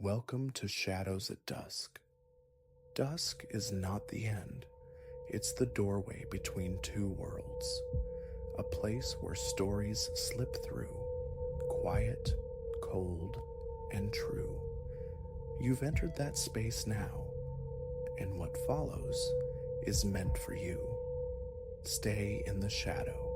Welcome to Shadows at Dusk. Dusk is not the end. It's the doorway between two worlds. A place where stories slip through, quiet, cold, and true. You've entered that space now, and what follows is meant for you. Stay in the shadow.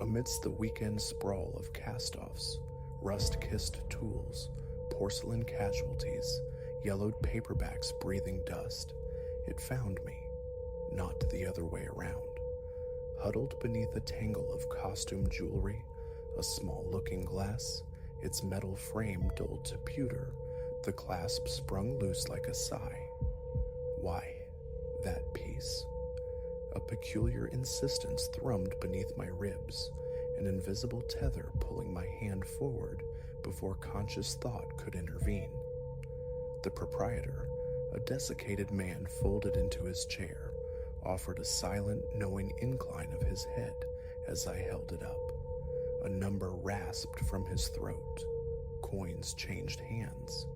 Amidst the weekend sprawl of cast-offs, rust-kissed tools, porcelain casualties, yellowed paperbacks breathing dust, it found me, not the other way around. Huddled beneath a tangle of costume jewelry, a small looking glass, its metal frame dulled to pewter, the clasp sprung loose like a sigh. Why, that piece? A peculiar insistence thrummed beneath my ribs, an invisible tether pulling my hand forward before conscious thought could intervene. The proprietor, a desiccated man folded into his chair, offered a silent, knowing incline of his head as I held it up. A number rasped from his throat. Coins changed hands.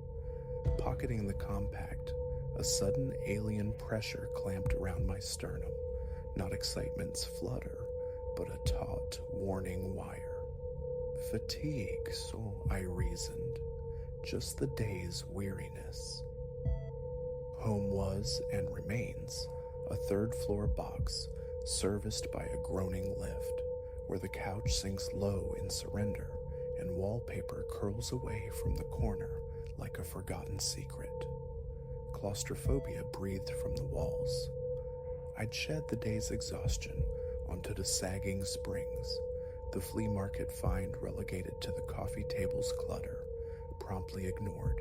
Pocketing the compact, a sudden alien pressure clamped around my sternum. Not excitement's flutter, but a taut, warning wire. Fatigue, so I reasoned. Just the day's weariness. Home was, and remains, a third-floor box, serviced by a groaning lift, where the couch sinks low in surrender, and wallpaper curls away from the corner like a forgotten secret. Claustrophobia breathed from the walls. I'd shed the day's exhaustion onto the sagging springs, the flea market find relegated to the coffee table's clutter, promptly ignored,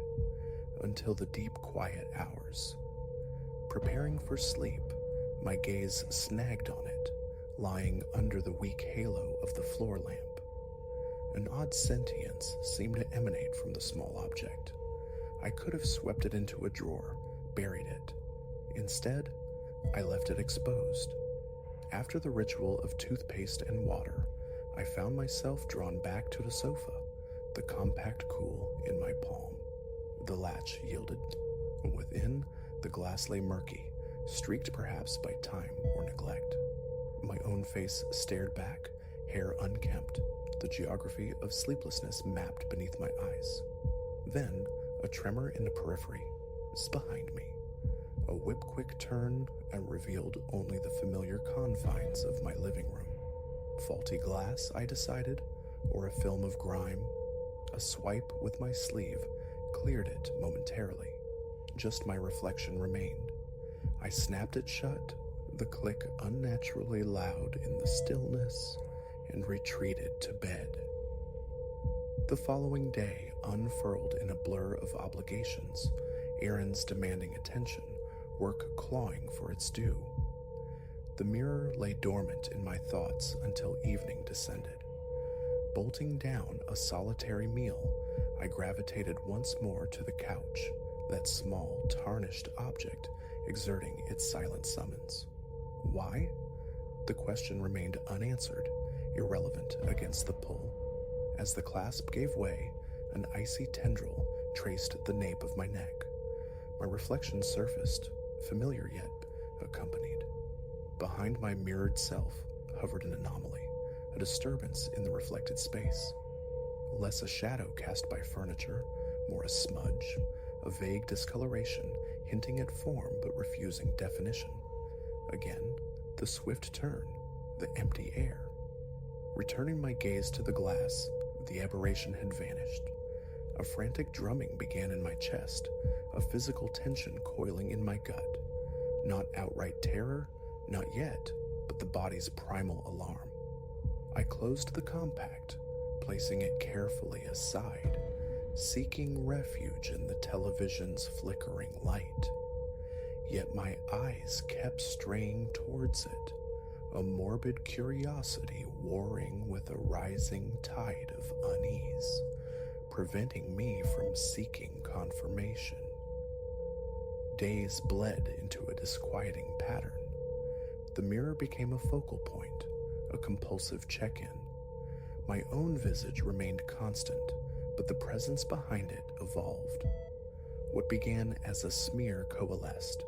until the deep quiet hours. Preparing for sleep, my gaze snagged on it, lying under the weak halo of the floor lamp. An odd sentience seemed to emanate from the small object. I could have swept it into a drawer, buried it. Instead, I left it exposed. After the ritual of toothpaste and water, I found myself drawn back to the sofa, the compact cool in my palm. The latch yielded. Within, the glass lay murky, streaked perhaps by time or neglect. My own face stared back, hair unkempt, the geography of sleeplessness mapped beneath my eyes. Then, a tremor in the periphery, behind me. A whip-quick turn and revealed only the familiar confines of my living room. Faulty glass, I decided, or a film of grime. A swipe with my sleeve cleared it momentarily. Just my reflection remained. I snapped it shut, the click unnaturally loud in the stillness, and retreated to bed. The following day unfurled in a blur of obligations, errands demanding attention, work clawing for its due. The mirror lay dormant in my thoughts until evening descended. Bolting down a solitary meal, I gravitated once more to the couch, that small, tarnished object exerting its silent summons. Why? The question remained unanswered, irrelevant against the pull. As the clasp gave way, an icy tendril traced the nape of my neck. My reflection surfaced, familiar yet accompanied. Behind my mirrored self hovered an anomaly, a disturbance in the reflected space. Less a shadow cast by furniture, more a smudge, a vague discoloration hinting at form but refusing definition. Again, the swift turn, the empty air. Returning my gaze to the glass, the aberration had vanished. A frantic drumming began in my chest, a physical tension coiling in my gut. Not outright terror, not yet, but the body's primal alarm. I closed the compact, placing it carefully aside, seeking refuge in the television's flickering light. Yet my eyes kept straying towards it, a morbid curiosity warring with a rising tide of unease, preventing me from seeking confirmation. Days bled into a disquieting pattern. The mirror became a focal point, a compulsive check-in. My own visage remained constant, but the presence behind it evolved. What began as a smear coalesced,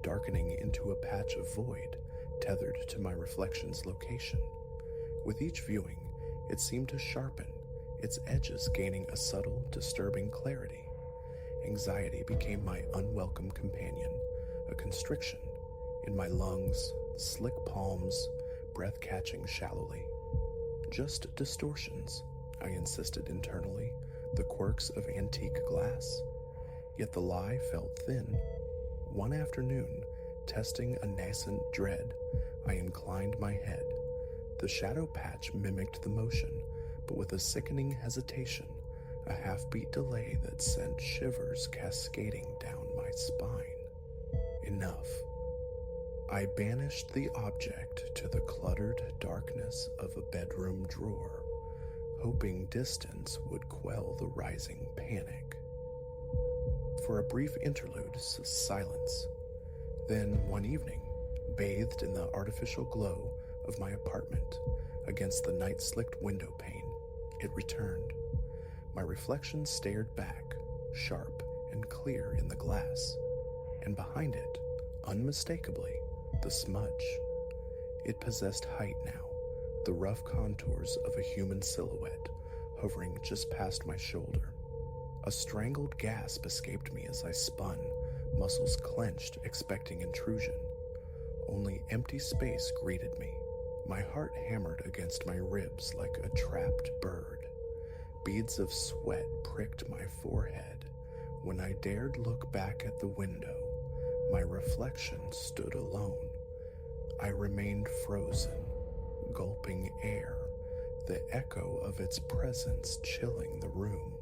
darkening into a patch of void tethered to my reflection's location. With each viewing, it seemed to sharpen, its edges gaining a subtle, disturbing clarity. Anxiety became my unwelcome companion, a constriction in my lungs, slick palms, breath catching shallowly. Just distortions, I insisted internally, the quirks of antique glass. Yet the lie felt thin. One afternoon, testing a nascent dread, I inclined my head. The shadow patch mimicked the motion, but with a sickening hesitation, a half-beat delay that sent shivers cascading down my spine. Enough. I banished the object to the cluttered darkness of a bedroom drawer, hoping distance would quell the rising panic. For a brief interlude, silence. Then, one evening, bathed in the artificial glow of my apartment against the night-slicked window pane, it returned. My reflection stared back, sharp and clear in the glass, and behind it, unmistakably, the smudge. It possessed height now, the rough contours of a human silhouette hovering just past my shoulder. A strangled gasp escaped me as I spun, muscles clenched, expecting intrusion. Only empty space greeted me. My heart hammered against my ribs like a trapped bird. Beads of sweat pricked my forehead. When I dared look back at the window, my reflection stood alone. I remained frozen, gulping air, the echo of its presence chilling the room.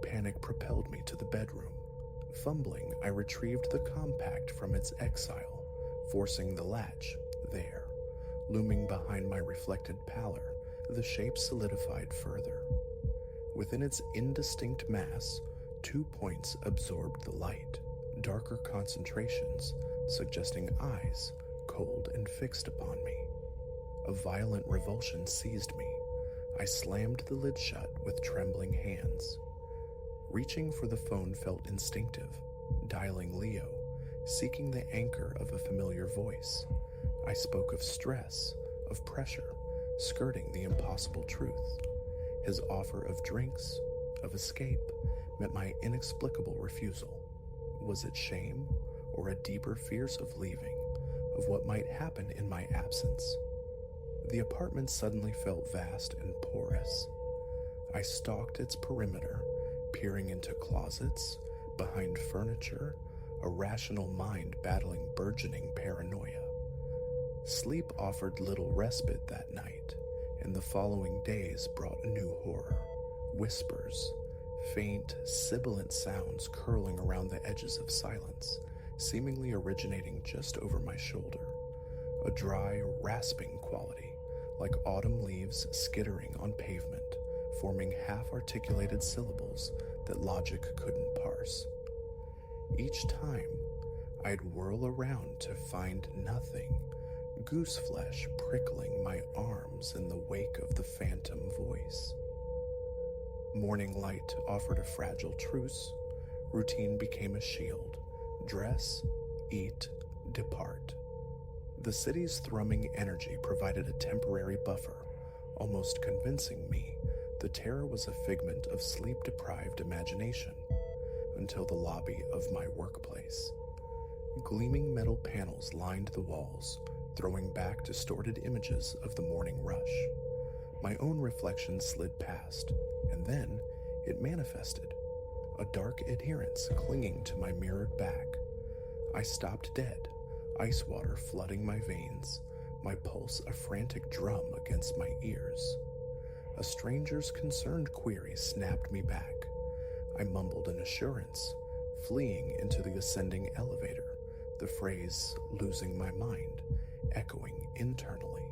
Panic propelled me to the bedroom. Fumbling, I retrieved the compact from its exile, forcing the latch there. Looming behind my reflected pallor, the shape solidified further. Within its indistinct mass, 2 points absorbed the light, darker concentrations, suggesting eyes, cold and fixed upon me. A violent revulsion seized me. I slammed the lid shut with trembling hands. Reaching for the phone felt instinctive, dialing Leo, seeking the anchor of a familiar voice. I spoke of stress, of pressure, skirting the impossible truth. His offer of drinks, of escape, met my inexplicable refusal. Was it shame, or a deeper fears of leaving, of what might happen in my absence? The apartment suddenly felt vast and porous. I stalked its perimeter, peering into closets, behind furniture, a rational mind battling burgeoning paranoia. Sleep offered little respite that night, and the following days brought a new horror. Whispers, faint, sibilant sounds curling around the edges of silence, seemingly originating just over my shoulder. A dry, rasping quality, like autumn leaves skittering on pavement, forming half-articulated syllables that logic couldn't parse. Each time, I'd whirl around to find nothing, goose flesh prickling my arms in the wake of the phantom voice. Morning light offered a fragile truce. Routine became a shield. Dress, eat, depart. The city's thrumming energy provided a temporary buffer, almost convincing me the terror was a figment of sleep-deprived imagination, until the lobby of my workplace. Gleaming metal panels lined the walls, throwing back distorted images of the morning rush. My own reflection slid past, and then it manifested, a dark adherence clinging to my mirrored back. I stopped dead, ice water flooding my veins, my pulse a frantic drum against my ears. A stranger's concerned query snapped me back. I mumbled an assurance, fleeing into the ascending elevator, the phrase "losing my mind" echoing internally.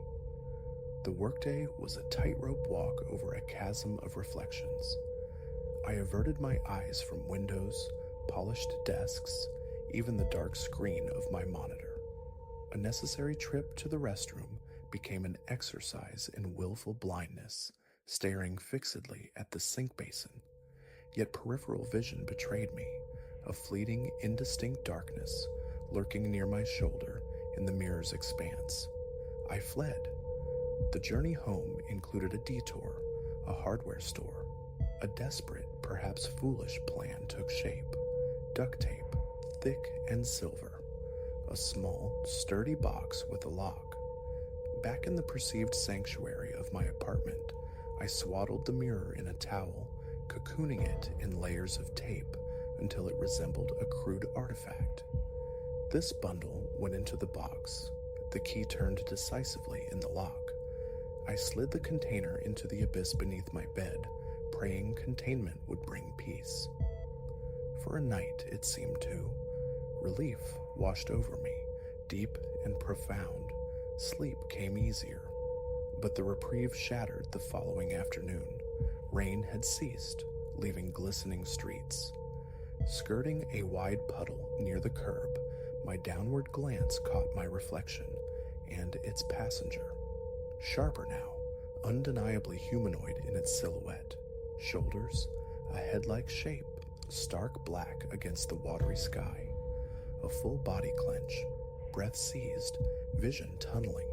The workday was a tightrope walk over a chasm of reflections. I averted my eyes from windows, polished desks, even the dark screen of my monitor. A necessary trip to the restroom became an exercise in willful blindness, staring fixedly at the sink basin. Yet peripheral vision betrayed me, a fleeting, indistinct darkness lurking near my shoulder in the mirror's expanse. I fled. The journey home included a detour, a hardware store. A desperate, perhaps foolish plan took shape. Duct tape, thick and silver. A small, sturdy box with a lock. Back in the perceived sanctuary of my apartment, I swaddled the mirror in a towel, cocooning it in layers of tape until it resembled a crude artifact. This bundle went into the box. The key turned decisively in the lock. I slid the container into the abyss beneath my bed, praying containment would bring peace. For a night, it seemed to. Relief washed over me, deep and profound. Sleep came easier. But the reprieve shattered the following afternoon. Rain had ceased, leaving glistening streets. Skirting a wide puddle near the curb, my downward glance caught my reflection and its passenger. Sharper now, undeniably humanoid in its silhouette. Shoulders, a head-like shape, stark black against the watery sky. A full body clench, breath seized, vision tunneling.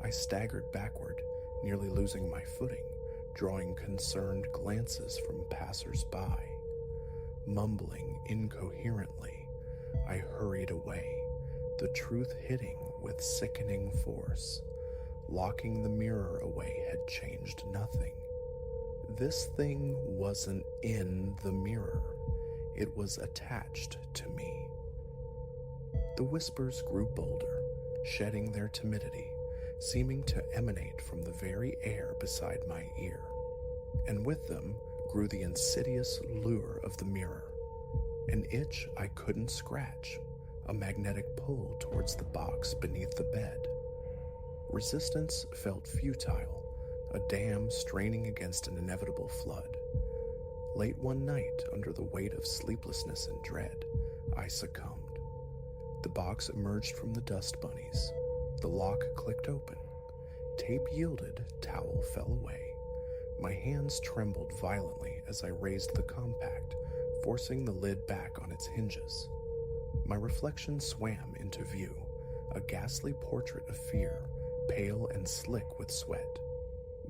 I staggered backward, nearly losing my footing, drawing concerned glances from passers-by. Mumbling incoherently, I hurried away, the truth hitting with sickening force. Locking the mirror away had changed nothing. This thing wasn't in the mirror. It was attached to me. The whispers grew bolder, shedding their timidity, seeming to emanate from the very air beside my ear. And with them grew the insidious lure of the mirror. An itch I couldn't scratch, a magnetic pull towards the box beneath the bed. Resistance felt futile, a dam straining against an inevitable flood. Late one night, under the weight of sleeplessness and dread, I succumbed. The box emerged from the dust bunnies. The lock clicked open. Tape yielded, towel fell away. My hands trembled violently as I raised the compact, forcing the lid back on its hinges. My reflection swam into view, a ghastly portrait of fear, pale and slick with sweat.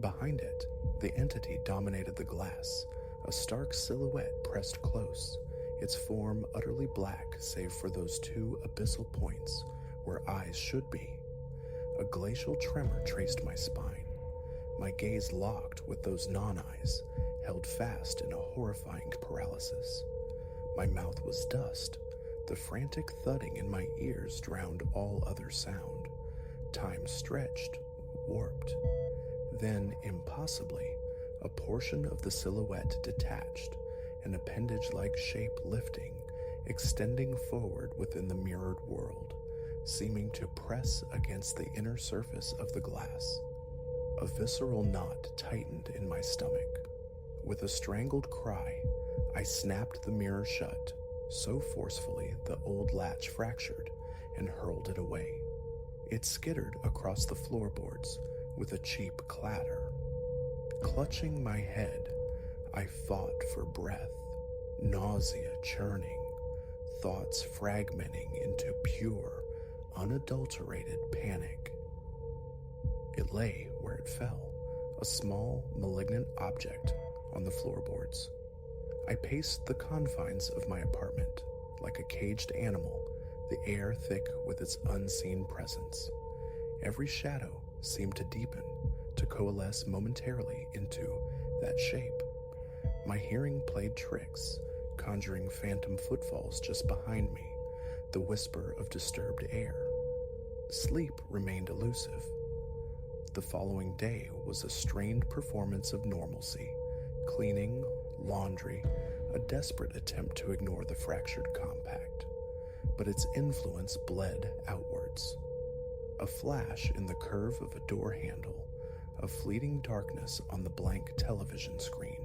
Behind it, the entity dominated the glass, a stark silhouette pressed close, its form utterly black save for those two abyssal points where eyes should be. A glacial tremor traced my spine. My gaze locked with those non-eyes, held fast in a horrifying paralysis. My mouth was dust. The frantic thudding in my ears drowned all other sound. Time stretched, warped. Then, impossibly, a portion of the silhouette detached, an appendage-like shape lifting, extending forward within the mirrored world, seeming to press against the inner surface of the glass. A visceral knot tightened in my stomach. With a strangled cry, I snapped the mirror shut, so forcefully the old latch fractured, and hurled it away. It skittered across the floorboards with a cheap clatter. Clutching my head, I fought for breath, nausea churning, thoughts fragmenting into pure, unadulterated panic. It lay where it fell, a small, malignant object on the floorboards. I paced the confines of my apartment, like a caged animal, the air thick with its unseen presence. Every shadow seemed to deepen, to coalesce momentarily into that shape. My hearing played tricks, conjuring phantom footfalls just behind me, the whisper of disturbed air. Sleep remained elusive. The following day was a strained performance of normalcy, cleaning, laundry, a desperate attempt to ignore the fractured compact. But its influence bled outwards. A flash in the curve of a door handle, a fleeting darkness on the blank television screen.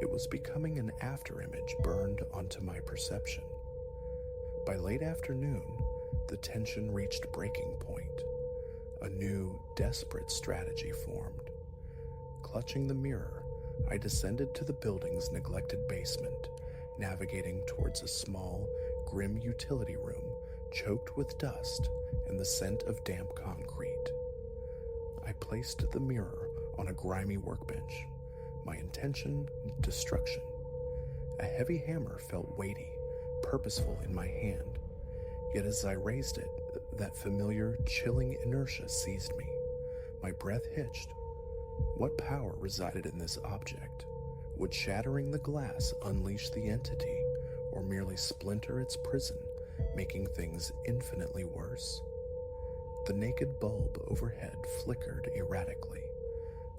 It was becoming an afterimage burned onto my perception. By late afternoon, the tension reached breaking point. A new, desperate strategy formed. Clutching the mirror, I descended to the building's neglected basement, navigating towards a small, grim utility room choked with dust and the scent of damp concrete. I placed the mirror on a grimy workbench, my intention destruction. A heavy hammer felt weighty, purposeful in my hand, yet as I raised it, that familiar, chilling inertia seized me. My breath hitched. What power resided in this object? Would shattering the glass unleash the entity, or merely splinter its prison, making things infinitely worse? The naked bulb overhead flickered erratically.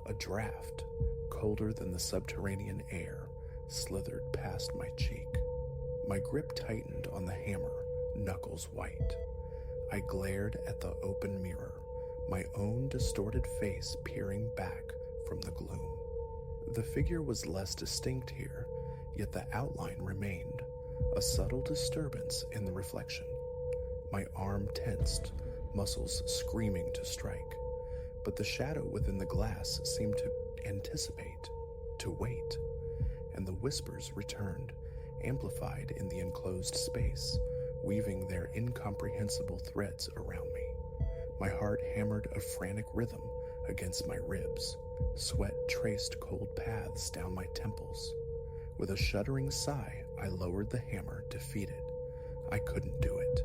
A draft, colder than the subterranean air, slithered past my cheek. My grip tightened on the hammer, knuckles white. I glared at the open mirror, my own distorted face peering back from the gloom. The figure was less distinct here, yet the outline remained, a subtle disturbance in the reflection. My arm tensed, muscles screaming to strike, but the shadow within the glass seemed to anticipate, to wait, and the whispers returned, amplified in the enclosed space, weaving their incomprehensible threads around me. My heart hammered a frantic rhythm against my ribs. Sweat traced cold paths down my temples. With a shuddering sigh, I lowered the hammer, defeated. I couldn't do it.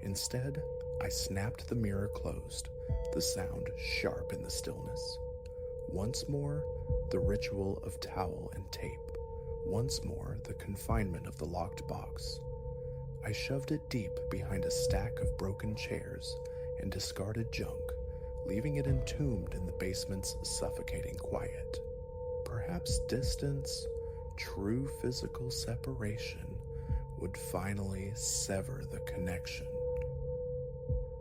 Instead, I snapped the mirror closed, the sound sharp in the stillness. Once more, the ritual of towel and tape. Once more, the confinement of the locked box. I shoved it deep behind a stack of broken chairs and discarded junk, leaving it entombed in the basement's suffocating quiet. Perhaps distance, true physical separation, would finally sever the connection.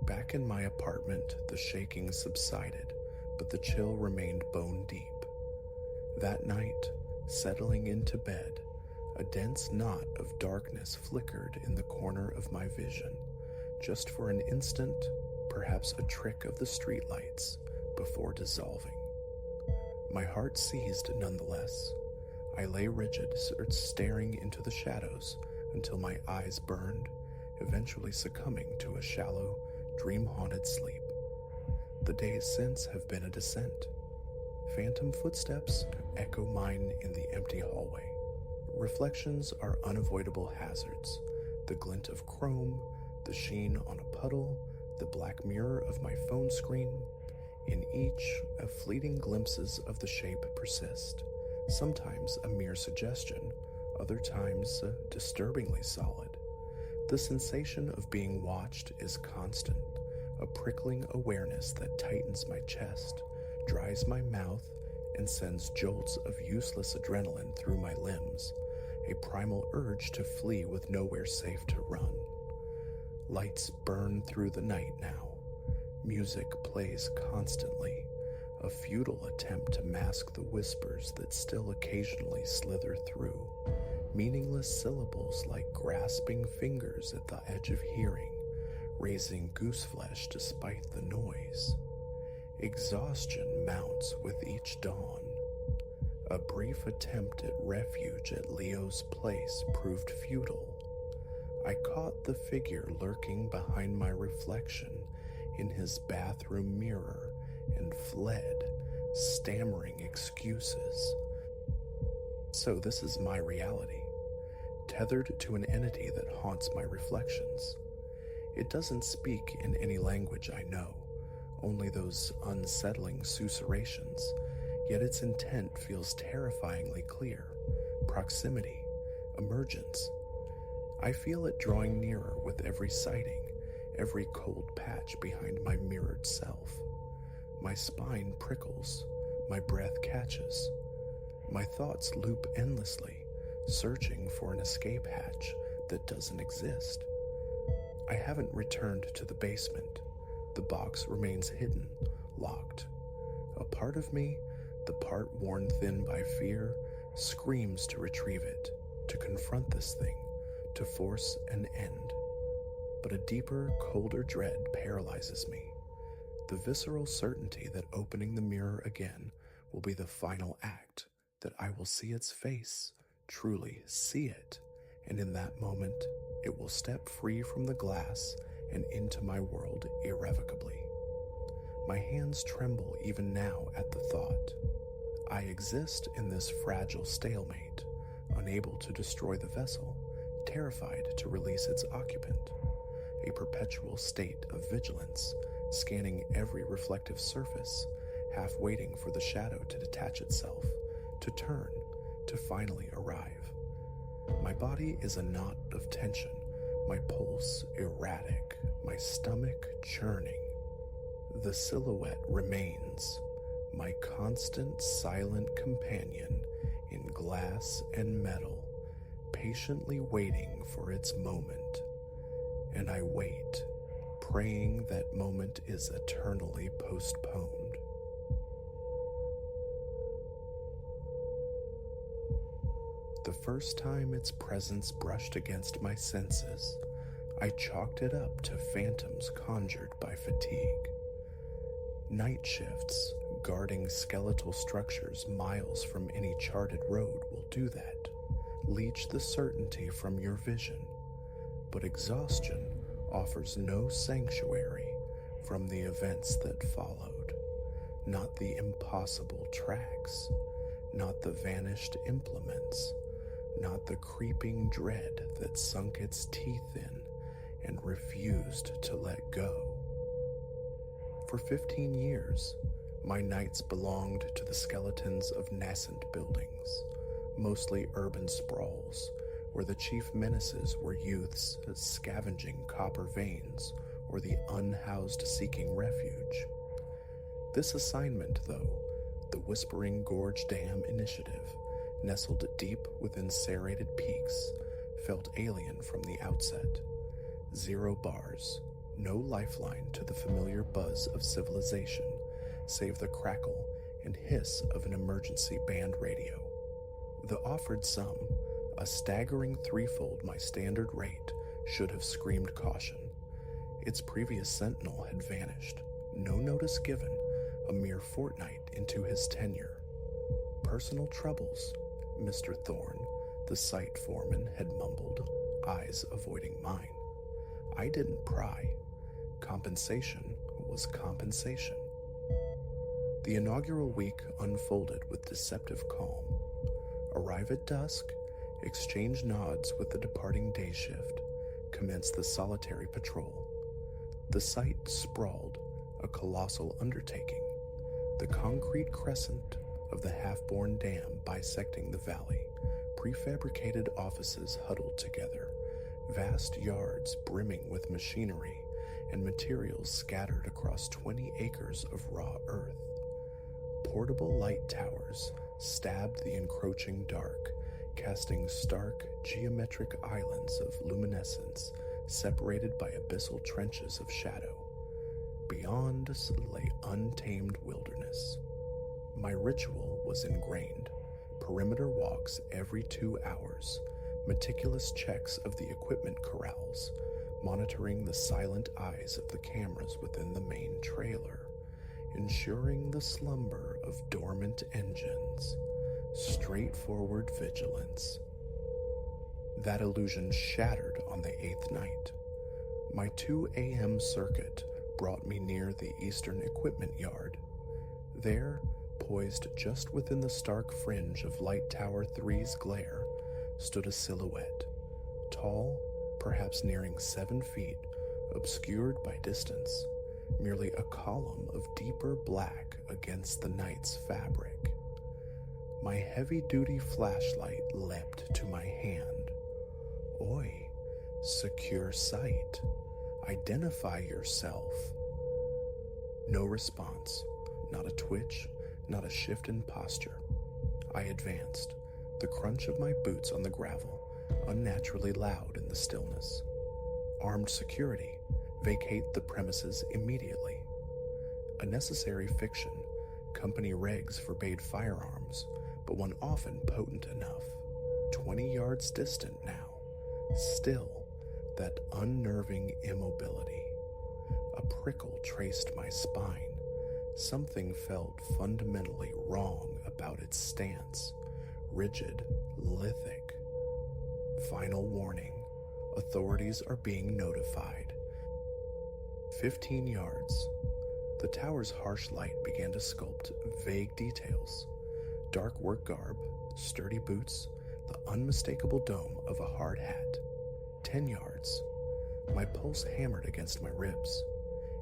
Back in my apartment, the shaking subsided, but the chill remained bone deep. That night, settling into bed, a dense knot of darkness flickered in the corner of my vision, just for an instant, perhaps a trick of the streetlights, before dissolving. My heart seized nonetheless. I lay rigid, staring into the shadows until my eyes burned, eventually succumbing to a shallow, dream-haunted sleep. The days since have been a descent. Phantom footsteps echo mine in the empty hallway. Reflections are unavoidable hazards. The glint of chrome, the sheen on a puddle, the black mirror of my phone screen. In each, fleeting glimpses of the shape persist, sometimes a mere suggestion, other times disturbingly solid. The sensation of being watched is constant, a prickling awareness that tightens my chest, dries my mouth, and sends jolts of useless adrenaline through my limbs, a primal urge to flee with nowhere safe to run. Lights burn through the night now. Music plays constantly, a futile attempt to mask the whispers that still occasionally slither through, meaningless syllables like grasping fingers at the edge of hearing, raising gooseflesh despite the noise. Exhaustion mounts with each dawn. A brief attempt at refuge at Leo's place proved futile. I caught the figure lurking behind my reflection in his bathroom mirror and fled, stammering excuses. So this is my reality, tethered to an entity that haunts my reflections. It doesn't speak in any language I know, only those unsettling susurrations, yet its intent feels terrifyingly clear. Proximity, emergence. I feel it drawing nearer with every sighting, every cold patch behind my mirrored self. My spine prickles, my breath catches. My thoughts loop endlessly, searching for an escape hatch that doesn't exist. I haven't returned to the basement. The box remains hidden, locked. A part of me, the part worn thin by fear, screams to retrieve it, to confront this thing, to force an end. But a deeper, colder dread paralyzes me. The visceral certainty that opening the mirror again will be the final act, that I will see its face, truly see it, and in that moment, it will step free from the glass and into my world irrevocably. My hands tremble even now at the thought. I exist in this fragile stalemate, unable to destroy the vessel, terrified to release its occupant, a perpetual state of vigilance, scanning every reflective surface, half waiting for the shadow to detach itself, to turn, to finally arrive. My body is a knot of tension, my pulse erratic, my stomach churning. The silhouette remains, my constant silent companion in glass and metal, patiently waiting for its moment. And I wait, praying that moment is eternally postponed. The first time its presence brushed against my senses, I chalked it up to phantoms conjured by fatigue. Night shifts, guarding skeletal structures miles from any charted road will do that, leech the certainty from your vision. But exhaustion offers no sanctuary from the events that followed, not the impossible tracks, not the vanished implements, not the creeping dread that sunk its teeth in and refused to let go. For 15 years, my nights belonged to the skeletons of nascent buildings, mostly urban sprawls, where the chief menaces were youths scavenging copper veins or the unhoused seeking refuge. This assignment, though, the Whispering Gorge Dam Initiative, nestled deep within serrated peaks, felt alien from the outset. 0 bars, no lifeline to the familiar buzz of civilization, save the crackle and hiss of an emergency band radio. The offered sum, a staggering threefold my standard rate, should have screamed caution. Its previous sentinel had vanished, no notice given, a mere fortnight into his tenure. Personal troubles, Mr. Thorne, the site foreman had mumbled, eyes avoiding mine. I didn't pry. Compensation was compensation. The inaugural week unfolded with deceptive calm. Arrive at dusk, exchange nods with the departing day shift, commence the solitary patrol. The site sprawled, a colossal undertaking, the concrete crescent of the half-born dam bisecting the valley, prefabricated offices huddled together, vast yards brimming with machinery and materials scattered across 20 acres of raw earth. Portable light towers stabbed the encroaching dark, casting stark geometric islands of luminescence separated by abyssal trenches of shadow. Beyond lay untamed wilderness. My ritual was ingrained. Perimeter walks every 2 hours, meticulous checks of the equipment corrals, monitoring the silent eyes of the cameras within the main trailer, ensuring the slumber of dormant engines, straightforward vigilance. That illusion shattered on the 8th night. My 2 a.m. circuit brought me near the eastern equipment yard. There, poised just within the stark fringe of Light Tower 3's glare, stood a silhouette, tall, perhaps nearing 7 feet, obscured by distance, merely a column of deeper black against the night's fabric. My heavy-duty flashlight leapt to my hand. Oi, secure sight. Identify yourself. No response, not a twitch, not a shift in posture. I advanced, the crunch of my boots on the gravel unnaturally loud in the stillness. Armed security, vacate the premises immediately. A necessary fiction, company regs forbade firearms, but one often potent enough. 20 yards distant now, still, that unnerving immobility. A prickle traced my spine. Something felt fundamentally wrong about its stance. Rigid, lithic. Final warning. Authorities are being notified. 15 yards. The tower's harsh light began to sculpt vague details. Dark work garb, sturdy boots, the unmistakable dome of a hard hat. 10 yards. My pulse hammered against my ribs.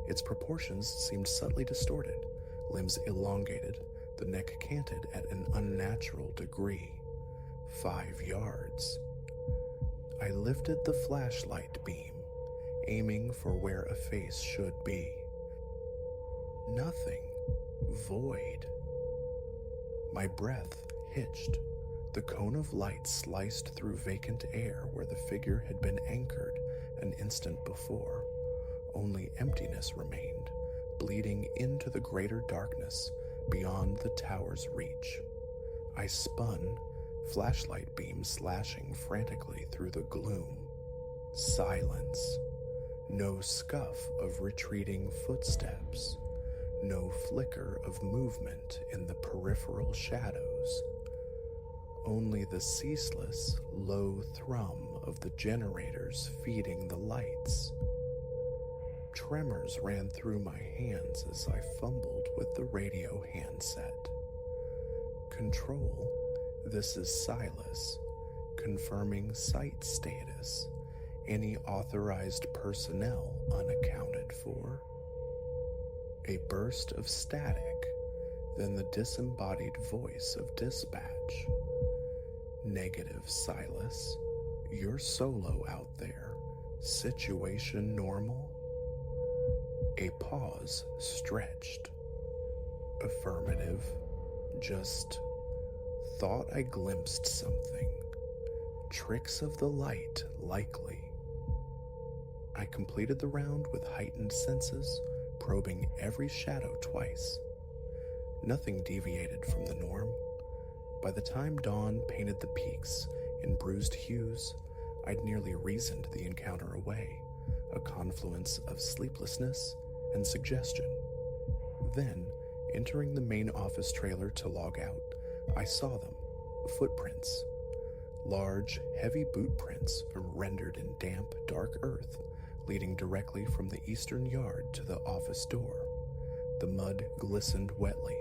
Its proportions seemed subtly distorted, limbs elongated, the neck canted at an unnatural degree. 5 yards. I lifted the flashlight beam, aiming for where a face should be. Nothing. Void. My breath hitched. The cone of light sliced through vacant air where the figure had been anchored an instant before. Only emptiness remained, bleeding into the greater darkness beyond the tower's reach. I spun, flashlight beam slashing frantically through the gloom. Silence. No scuff of retreating footsteps. No flicker of movement in the peripheral shadows. Only the ceaseless, low thrum of the generators feeding the lights. Tremors ran through my hands as I fumbled with the radio handset. Control, this is Silas, confirming site status. Any authorized personnel unaccounted for. A burst of static, then the disembodied voice of dispatch. Negative, Silas. You're solo out there. Situation normal? A pause stretched. Affirmative. Just thought I glimpsed something. Tricks of the light, likely. I completed the round with heightened senses, probing every shadow twice. Nothing deviated from the norm. By the time dawn painted the peaks in bruised hues, I'd nearly reasoned the encounter away, a confluence of sleeplessness and suggestion. Then, entering the main office trailer to log out, I saw them, footprints. Large, heavy boot prints rendered in damp, dark earth, leading directly from the eastern yard to the office door. The mud glistened wetly,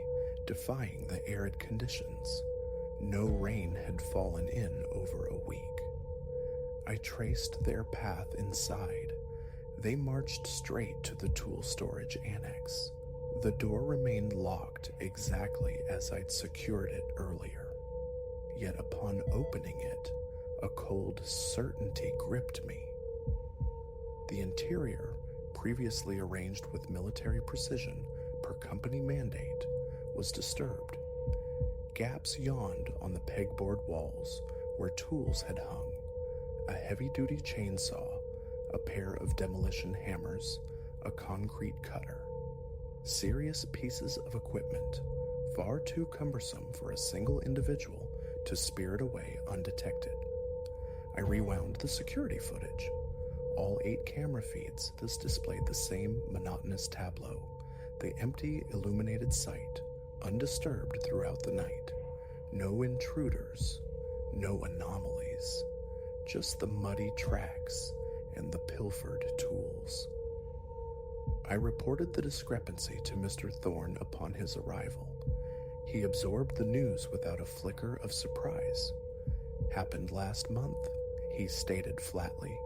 defying the arid conditions. No rain had fallen in over a week. I traced their path inside. They marched straight to the tool storage annex. The door remained locked exactly as I'd secured it earlier. Yet upon opening it, a cold certainty gripped me. The interior, previously arranged with military precision per company mandate, was disturbed. Gaps yawned on the pegboard walls where tools had hung. A heavy-duty chainsaw, a pair of demolition hammers, a concrete cutter. Serious pieces of equipment, far too cumbersome for a single individual to spirit away undetected. I rewound the security footage. All 8 camera feeds thus displayed the same monotonous tableau, the empty, illuminated site, undisturbed throughout the night. No intruders, no anomalies, just the muddy tracks and the pilfered tools. I reported the discrepancy to Mr. Thorne upon his arrival. He absorbed the news without a flicker of surprise. Happened last month, he stated flatly,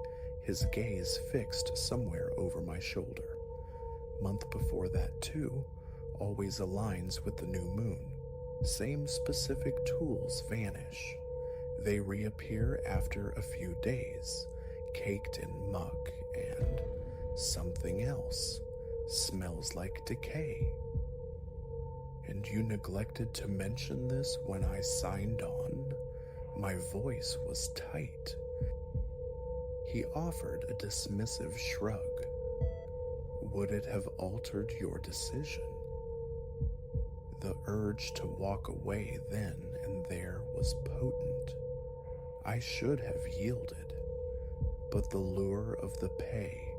his gaze fixed somewhere over my shoulder. Month before that, too, always aligns with the new moon. Same specific tools vanish. They reappear after a few days, caked in muck and something else. Smells like decay. And you neglected to mention this when I signed on? My voice was tight. He offered a dismissive shrug. Would it have altered your decision? The urge to walk away then and there was potent. I should have yielded, but the lure of the pay,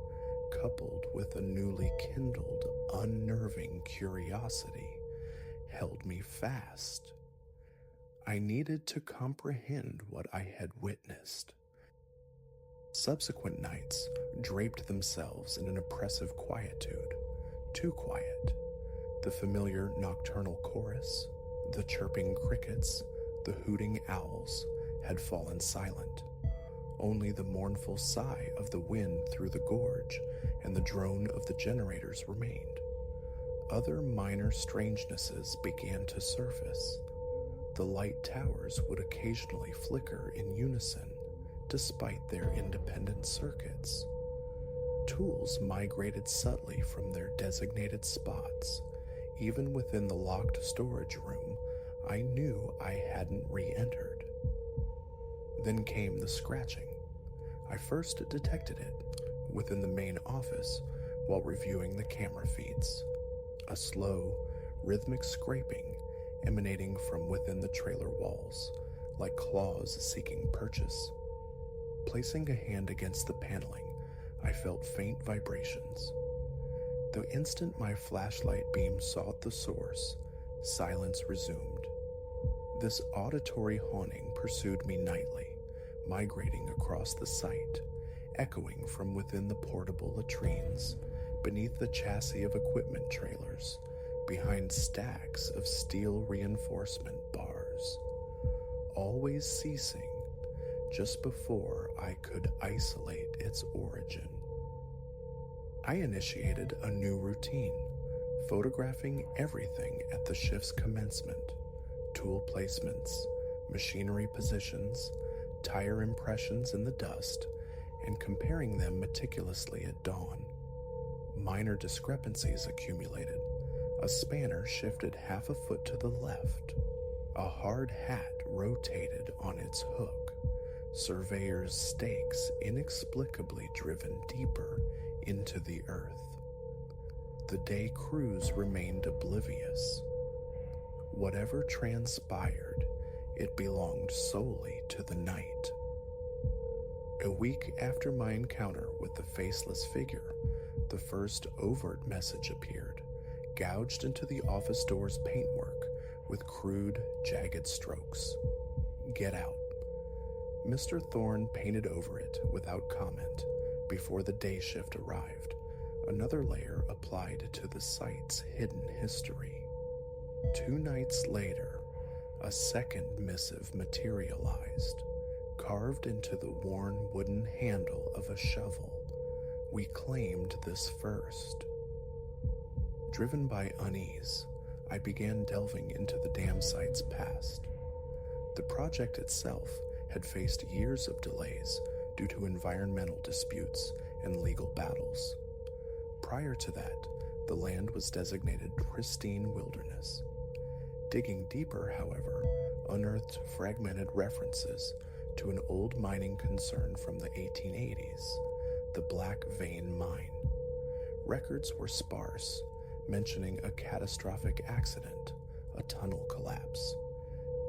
coupled with a newly kindled, unnerving curiosity, held me fast. I needed to comprehend what I had witnessed. Subsequent nights draped themselves in an oppressive quietude, too quiet. The familiar nocturnal chorus, the chirping crickets, the hooting owls had fallen silent. Only the mournful sigh of the wind through the gorge and the drone of the generators remained. Other minor strangenesses began to surface. The light towers would occasionally flicker in unison, despite their independent circuits. Tools migrated subtly from their designated spots. Even within the locked storage room, I knew I hadn't re-entered. Then came the scratching. I first detected it within the main office while reviewing the camera feeds. A slow, rhythmic scraping emanating from within the trailer walls, like claws seeking purchase. Placing a hand against the paneling, I felt faint vibrations. The instant my flashlight beam sought the source, silence resumed. This auditory haunting pursued me nightly, migrating across the site, echoing from within the portable latrines, beneath the chassis of equipment trailers, behind stacks of steel reinforcement bars, always ceasing just before I could isolate its origin. I initiated a new routine, photographing everything at the shift's commencement: tool placements, machinery positions, tire impressions in the dust, and comparing them meticulously at dawn. Minor discrepancies accumulated. A spanner shifted half a foot to the left. A hard hat rotated on its hook. Surveyor's stakes inexplicably driven deeper into the earth. The day crews remained oblivious. Whatever transpired, it belonged solely to the night. A week after my encounter with the faceless figure, the first overt message appeared, gouged into the office door's paintwork with crude, jagged strokes. "Get out." Mr. Thorne painted over it without comment before the day shift arrived. Another layer applied to the site's hidden history. 2 nights later, a second missive materialized, carved into the worn wooden handle of a shovel. We claimed this first. Driven by unease, I began delving into the dam site's past. The project itself had faced years of delays due to environmental disputes and legal battles. Prior to that, the land was designated pristine wilderness. Digging deeper, however, unearthed fragmented references to an old mining concern from the 1880s, the Black Vein Mine. Records were sparse, mentioning a catastrophic accident, a tunnel collapse.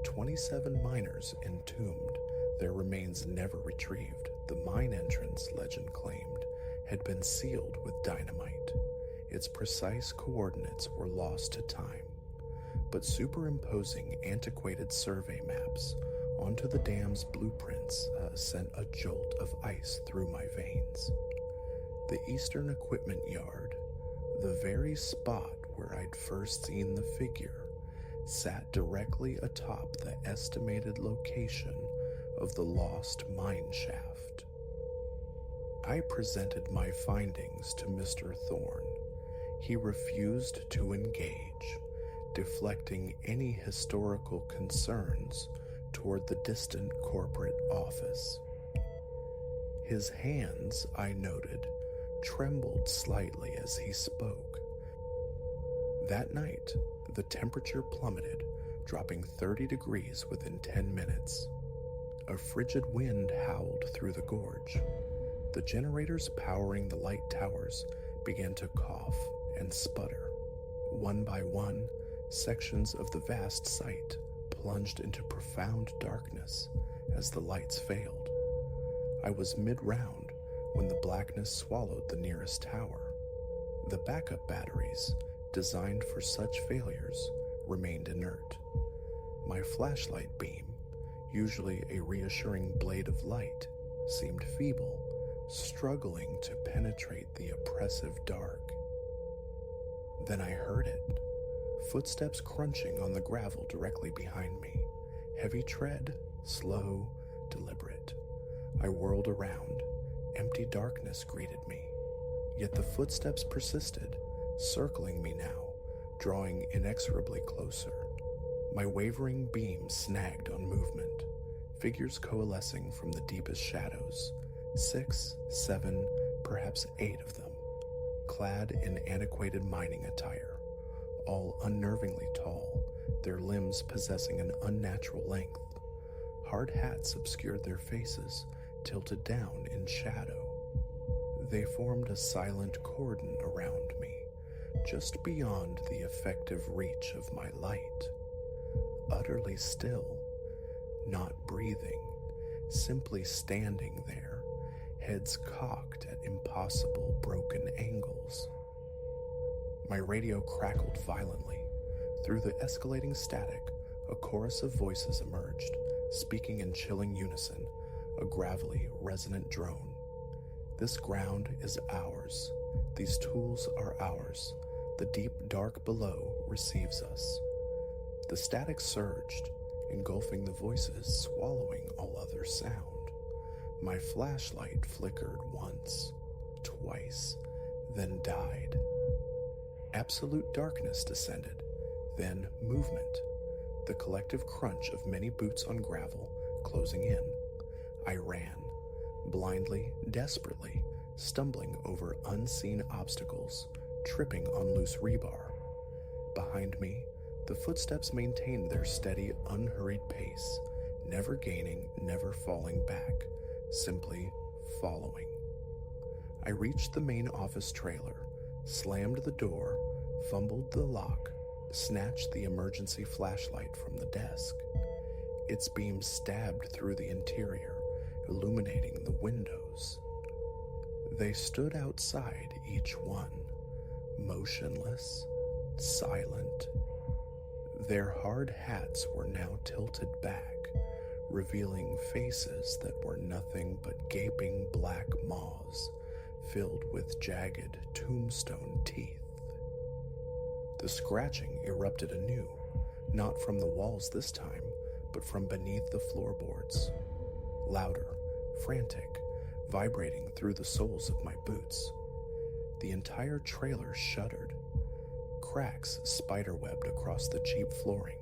27 miners entombed, their remains never retrieved. The mine entrance, legend claimed, had been sealed with dynamite. Its precise coordinates were lost to time, but superimposing antiquated survey maps onto the dam's blueprints sent a jolt of ice through my veins. The Eastern Equipment Yard, the very spot where I'd first seen the figure, sat directly atop the estimated location of the lost mine shaft. I presented my findings to Mr. Thorne. He refused to engage, deflecting any historical concerns toward the distant corporate office. His hands, I noted, trembled slightly as he spoke. That night, the temperature plummeted, dropping 30 degrees within 10 minutes. A frigid wind howled through the gorge. The generators powering the light towers began to cough and sputter. One by one, sections of the vast site plunged into profound darkness as the lights failed. I was mid-round when the blackness swallowed the nearest tower. The backup batteries, designed for such failures, remained inert. My flashlight beam, usually a reassuring blade of light, seemed feeble, struggling to penetrate the oppressive dark. Then I heard it. Footsteps crunching on the gravel directly behind me. Heavy tread, slow, deliberate. I whirled around. Empty darkness greeted me. Yet the footsteps persisted, circling me now, drawing inexorably closer. My wavering beam snagged on movement, figures coalescing from the deepest shadows, 6, 7, perhaps 8 of them, clad in antiquated mining attire, all unnervingly tall, their limbs possessing an unnatural length. Hard hats obscured their faces, tilted down in shadow. They formed a silent cordon around me, just beyond the effective reach of my light. Utterly still, not breathing, simply standing there, heads cocked at impossible broken angles. My radio crackled violently. Through the escalating static, a chorus of voices emerged, speaking in chilling unison, a gravelly, resonant drone. This ground is ours. These tools are ours. The deep dark below receives us. The static surged, engulfing the voices, swallowing all other sound. My flashlight flickered once, twice, then died. Absolute darkness descended, then movement, the collective crunch of many boots on gravel closing in. I ran, blindly, desperately, stumbling over unseen obstacles, tripping on loose rebar. Behind me, the footsteps maintained their steady, unhurried pace, never gaining, never falling back, simply following. I reached the main office trailer, slammed the door, fumbled the lock, snatched the emergency flashlight from the desk. Its beam stabbed through the interior, illuminating the windows. They stood outside, each one, motionless, silent. Their hard hats were now tilted back, revealing faces that were nothing but gaping black maws filled with jagged tombstone teeth. The scratching erupted anew, not from the walls this time, but from beneath the floorboards. Louder, frantic, vibrating through the soles of my boots. The entire trailer shuddered. Cracks spiderwebbed across the cheap flooring.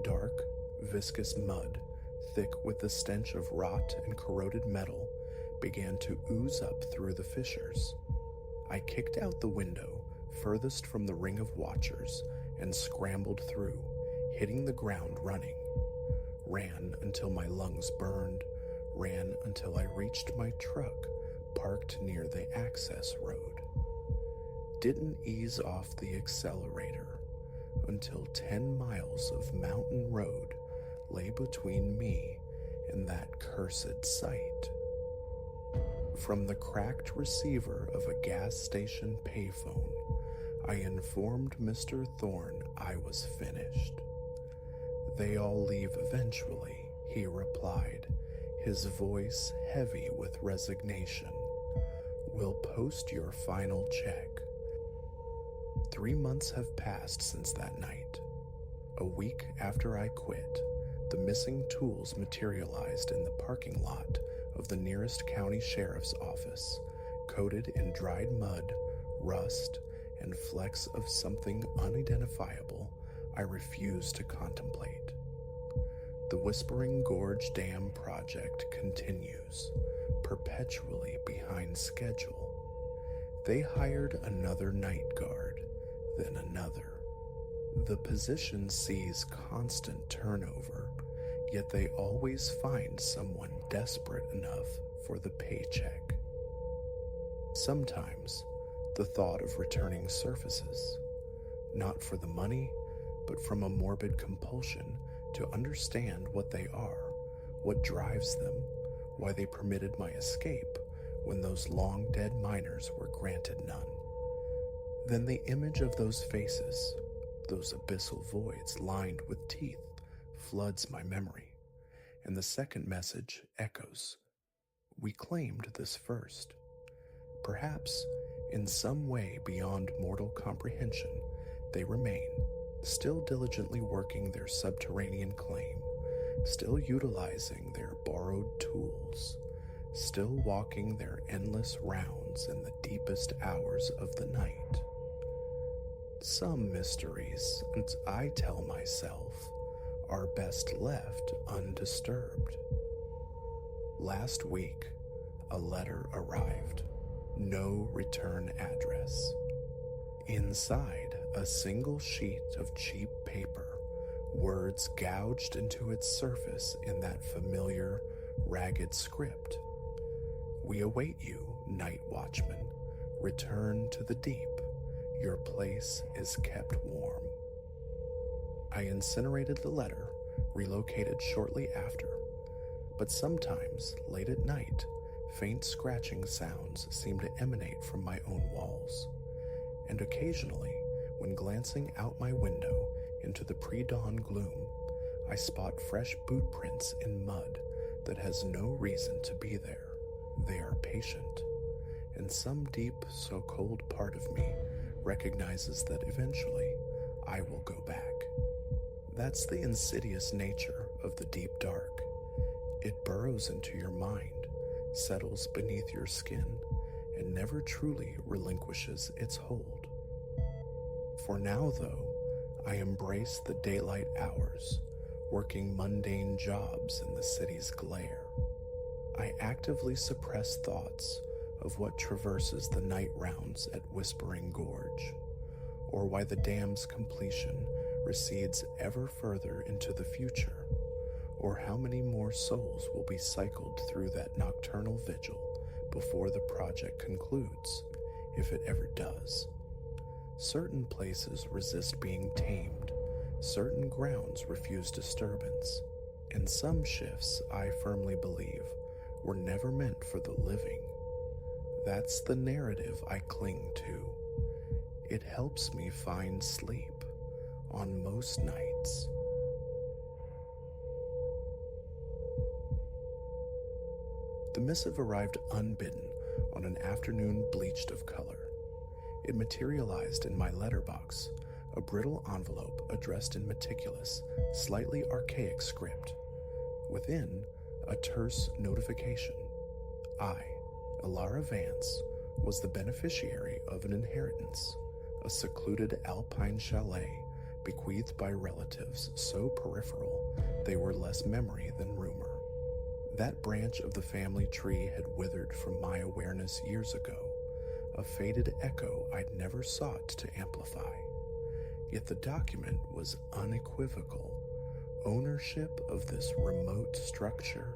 Dark, viscous mud, thick with the stench of rot and corroded metal, began to ooze up through the fissures. I kicked out the window, furthest from the ring of watchers, and scrambled through, hitting the ground running. Ran until my lungs burned, ran until I reached my truck, parked near the access road. Didn't ease off the accelerator until 10 miles of mountain road lay between me and that cursed sight. From the cracked receiver of a gas station payphone, I informed Mr. Thorne I was finished. "They all leave eventually," he replied, his voice heavy with resignation. "We'll post your final check." 3 months have passed since that night. A week after I quit, the missing tools materialized in the parking lot of the nearest county sheriff's office, coated in dried mud, rust, and flecks of something unidentifiable I refuse to contemplate. The Whispering Gorge Dam project continues, perpetually behind schedule. They hired another night guard, then another. The position sees constant turnover, yet they always find someone desperate enough for the paycheck. Sometimes, the thought of returning surfaces, not for the money, but from a morbid compulsion to understand what they are, what drives them, why they permitted my escape, when those long-dead miners were granted none. Then the image of those faces, those abyssal voids lined with teeth, floods my memory, and the second message echoes. We claimed this first. Perhaps, in some way beyond mortal comprehension, they remain, still diligently working their subterranean claim, still utilizing their borrowed tools, still walking their endless rounds in the deepest hours of the night. Some mysteries, as I tell myself, are best left undisturbed. Last week, a letter arrived. No return address. Inside, a single sheet of cheap paper, words gouged into its surface in that familiar, ragged script. We await you, night watchman. Return to the deep. Your place is kept warm. I incinerated the letter, relocated shortly after, but sometimes, late at night, faint scratching sounds seem to emanate from my own walls, and occasionally, when glancing out my window into the pre-dawn gloom, I spot fresh boot prints in mud that has no reason to be there. They are patient, and some deep, so-called part of me recognizes that eventually I will go back. That's the insidious nature of the deep dark. It burrows into your mind, settles beneath your skin, and never truly relinquishes its hold. For now, though, I embrace the daylight hours, working mundane jobs in the city's glare. I actively suppress thoughts of what traverses the night rounds at Whispering Gorge, or why the dam's completion recedes ever further into the future, or how many more souls will be cycled through that nocturnal vigil before the project concludes, if it ever does. Certain places resist being tamed, certain grounds refuse disturbance, and some shifts, I firmly believe, were never meant for the living. That's the narrative I cling to. It helps me find sleep on most nights. The missive arrived unbidden on an afternoon bleached of color. It materialized in my letterbox, a brittle envelope addressed in meticulous, slightly archaic script. Within, a terse notification. I, Elara Vance, was the beneficiary of an inheritance, a secluded alpine chalet bequeathed by relatives so peripheral they were less memory than rumor. That branch of the family tree had withered from my awareness years ago, a faded echo I'd never sought to amplify. Yet the document was unequivocal. Ownership of this remote structure,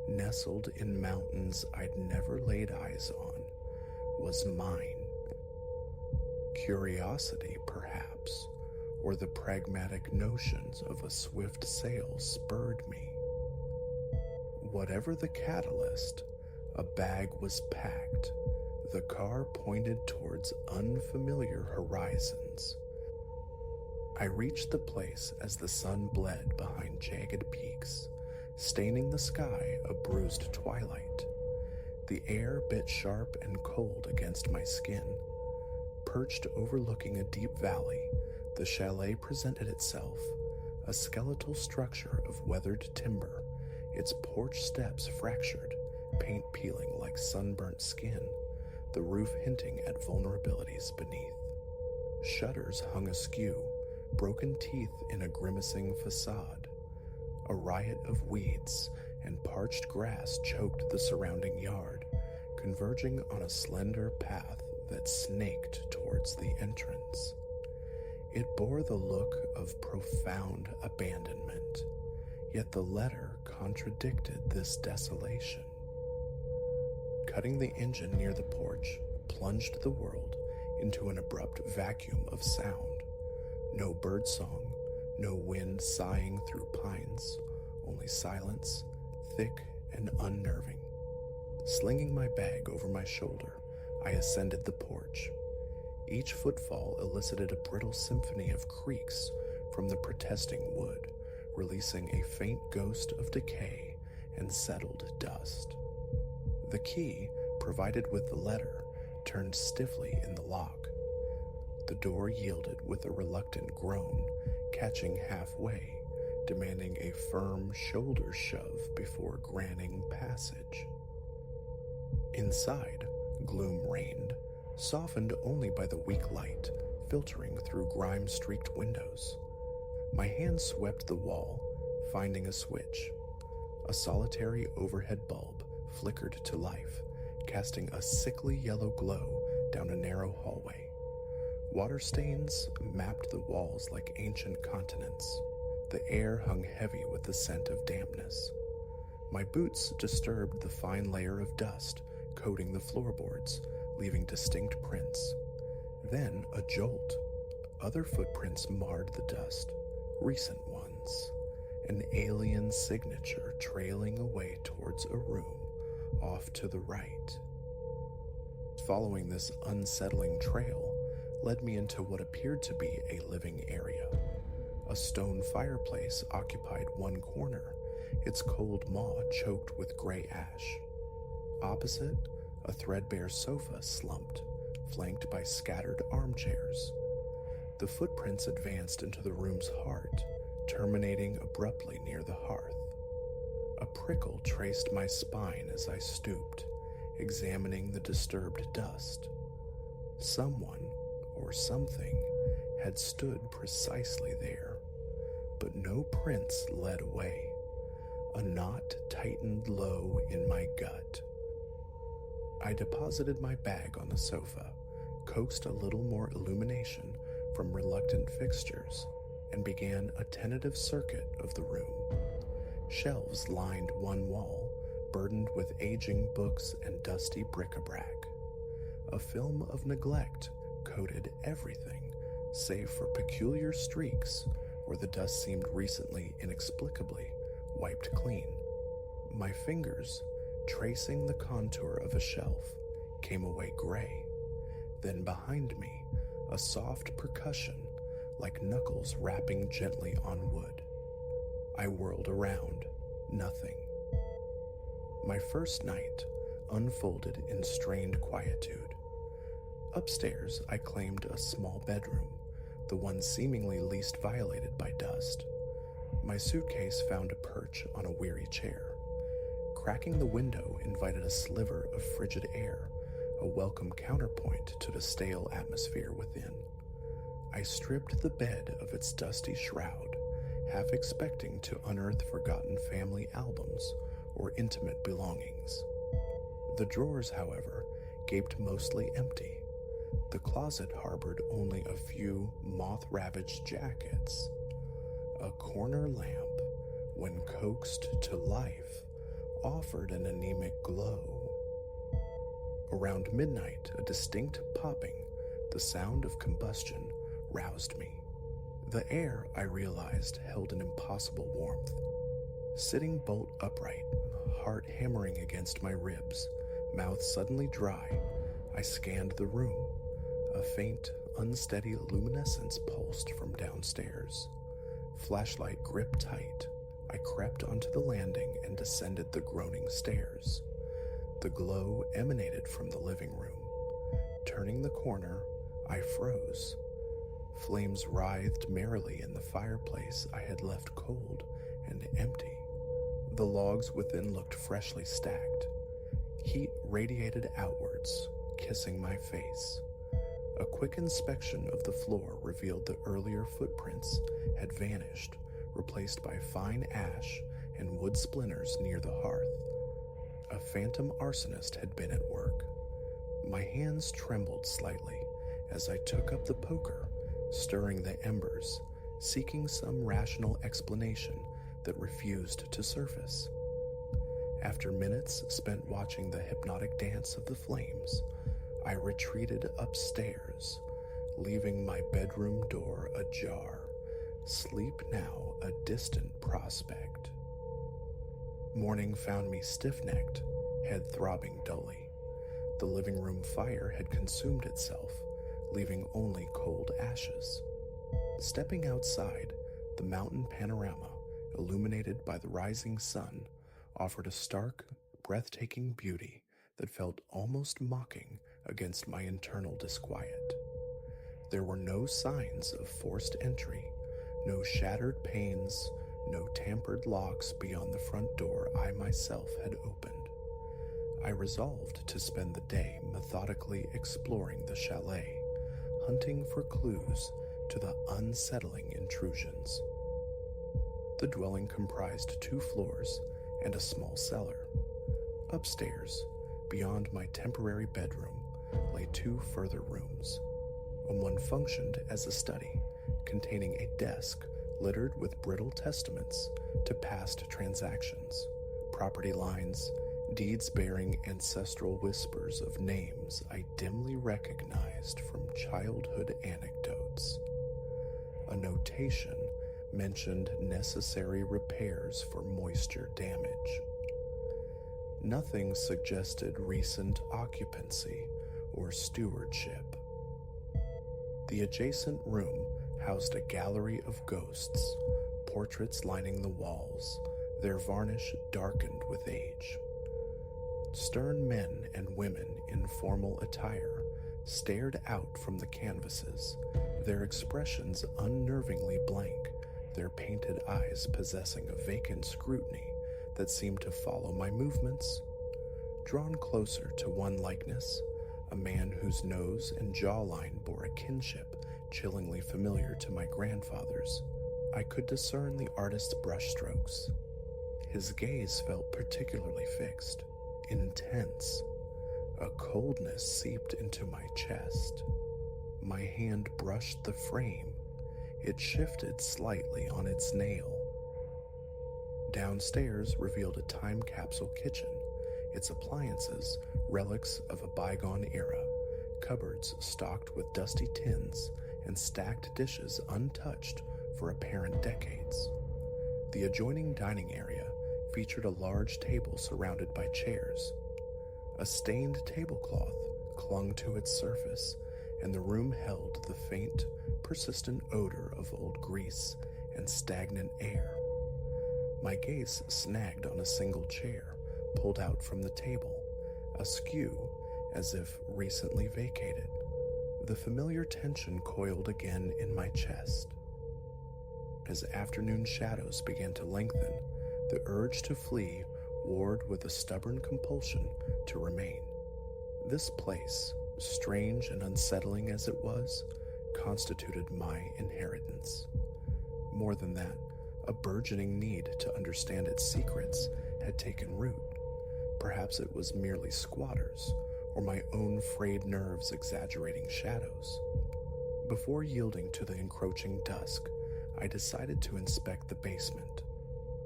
nestled in mountains I'd never laid eyes on, was mine. Curiosity, perhaps, or the pragmatic notions of a swift sail spurred me. Whatever the catalyst, a bag was packed, the car pointed towards unfamiliar horizons. I reached the place as the sun bled behind jagged peaks, staining the sky a bruised twilight. The air bit sharp and cold against my skin. Perched overlooking a deep valley, the chalet presented itself, a skeletal structure of weathered timber, its porch steps fractured, paint peeling like sunburnt skin, the roof hinting at vulnerabilities beneath. Shutters hung askew, broken teeth in a grimacing facade. A riot of weeds and parched grass choked the surrounding yard, converging on a slender path that snaked towards the entrance. It bore the look of profound abandonment, yet the letter contradicted this desolation. Cutting the engine near the porch plunged the world into an abrupt vacuum of sound. No birdsong, no wind sighing through pines, only silence, thick and unnerving. Slinging my bag over my shoulder, I ascended the porch. Each footfall elicited a brittle symphony of creaks from the protesting wood, releasing a faint ghost of decay and settled dust. The key, provided with the letter, turned stiffly in the lock. The door yielded with a reluctant groan, catching halfway, demanding a firm shoulder shove before granting passage. Inside, gloom reigned, softened only by the weak light filtering through grime-streaked windows. My hand swept the wall, finding a switch. A solitary overhead bulb flickered to life, casting a sickly yellow glow down a narrow hallway. Water stains mapped the walls like ancient continents. The air hung heavy with the scent of dampness. My boots disturbed the fine layer of dust coating the floorboards, leaving distinct prints. Then a jolt. Other footprints marred the dust, recent ones. An alien signature trailing away towards a room off to the right. Following this unsettling trail led me into what appeared to be a living area. A stone fireplace occupied one corner, its cold maw choked with gray ash. Opposite, a threadbare sofa slumped, flanked by scattered armchairs. The footprints advanced into the room's heart, terminating abruptly near the hearth. A prickle traced my spine as I stooped, examining the disturbed dust. Someone, or something, had stood precisely there, but no prints led away. A knot tightened low in my gut. I deposited my bag on the sofa, coaxed a little more illumination from reluctant fixtures, and began a tentative circuit of the room. Shelves lined one wall, burdened with aging books and dusty bric-a-brac. A film of neglect coated everything, save for peculiar streaks where the dust seemed recently, inexplicably, wiped clean. My fingers, tracing the contour of a shelf, came away gray. Then behind me, a soft percussion, like knuckles rapping gently on wood. I whirled around, nothing. My first night unfolded in strained quietude. Upstairs, I claimed a small bedroom, the one seemingly least violated by dust. My suitcase found a perch on a weary chair. Cracking the window invited a sliver of frigid air, a welcome counterpoint to the stale atmosphere within. I stripped the bed of its dusty shroud, half expecting to unearth forgotten family albums or intimate belongings. The drawers, however, gaped mostly empty. The closet harbored only a few moth-ravaged jackets. A corner lamp, when coaxed to life, offered an anemic glow. Around midnight, a distinct popping, the sound of combustion, roused me. The air, I realized, held an impossible warmth. Sitting bolt upright, heart hammering against my ribs, mouth suddenly dry, I scanned the room. A faint, unsteady luminescence pulsed from downstairs. Flashlight gripped tight, I crept onto the landing and descended the groaning stairs. The glow emanated from the living room. Turning the corner, I froze. Flames writhed merrily in the fireplace I had left cold and empty. The logs within looked freshly stacked. Heat radiated outwards, kissing my face. A quick inspection of the floor revealed the earlier footprints had vanished, replaced by fine ash and wood splinters near the hearth. A phantom arsonist had been at work. My hands trembled slightly as I took up the poker, stirring the embers, seeking some rational explanation that refused to surface. After minutes spent watching the hypnotic dance of the flames, I retreated upstairs, leaving my bedroom door ajar, sleep now a distant prospect. Morning found me stiff-necked, head throbbing dully. The living room fire had consumed itself, leaving only cold ashes. Stepping outside, the mountain panorama, illuminated by the rising sun, offered a stark, breathtaking beauty that felt almost mocking against my internal disquiet. There were no signs of forced entry, no shattered panes, no tampered locks beyond the front door I myself had opened. I resolved to spend the day methodically exploring the chalet, hunting for clues to the unsettling intrusions. The dwelling comprised 2 floors and a small cellar. Upstairs, beyond my temporary bedroom, lay 2 further rooms. One functioned as a study, containing a desk littered with brittle testaments to past transactions, property lines, deeds bearing ancestral whispers of names I dimly recognized from childhood anecdotes. A notation mentioned necessary repairs for moisture damage. Nothing suggested recent occupancy or stewardship. The adjacent room housed a gallery of ghosts, portraits lining the walls, their varnish darkened with age. Stern men and women in formal attire stared out from the canvases, their expressions unnervingly blank, their painted eyes possessing a vacant scrutiny that seemed to follow my movements. Drawn closer to one likeness, a man whose nose and jawline bore a kinship chillingly familiar to my grandfather's, I could discern the artist's brushstrokes. His gaze felt particularly fixed, intense. A coldness seeped into my chest. My hand brushed the frame. It shifted slightly on its nail. Downstairs revealed a time capsule kitchen, its appliances relics of a bygone era, cupboards stocked with dusty tins and stacked dishes untouched for apparent decades. The adjoining dining area featured a large table surrounded by chairs. A stained tablecloth clung to its surface, and the room held the faint, persistent odor of old grease and stagnant air. My gaze snagged on a single chair, pulled out from the table, askew as if recently vacated. The familiar tension coiled again in my chest. As afternoon shadows began to lengthen, the urge to flee warred with a stubborn compulsion to remain. This place, strange and unsettling as it was, constituted my inheritance. More than that, a burgeoning need to understand its secrets had taken root. Perhaps it was merely squatters, or my own frayed nerves exaggerating shadows. Before yielding to the encroaching dusk, I decided to inspect the basement.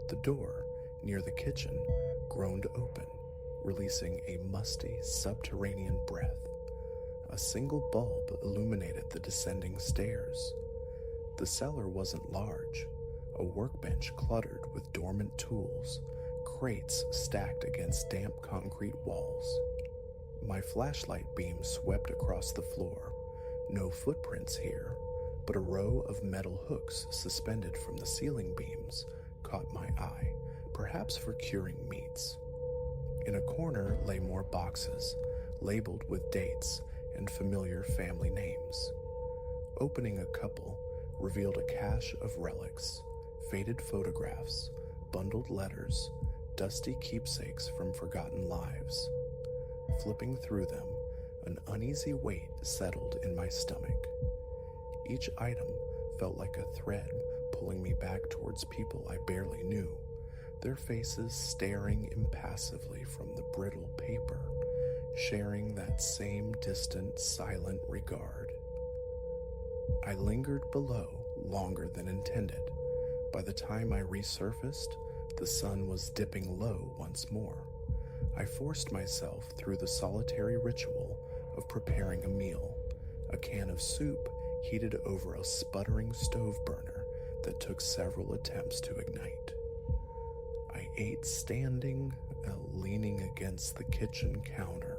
The door, near the kitchen, groaned open, releasing a musty, subterranean breath. A single bulb illuminated the descending stairs. The cellar wasn't large, a workbench cluttered with dormant tools, crates stacked against damp concrete walls. My flashlight beam swept across the floor. No footprints here, but a row of metal hooks suspended from the ceiling beams caught my eye, perhaps for curing meats. In a corner lay more boxes, labeled with dates and familiar family names. Opening a couple revealed a cache of relics, faded photographs, bundled letters, dusty keepsakes from forgotten lives. Flipping through them, an uneasy weight settled in my stomach. Each item felt like a thread pulling me back towards people I barely knew, their faces staring impassively from the brittle paper, sharing that same distant, silent regard. I lingered below longer than intended. By the time I resurfaced, the sun was dipping low once more. I forced myself through the solitary ritual of preparing a meal, a can of soup heated over a sputtering stove burner that took several attempts to ignite. I ate standing, leaning against the kitchen counter,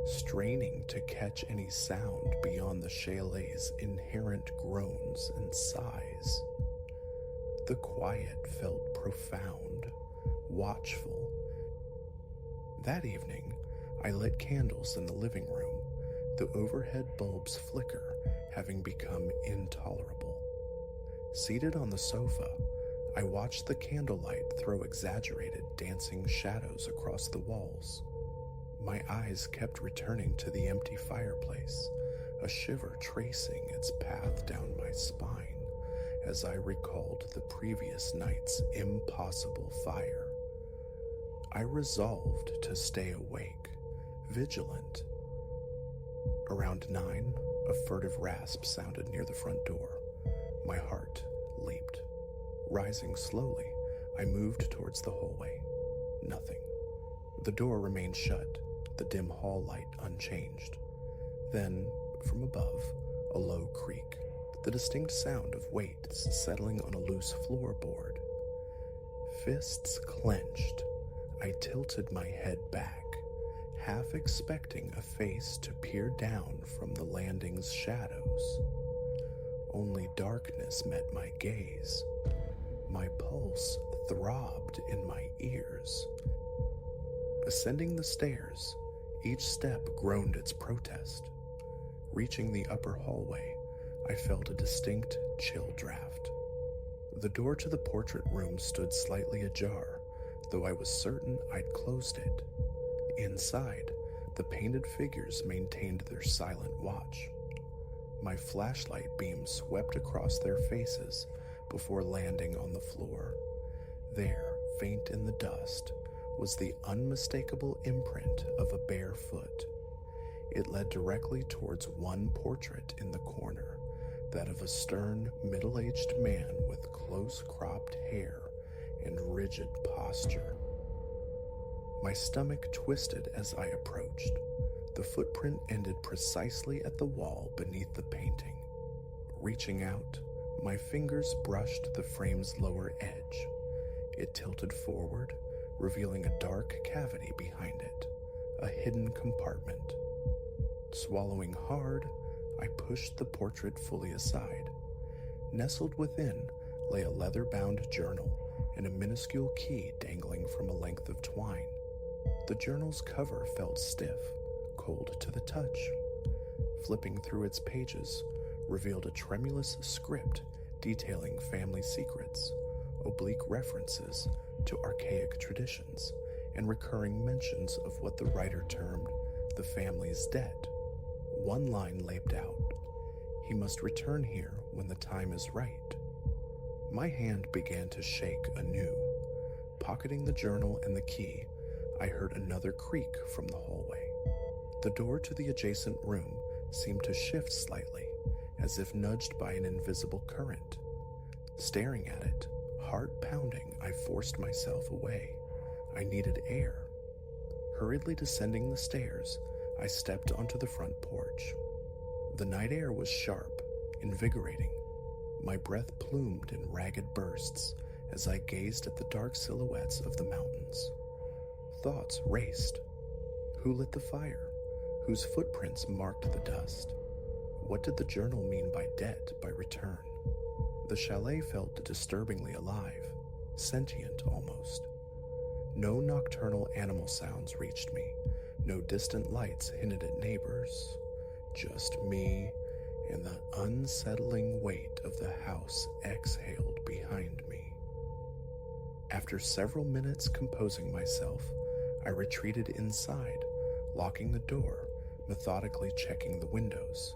straining to catch any sound beyond the chalet's inherent groans and sighs. The quiet felt profound, watchful. That evening, I lit candles in the living room, the overhead bulb's flicker having become intolerable. Seated on the sofa, I watched the candlelight throw exaggerated dancing shadows across the walls. My eyes kept returning to the empty fireplace, a shiver tracing its path down my spine as I recalled the previous night's impossible fire. I resolved to stay awake, vigilant. Around 9, a furtive rasp sounded near the front door. My heart leaped. Rising slowly, I moved towards the hallway. Nothing. The door remained shut, the dim hall light unchanged. Then, from above, a low creak, the distinct sound of weights settling on a loose floorboard. Fists clenched, I tilted my head back, half expecting a face to peer down from the landing's shadows. Only darkness met my gaze. My pulse throbbed in my ears. Ascending the stairs, each step groaned its protest. Reaching the upper hallway, I felt a distinct chill draft. The door to the portrait room stood slightly ajar, though I was certain I'd closed it. Inside, the painted figures maintained their silent watch. My flashlight beam swept across their faces before landing on the floor. There, faint in the dust, was the unmistakable imprint of a bare foot. It led directly towards one portrait in the corner, that of a stern, middle-aged man with close-cropped hair and rigid posture. My stomach twisted as I approached. The footprint ended precisely at the wall beneath the painting. Reaching out, my fingers brushed the frame's lower edge. It tilted forward, revealing a dark cavity behind it, a hidden compartment. Swallowing hard, I pushed the portrait fully aside. Nestled within lay a leather-bound journal and a minuscule key dangling from a length of twine. The journal's cover felt stiff, cold to the touch. Flipping through its pages revealed a tremulous script detailing family secrets, oblique references to archaic traditions, and recurring mentions of what the writer termed the family's debt. One line leaped out: "He must return here when the time is right." My hand began to shake anew. Pocketing the journal and the key, I heard another creak from the hallway. The door to the adjacent room seemed to shift slightly, as if nudged by an invisible current. Staring at it, heart pounding, I forced myself away. I needed air. Hurriedly descending the stairs, I stepped onto the front porch. The night air was sharp, invigorating. My breath plumed in ragged bursts as I gazed at the dark silhouettes of the mountains. Thoughts raced. Who lit the fire? Whose footprints marked the dust? What did the journal mean by debt, by return? The chalet felt disturbingly alive, sentient almost. No nocturnal animal sounds reached me, no distant lights hinted at neighbors. Just me and the unsettling weight of the house exhaled behind me. After several minutes composing myself, I retreated inside, locking the door, methodically checking the windows.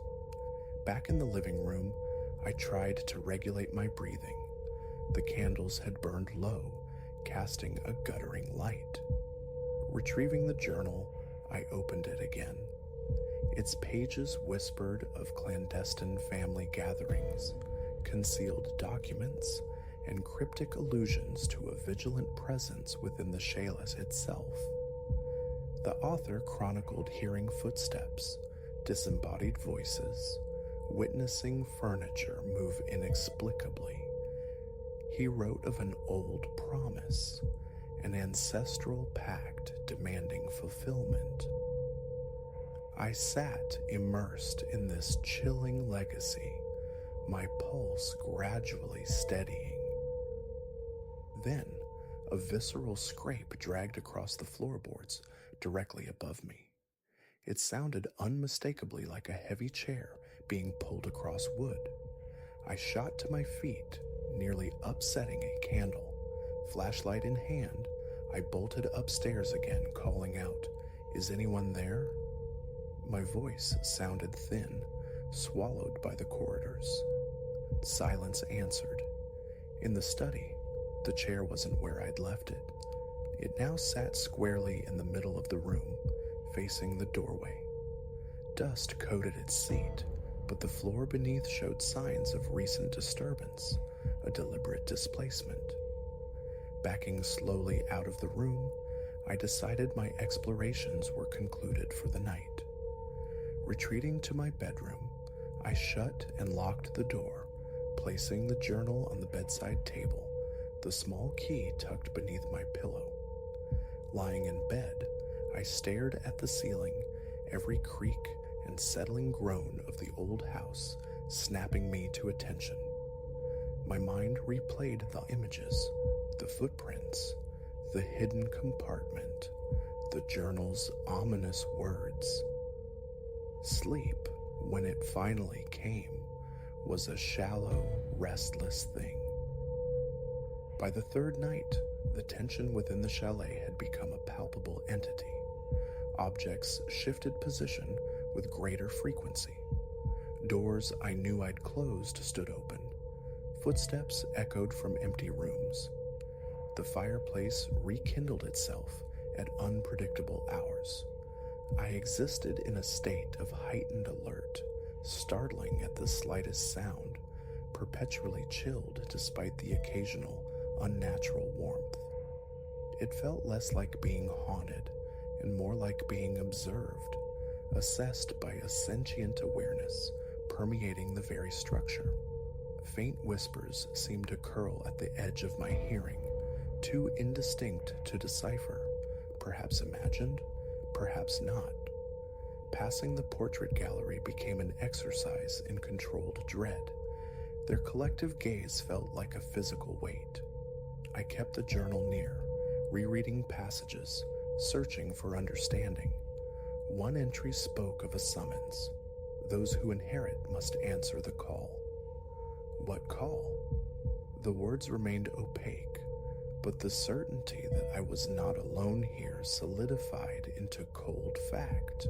Back in the living room, I tried to regulate my breathing. The candles had burned low, casting a guttering light. Retrieving the journal, I opened it again. Its pages whispered of clandestine family gatherings, concealed documents, and cryptic allusions to a vigilant presence within the chalet itself. The author chronicled hearing footsteps, disembodied voices, witnessing furniture move inexplicably. He wrote of an old promise, an ancestral pact demanding fulfillment. I sat immersed in this chilling legacy, my pulse gradually steadying. Then, a visceral scrape dragged across the floorboards directly above me. It sounded unmistakably like a heavy chair being pulled across wood. I shot to my feet, nearly upsetting a candle. Flashlight in hand, I bolted upstairs again, calling out, "Is anyone there?" My voice sounded thin, swallowed by the corridors. Silence answered. In the study, the chair wasn't where I'd left it. It now sat squarely in the middle of the room, facing the doorway. Dust coated its seat, but the floor beneath showed signs of recent disturbance, a deliberate displacement. Backing slowly out of the room, I decided my explorations were concluded for the night. Retreating to my bedroom, I shut and locked the door, placing the journal on the bedside table, the small key tucked beneath my pillow. Lying in bed, I stared at the ceiling, every creak and settling groan of the old house snapping me to attention. My mind replayed the images, the footprints, the hidden compartment, the journal's ominous words. Sleep, when it finally came, was a shallow, restless thing. By the third night, the tension within the chalet had become a palpable entity. Objects shifted position with greater frequency. Doors I knew I'd closed stood open. Footsteps echoed from empty rooms. The fireplace rekindled itself at unpredictable hours. I existed in a state of heightened alert, startling at the slightest sound, perpetually chilled despite the occasional unnatural warmth. It felt less like being haunted and more like being observed, assessed by a sentient awareness permeating the very structure. Faint whispers seemed to curl at the edge of my hearing, too indistinct to decipher, perhaps imagined, perhaps not. Passing the portrait gallery became an exercise in controlled dread. Their collective gaze felt like a physical weight. I kept the journal near, rereading passages, searching for understanding. One entry spoke of a summons. Those who inherit must answer the call. What call? The words remained opaque, but the certainty that I was not alone here solidified into cold fact.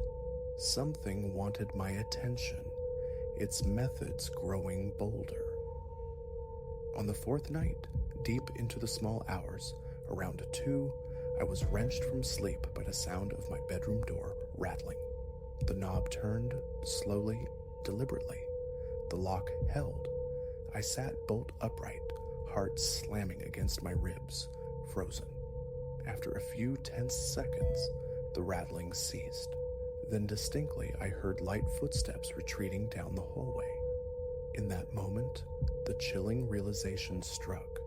Something wanted my attention, its methods growing bolder. On the fourth night, deep into the small hours, around 2, I was wrenched from sleep by the sound of my bedroom door rattling. The knob turned, slowly, deliberately. The lock held. I sat bolt upright, heart slamming against my ribs, frozen. After a few tense seconds, the rattling ceased. Then distinctly I heard light footsteps retreating down the hallway. In that moment, the chilling realization struck.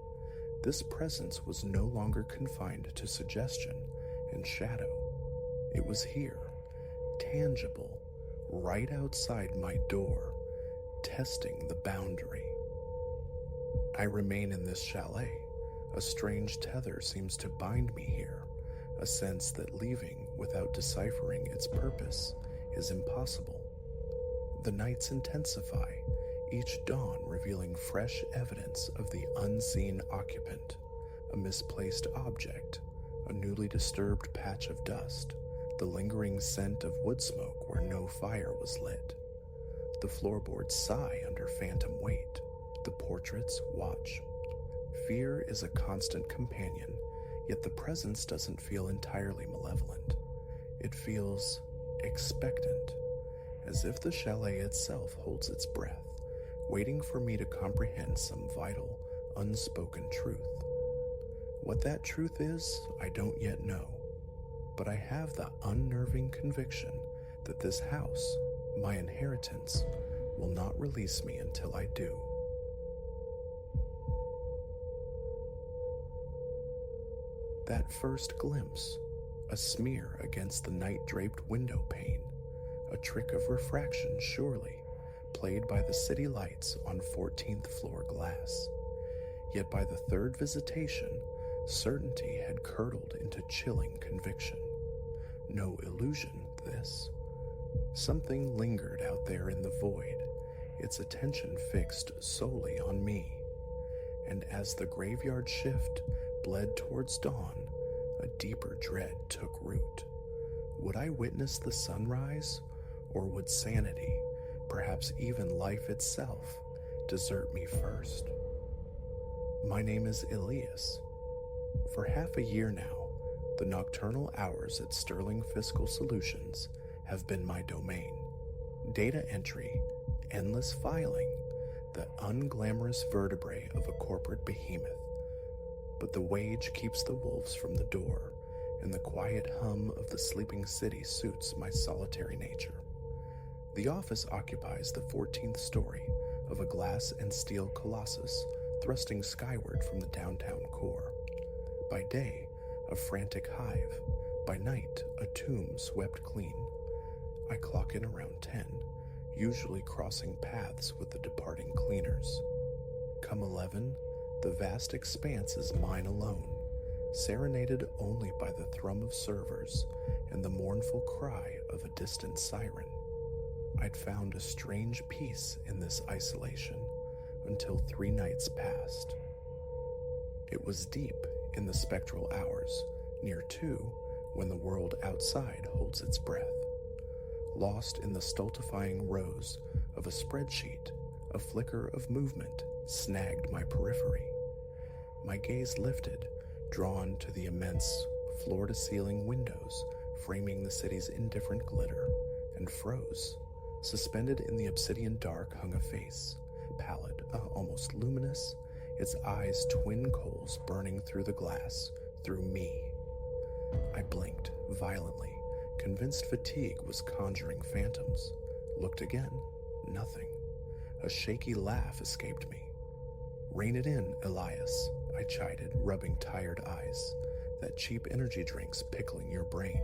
This presence was no longer confined to suggestion and shadow. It was here, tangible, right outside my door, testing the boundary. I remain in this chalet. A strange tether seems to bind me here, a sense that leaving without deciphering its purpose is impossible. The nights intensify, each dawn revealing fresh evidence of the unseen occupant, a misplaced object, a newly disturbed patch of dust, the lingering scent of wood smoke where no fire was lit. The floorboards sigh under phantom weight. The portraits watch. Fear is a constant companion, yet the presence doesn't feel entirely malevolent. It feels expectant, as if the chalet itself holds its breath, waiting for me to comprehend some vital, unspoken truth. What that truth is, I don't yet know, but I have the unnerving conviction that this house, my inheritance, will not release me until I do. That first glimpse, a smear against the night-draped window pane, a trick of refraction surely, played by the city lights on 14th floor glass. Yet by the third visitation, certainty had curdled into chilling conviction. No illusion, this. Something lingered out there in the void, its attention fixed solely on me. And as the graveyard shift bled towards dawn, a deeper dread took root. Would I witness the sunrise, or would sanity, perhaps even life itself, desert me first? My name is Elias. For half a year now, the nocturnal hours at Sterling Fiscal Solutions have been my domain. Data entry, endless filing, the unglamorous vertebrae of a corporate behemoth. But the wage keeps the wolves from the door, and the quiet hum of the sleeping city suits my solitary nature. The office occupies the 14th story of a glass and steel colossus thrusting skyward from the downtown core. By day, a frantic hive. By night, a tomb swept clean. I clock in around 10, usually crossing paths with the departing cleaners. Come 11, the vast expanse is mine alone, serenaded only by the thrum of servers and the mournful cry of a distant siren. I'd found a strange peace in this isolation until 3 nights passed. It was deep in the spectral hours, near 2, when the world outside holds its breath. Lost in the stultifying rows of a spreadsheet, a flicker of movement snagged my periphery. My gaze lifted, drawn to the immense, floor-to-ceiling windows framing the city's indifferent glitter, and froze. Suspended in the obsidian dark hung a face, pallid, almost luminous, its eyes twin coals burning through the glass, through me. I blinked violently, convinced fatigue was conjuring phantoms. Looked again, nothing. A shaky laugh escaped me. "Rein it in, Elias," I chided, rubbing tired eyes. "That cheap energy drink's pickling your brain."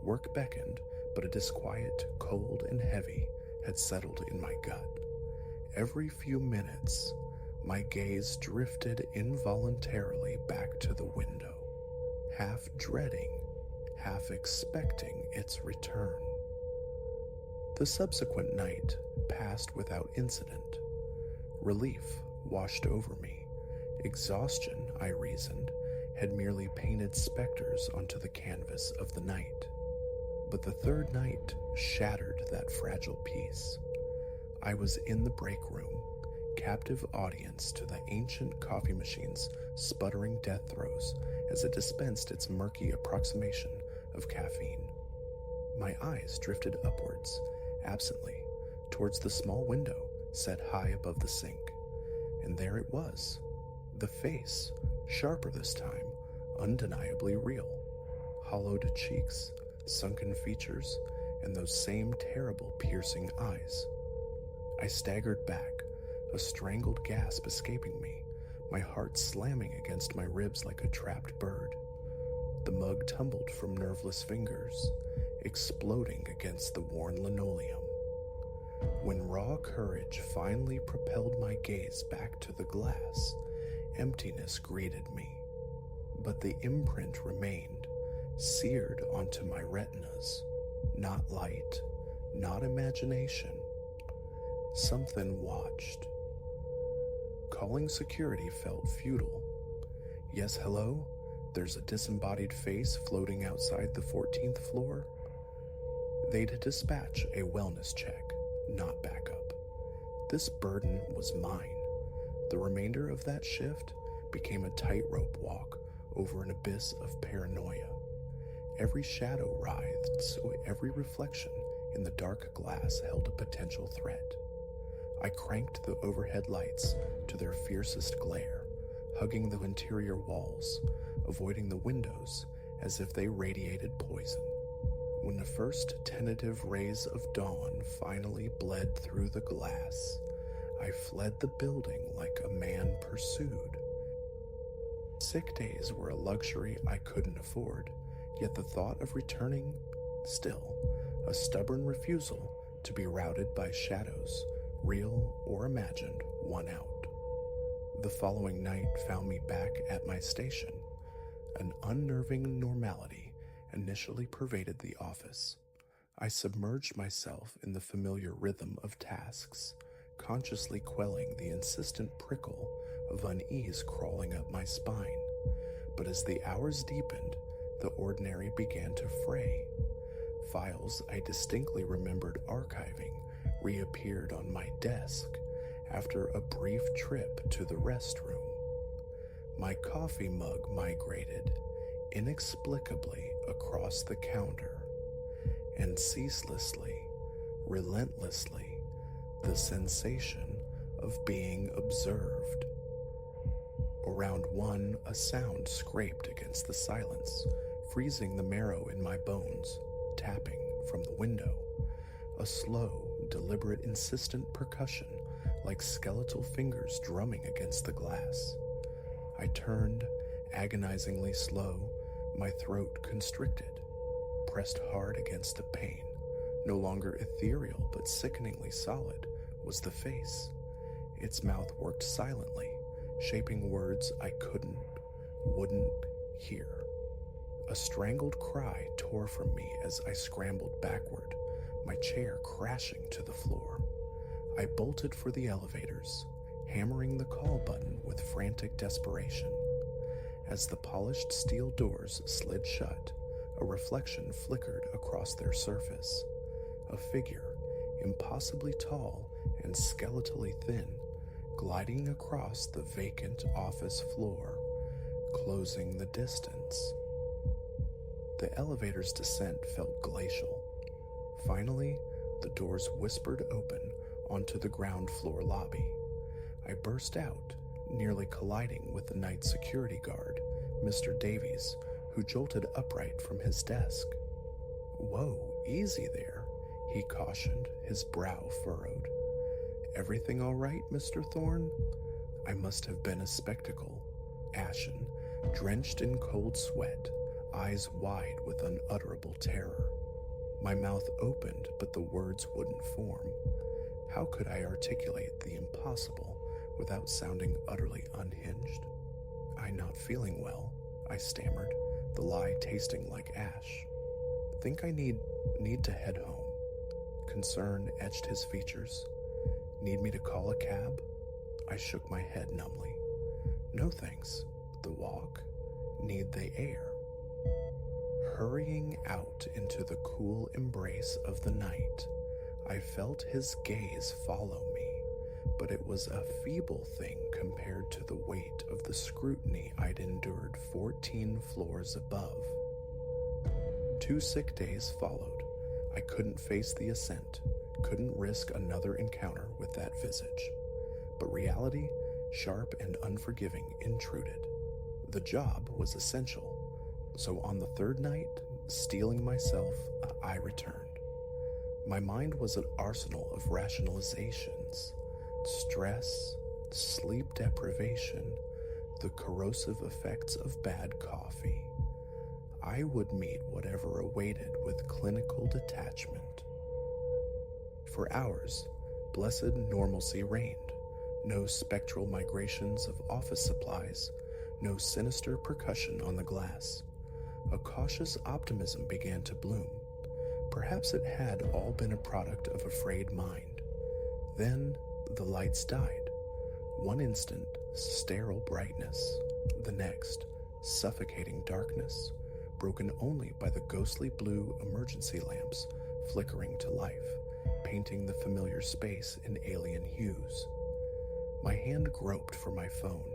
Work beckoned, but a disquiet, cold and heavy, had settled in my gut. Every few minutes, my gaze drifted involuntarily back to the window, half dreading, half expecting its return. The subsequent night passed without incident. Relief washed over me. Exhaustion, I reasoned, had merely painted specters onto the canvas of the night. But the third night shattered that fragile peace. I was in the break room, captive audience to the ancient coffee machine's sputtering death throes as it dispensed its murky approximation of caffeine. My eyes drifted upwards, absently, towards the small window set high above the sink. And there it was, the face, sharper this time, undeniably real. Hollowed cheeks, sunken features, and those same terrible piercing eyes. I staggered back, a strangled gasp escaping me, my heart slamming against my ribs like a trapped bird. The mug tumbled from nerveless fingers, exploding against the worn linoleum. When raw courage finally propelled my gaze back to the glass, emptiness greeted me. But the imprint remained, seared onto my retinas. Not light, not imagination. Something watched. Calling security felt futile. Yes, hello? There's a disembodied face floating outside the 14th floor? They'd dispatch a wellness check, not backup. This burden was mine. The remainder of that shift became a tightrope walk over an abyss of paranoia. Every shadow writhed, so every reflection in the dark glass held a potential threat. I cranked the overhead lights to their fiercest glare, hugging the interior walls, avoiding the windows as if they radiated poison. When the first tentative rays of dawn finally bled through the glass, I fled the building like a man pursued. Sick days were a luxury I couldn't afford, yet the thought of returning, still, a stubborn refusal to be routed by shadows, real or imagined, won out. The following night found me back at my station. An unnerving normality initially pervaded the office. I submerged myself in the familiar rhythm of tasks, consciously quelling the insistent prickle of unease crawling up my spine. But as the hours deepened, the ordinary began to fray. Files I distinctly remembered archiving reappeared on my desk after a brief trip to the restroom. My coffee mug migrated inexplicably across the counter, and ceaselessly, relentlessly, the sensation of being observed. Around 1, a sound scraped against the silence, freezing the marrow in my bones, tapping from the window. A slow, deliberate, insistent percussion, like skeletal fingers drumming against the glass. I turned, agonizingly slow, my throat constricted, pressed hard against a pane. No longer ethereal but sickeningly solid was the face. Its mouth worked silently, shaping words I wouldn't hear. A strangled cry tore from me as I scrambled backward, my chair crashing to the floor. I bolted for the elevators, hammering the call button with frantic desperation. As the polished steel doors slid shut, a reflection flickered across their surface. A figure, impossibly tall and skeletally thin, gliding across the vacant office floor, closing the distance. The elevator's descent felt glacial. Finally, the doors whispered open onto the ground floor lobby. I burst out, nearly colliding with the night security guard, Mr. Davies, who jolted upright from his desk. "Whoa, easy there," he cautioned, his brow furrowed. "Everything all right, Mr. Thorne?" I must have been a spectacle, ashen, drenched in cold sweat, eyes wide with unutterable terror. My mouth opened, but the words wouldn't form. How could I articulate the impossible without sounding utterly unhinged? "I'm not feeling well," I stammered, the lie tasting like ash. "Think I need to head home." Concern etched his features. "Need me to call a cab?" I shook my head numbly. "No thanks. The walk? Need the air." Hurrying out into the cool embrace of the night, I felt his gaze follow me, but it was a feeble thing compared to the weight of the scrutiny I'd endured 14 floors above. 2 sick days followed. I couldn't face the ascent, couldn't risk another encounter with that visage. But reality, sharp and unforgiving, intruded. The job was essential. So on the 3rd night, steeling myself, I returned. My mind was an arsenal of rationalizations. Stress, sleep deprivation, the corrosive effects of bad coffee. I would meet whatever awaited with clinical detachment. For hours, blessed normalcy reigned. No spectral migrations of office supplies, no sinister percussion on the glass. A cautious optimism began to bloom. Perhaps it had all been a product of a frayed mind. Then the lights died. One instant, sterile brightness. The next, suffocating darkness, broken only by the ghostly blue emergency lamps flickering to life, painting the familiar space in alien hues. My hand groped for my phone,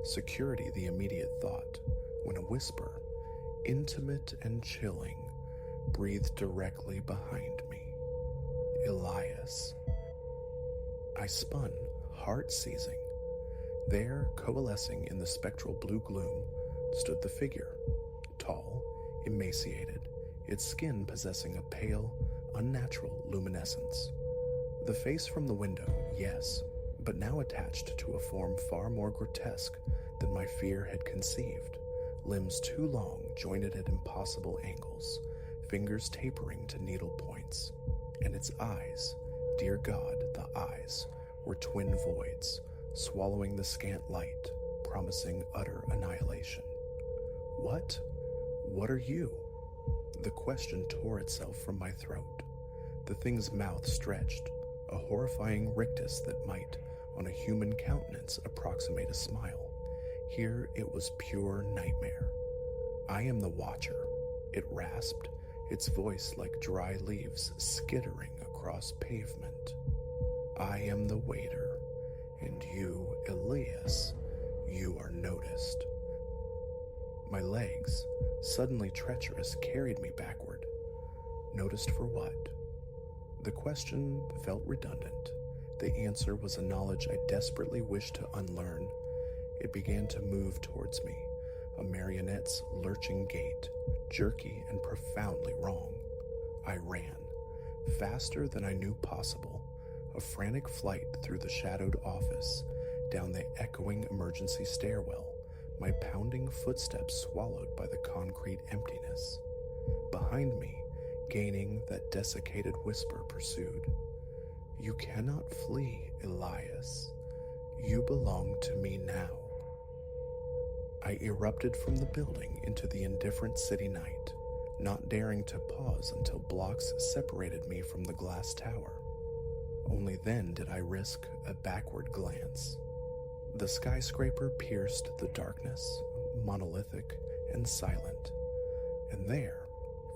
security the immediate thought, when a whisper, intimate and chilling, breathed directly behind me. "Elias." I spun, heart seizing. There, coalescing in the spectral blue gloom, stood the figure, tall, emaciated, its skin possessing a pale, unnatural luminescence. The face from the window, yes, but now attached to a form far more grotesque than my fear had conceived, limbs too long jointed at impossible angles, fingers tapering to needle points, and its eyes, dear God, the eyes, were twin voids, swallowing the scant light, promising utter annihilation. What? What are you? The question tore itself from my throat. The thing's mouth stretched, a horrifying rictus that might, on a human countenance, approximate a smile. Here it was pure nightmare. I am the Watcher, it rasped, its voice like dry leaves skittering across pavement. I am the Waiter, and you, Elias, you are noticed. My legs, suddenly treacherous, carried me backward. Noticed for what? The question felt redundant. The answer was a knowledge I desperately wished to unlearn. It began to move towards me, a marionette's lurching gait, jerky and profoundly wrong. I ran, faster than I knew possible, a frantic flight through the shadowed office, down the echoing emergency stairwell, my pounding footsteps swallowed by the concrete emptiness. Behind me, gaining that desiccated whisper, pursued, "You cannot flee, Elias. You belong to me now." I erupted from the building into the indifferent city night, not daring to pause until blocks separated me from the glass tower. Only then did I risk a backward glance. The skyscraper pierced the darkness, monolithic and silent, and there,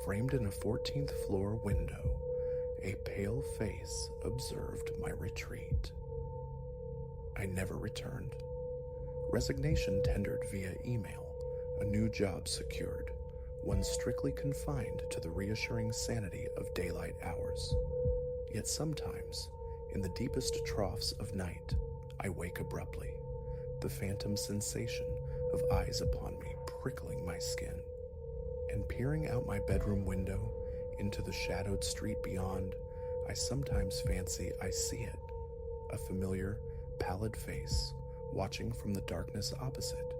framed in a 14th floor window, a pale face observed my retreat. I never returned. Resignation tendered via email, a new job secured, one strictly confined to the reassuring sanity of daylight hours. Yet sometimes, in the deepest troughs of night, I wake abruptly, the phantom sensation of eyes upon me prickling my skin. And peering out my bedroom window into the shadowed street beyond, I sometimes fancy I see it, a familiar, pallid face watching from the darkness opposite.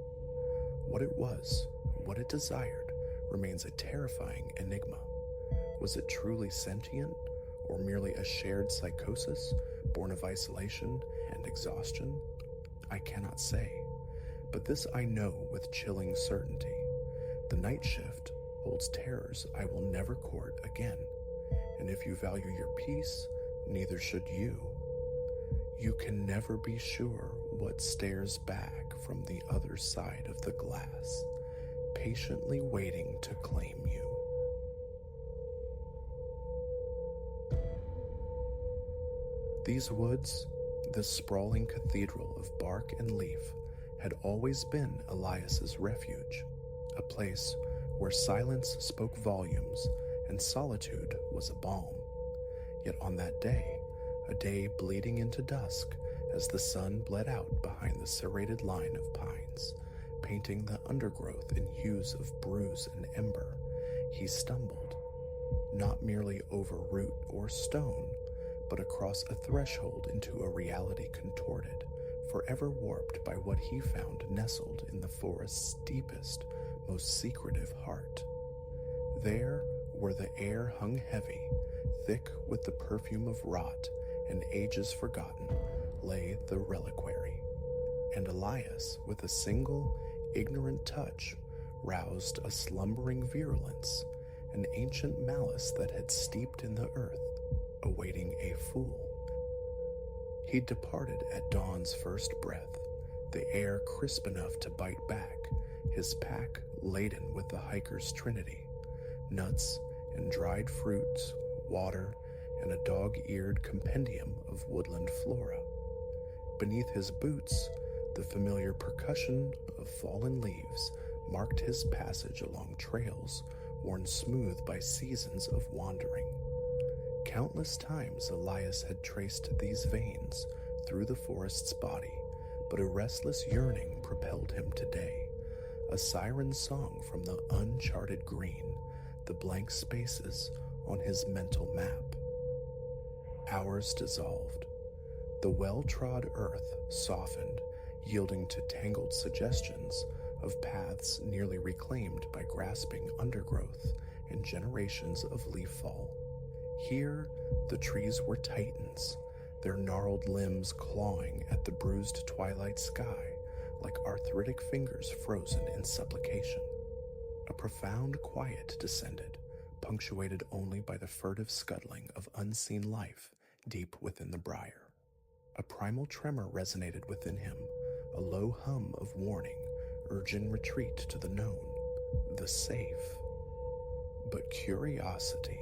What it was, what it desired, remains a terrifying enigma. Was it truly sentient, or merely a shared psychosis born of isolation and exhaustion? I cannot say, but this I know with chilling certainty. The night shift holds terrors I will never court again, and if you value your peace, neither should you. You can never be sure what stares back from the other side of the glass, patiently waiting to claim you. These woods, this sprawling cathedral of bark and leaf, had always been Elias's refuge, a place where silence spoke volumes and solitude was a balm. Yet on that day, a day bleeding into dusk as the sun bled out behind the serrated line of pines, painting the undergrowth in hues of bruise and ember, he stumbled, not merely over root or stone, but across a threshold into a reality contorted, forever warped by what he found nestled in the forest's deepest, most secretive heart. There, where the air hung heavy, thick with the perfume of rot and ages forgotten, lay the reliquary. And Elias, with a single, ignorant touch, roused a slumbering virulence, an ancient malice that had steeped in the earth, awaiting a fool. He departed at dawn's first breath, the air crisp enough to bite back, his pack laden with the hiker's trinity, nuts and dried fruits, water, and a dog-eared compendium of woodland flora. Beneath his boots, the familiar percussion of fallen leaves marked his passage along trails worn smooth by seasons of wandering. Countless times Elias had traced these veins through the forest's body, but a restless yearning propelled him today, a siren song from the uncharted green, the blank spaces on his mental map. Hours dissolved. The well-trod earth softened, yielding to tangled suggestions of paths nearly reclaimed by grasping undergrowth and generations of leaf fall. Here, the trees were titans, their gnarled limbs clawing at the bruised twilight sky like arthritic fingers frozen in supplication. A profound quiet descended, punctuated only by the furtive scuttling of unseen life deep within the briar. A primal tremor resonated within him, a low hum of warning, urging retreat to the known, the safe. But curiosity,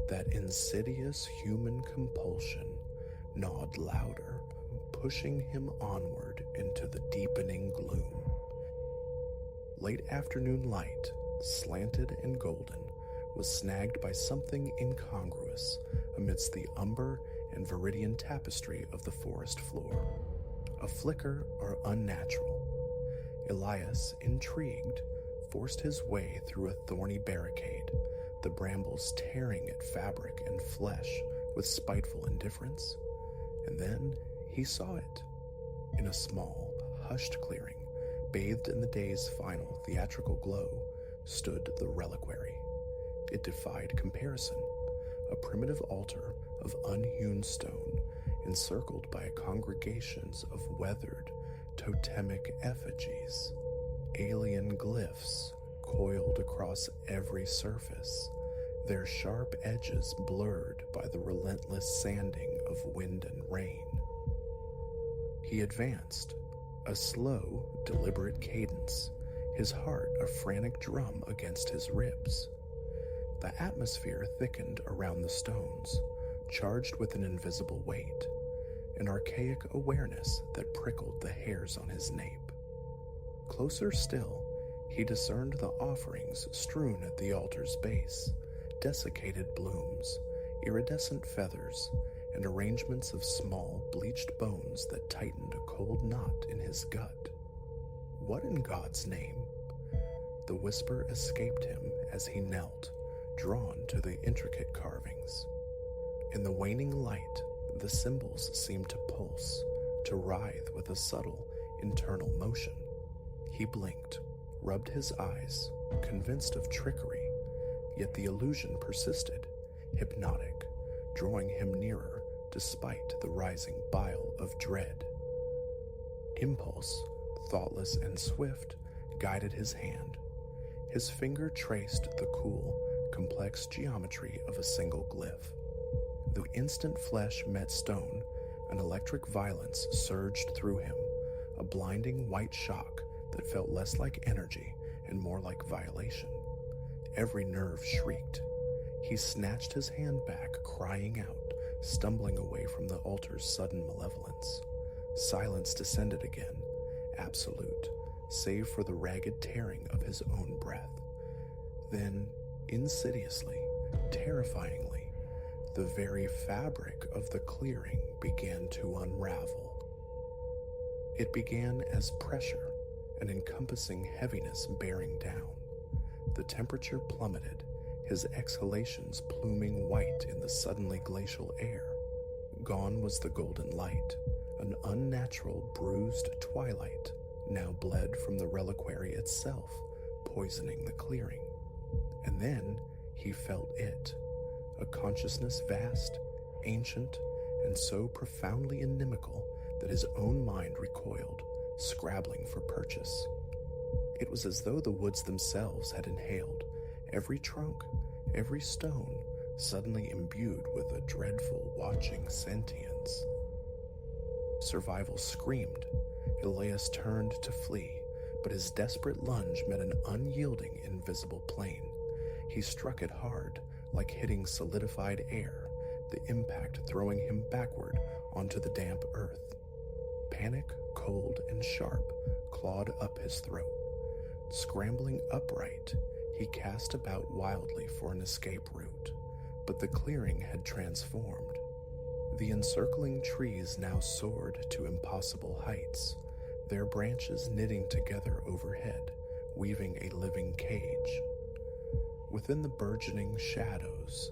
that insidious human compulsion, gnawed louder, pushing him onward into the deepening gloom. Late afternoon light, slanted and golden, was snagged by something incongruous amidst the umber and viridian tapestry of the forest floor. A flicker or unnatural. Elias, intrigued, forced his way through a thorny barricade, the brambles tearing at fabric and flesh with spiteful indifference. And then he saw it. In a small, hushed clearing, bathed in the day's final theatrical glow, stood the reliquary. It defied comparison, a primitive altar of unhewn stone encircled by congregations of weathered, totemic effigies, alien glyphs coiled across every surface, their sharp edges blurred by the relentless sanding of wind and rain. He advanced, a slow, deliberate cadence, his heart a frantic drum against his ribs. The atmosphere thickened around the stones, charged with an invisible weight, an archaic awareness that prickled the hairs on his nape. Closer still, he discerned the offerings strewn at the altar's base, desiccated blooms, iridescent feathers, and arrangements of small, bleached bones that tightened a cold knot in his gut. What in God's name? The whisper escaped him as he knelt, drawn to the intricate carvings. In the waning light, the symbols seemed to pulse, to writhe with a subtle, internal motion. He blinked, rubbed his eyes, convinced of trickery, yet the illusion persisted, hypnotic, drawing him nearer despite the rising bile of dread. Impulse, thoughtless and swift, guided his hand. His finger traced the cool, complex geometry of a single glyph. The instant flesh met stone, an electric violence surged through him, a blinding white shock that felt less like energy and more like violation. Every nerve shrieked. He snatched his hand back, crying out, stumbling away from the altar's sudden malevolence. Silence descended again, absolute, save for the ragged tearing of his own breath. Then, insidiously, terrifyingly, the very fabric of the clearing began to unravel. It began as pressure, an encompassing heaviness bearing down. The temperature plummeted, his exhalations pluming white in the suddenly glacial air. Gone was the golden light, an unnatural, bruised twilight now bled from the reliquary itself, poisoning the clearing. And then he felt it, a consciousness vast, ancient, and so profoundly inimical that his own mind recoiled, scrabbling for purchase. It was as though the woods themselves had inhaled, every trunk, every stone, suddenly imbued with a dreadful, watching sentience. Survival screamed. Elias turned to flee, but his desperate lunge met an unyielding, invisible plane. He struck it hard, like hitting solidified air, the impact throwing him backward onto the damp earth. Panic, cold, and sharp clawed up his throat. Scrambling upright, he cast about wildly for an escape route, but the clearing had transformed. The encircling trees now soared to impossible heights, their branches knitting together overhead, weaving a living cage. Within the burgeoning shadows,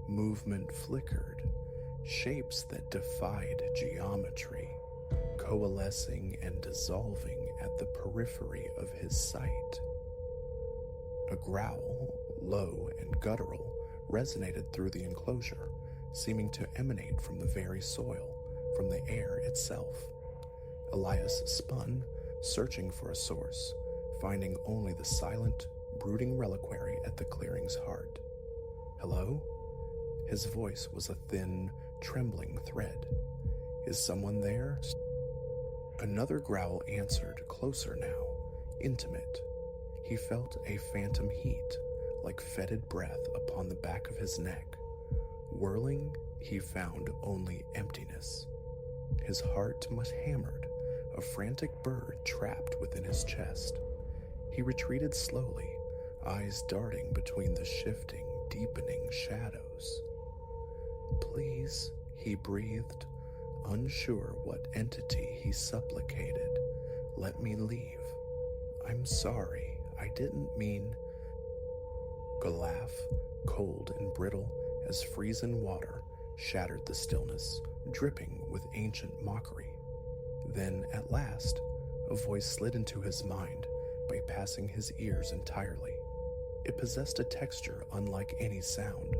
movement flickered, shapes that defied geometry, coalescing and dissolving at the periphery of his sight. A growl, low and guttural, resonated through the enclosure, seeming to emanate from the very soil, from the air itself. Elias spun, searching for a source, finding only the silent, brooding reliquary at the clearing's heart. "Hello?" His voice was a thin, trembling thread. "Is someone there?" Another growl answered, closer now, intimate. He felt a phantom heat, like fetid breath upon the back of his neck. Whirling, he found only emptiness. His heart was hammered, a frantic bird trapped within his chest. He retreated slowly, eyes darting between the shifting, deepening shadows. "Please," he breathed, unsure what entity he supplicated, "let me leave. I'm sorry, I didn't mean—" A laugh, cold and brittle as freezing water, shattered the stillness, dripping with ancient mockery. Then, at last, a voice slid into his mind, bypassing his ears entirely. It possessed a texture unlike any sound,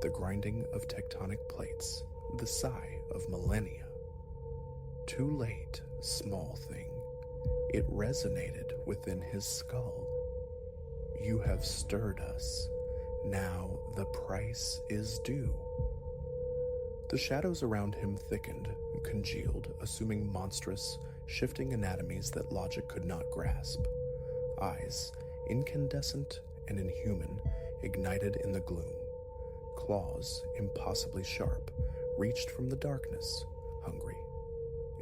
the grinding of tectonic plates, the sigh of millennia. Too late, small thing. It resonated within his skull. "You have stirred us. Now the price is due." The shadows around him thickened, congealed, assuming monstrous, shifting anatomies that logic could not grasp. Eyes, incandescent and inhuman, ignited in the gloom. Claws, impossibly sharp, reached from the darkness, hungry.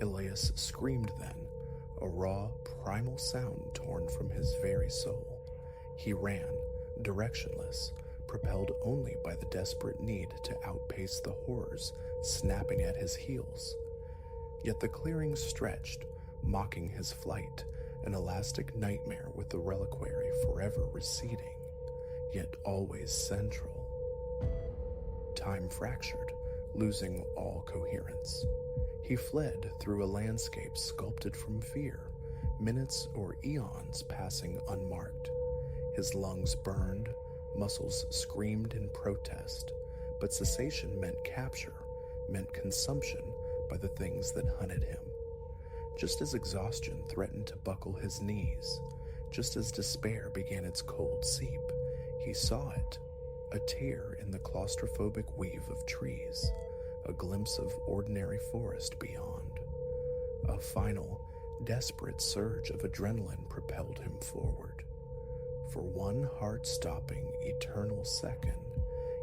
Elias screamed then, a raw, primal sound torn from his very soul. He ran, directionless, propelled only by the desperate need to outpace the horrors snapping at his heels. Yet the clearing stretched, mocking his flight, an elastic nightmare with the reliquary forever receding, yet always central. Time fractured, losing all coherence. He fled through a landscape sculpted from fear, minutes or eons passing unmarked. His lungs burned, muscles screamed in protest, but cessation meant capture, meant consumption by the things that hunted him. Just as exhaustion threatened to buckle his knees, just as despair began its cold seep, he saw it, a tear in the claustrophobic weave of trees, a glimpse of ordinary forest beyond. A final, desperate surge of adrenaline propelled him forward. For one heart-stopping, eternal second,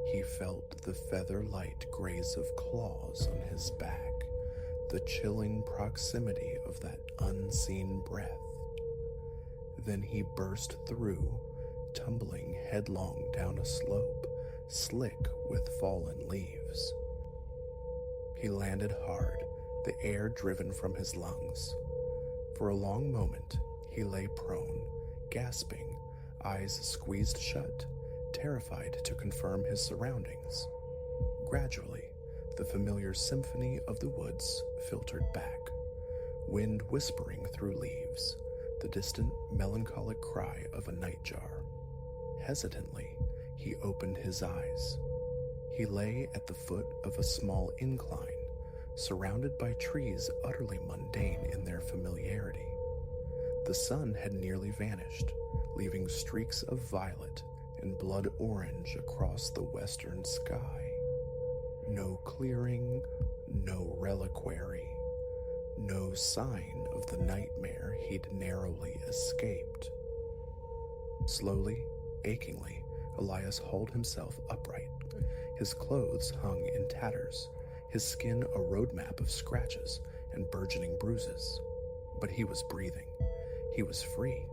he felt the feather-light graze of claws on his back, the chilling proximity of that unseen breath. Then he burst through, tumbling headlong down a slope, slick with fallen leaves. He landed hard, the air driven from his lungs. For a long moment, he lay prone, gasping, eyes squeezed shut, terrified to confirm his surroundings. Gradually, the familiar symphony of the woods filtered back, wind whispering through leaves, the distant melancholic cry of a nightjar. Hesitantly, he opened his eyes. He lay at the foot of a small incline, surrounded by trees utterly mundane in their familiarity. The sun had nearly vanished, leaving streaks of violet and blood orange across the western sky. No clearing, no reliquary, no sign of the nightmare he'd narrowly escaped. Slowly, achingly, Elias hauled himself upright. His clothes hung in tatters, his skin a roadmap of scratches and burgeoning bruises. But he was breathing. He was free.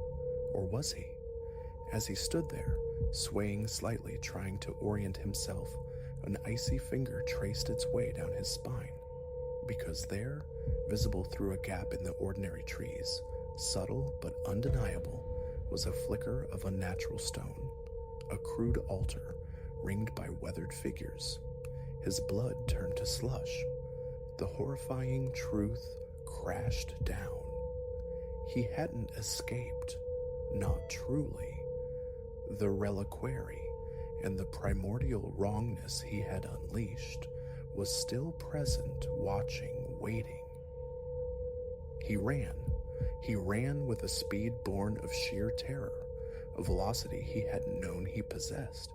Or was he? As he stood there, swaying slightly, trying to orient himself, an icy finger traced its way down his spine. Because there, visible through a gap in the ordinary trees, subtle but undeniable, was a flicker of unnatural stone, a crude altar ringed by weathered figures. His blood turned to slush. The horrifying truth crashed down. He hadn't escaped, not truly. The reliquary and the primordial wrongness he had unleashed was still present, watching, waiting. He ran. He ran with a speed born of sheer terror, a velocity he hadn't known he possessed.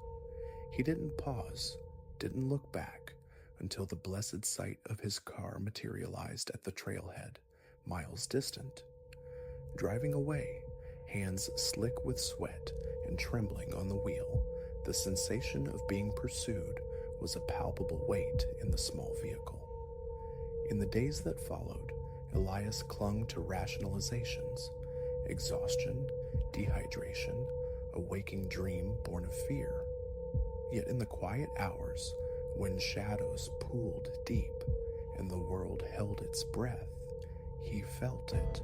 He didn't pause, didn't look back, until the blessed sight of his car materialized at the trailhead, miles distant. Driving away, hands slick with sweat and trembling on the wheel, the sensation of being pursued was a palpable weight in the small vehicle. In the days that followed, Elias clung to rationalizations, exhaustion, dehydration, a waking dream born of fear. Yet in the quiet hours, when shadows pooled deep and the world held its breath, he felt it,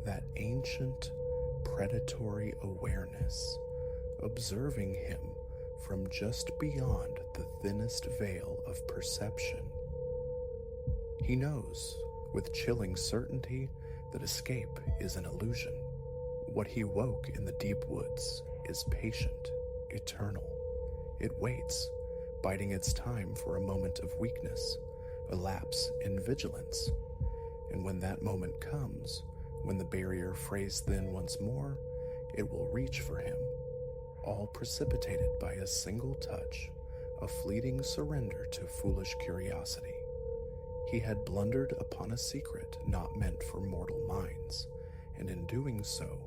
that ancient, predatory awareness, observing him from just beyond the thinnest veil of perception. He knows, with chilling certainty, that escape is an illusion. What he woke in the deep woods is patient, eternal. It waits, biding its time for a moment of weakness, a lapse in vigilance. And when that moment comes, when the barrier frays thin once more, it will reach for him, all precipitated by a single touch, a fleeting surrender to foolish curiosity. He had blundered upon a secret not meant for mortal minds, and in doing so,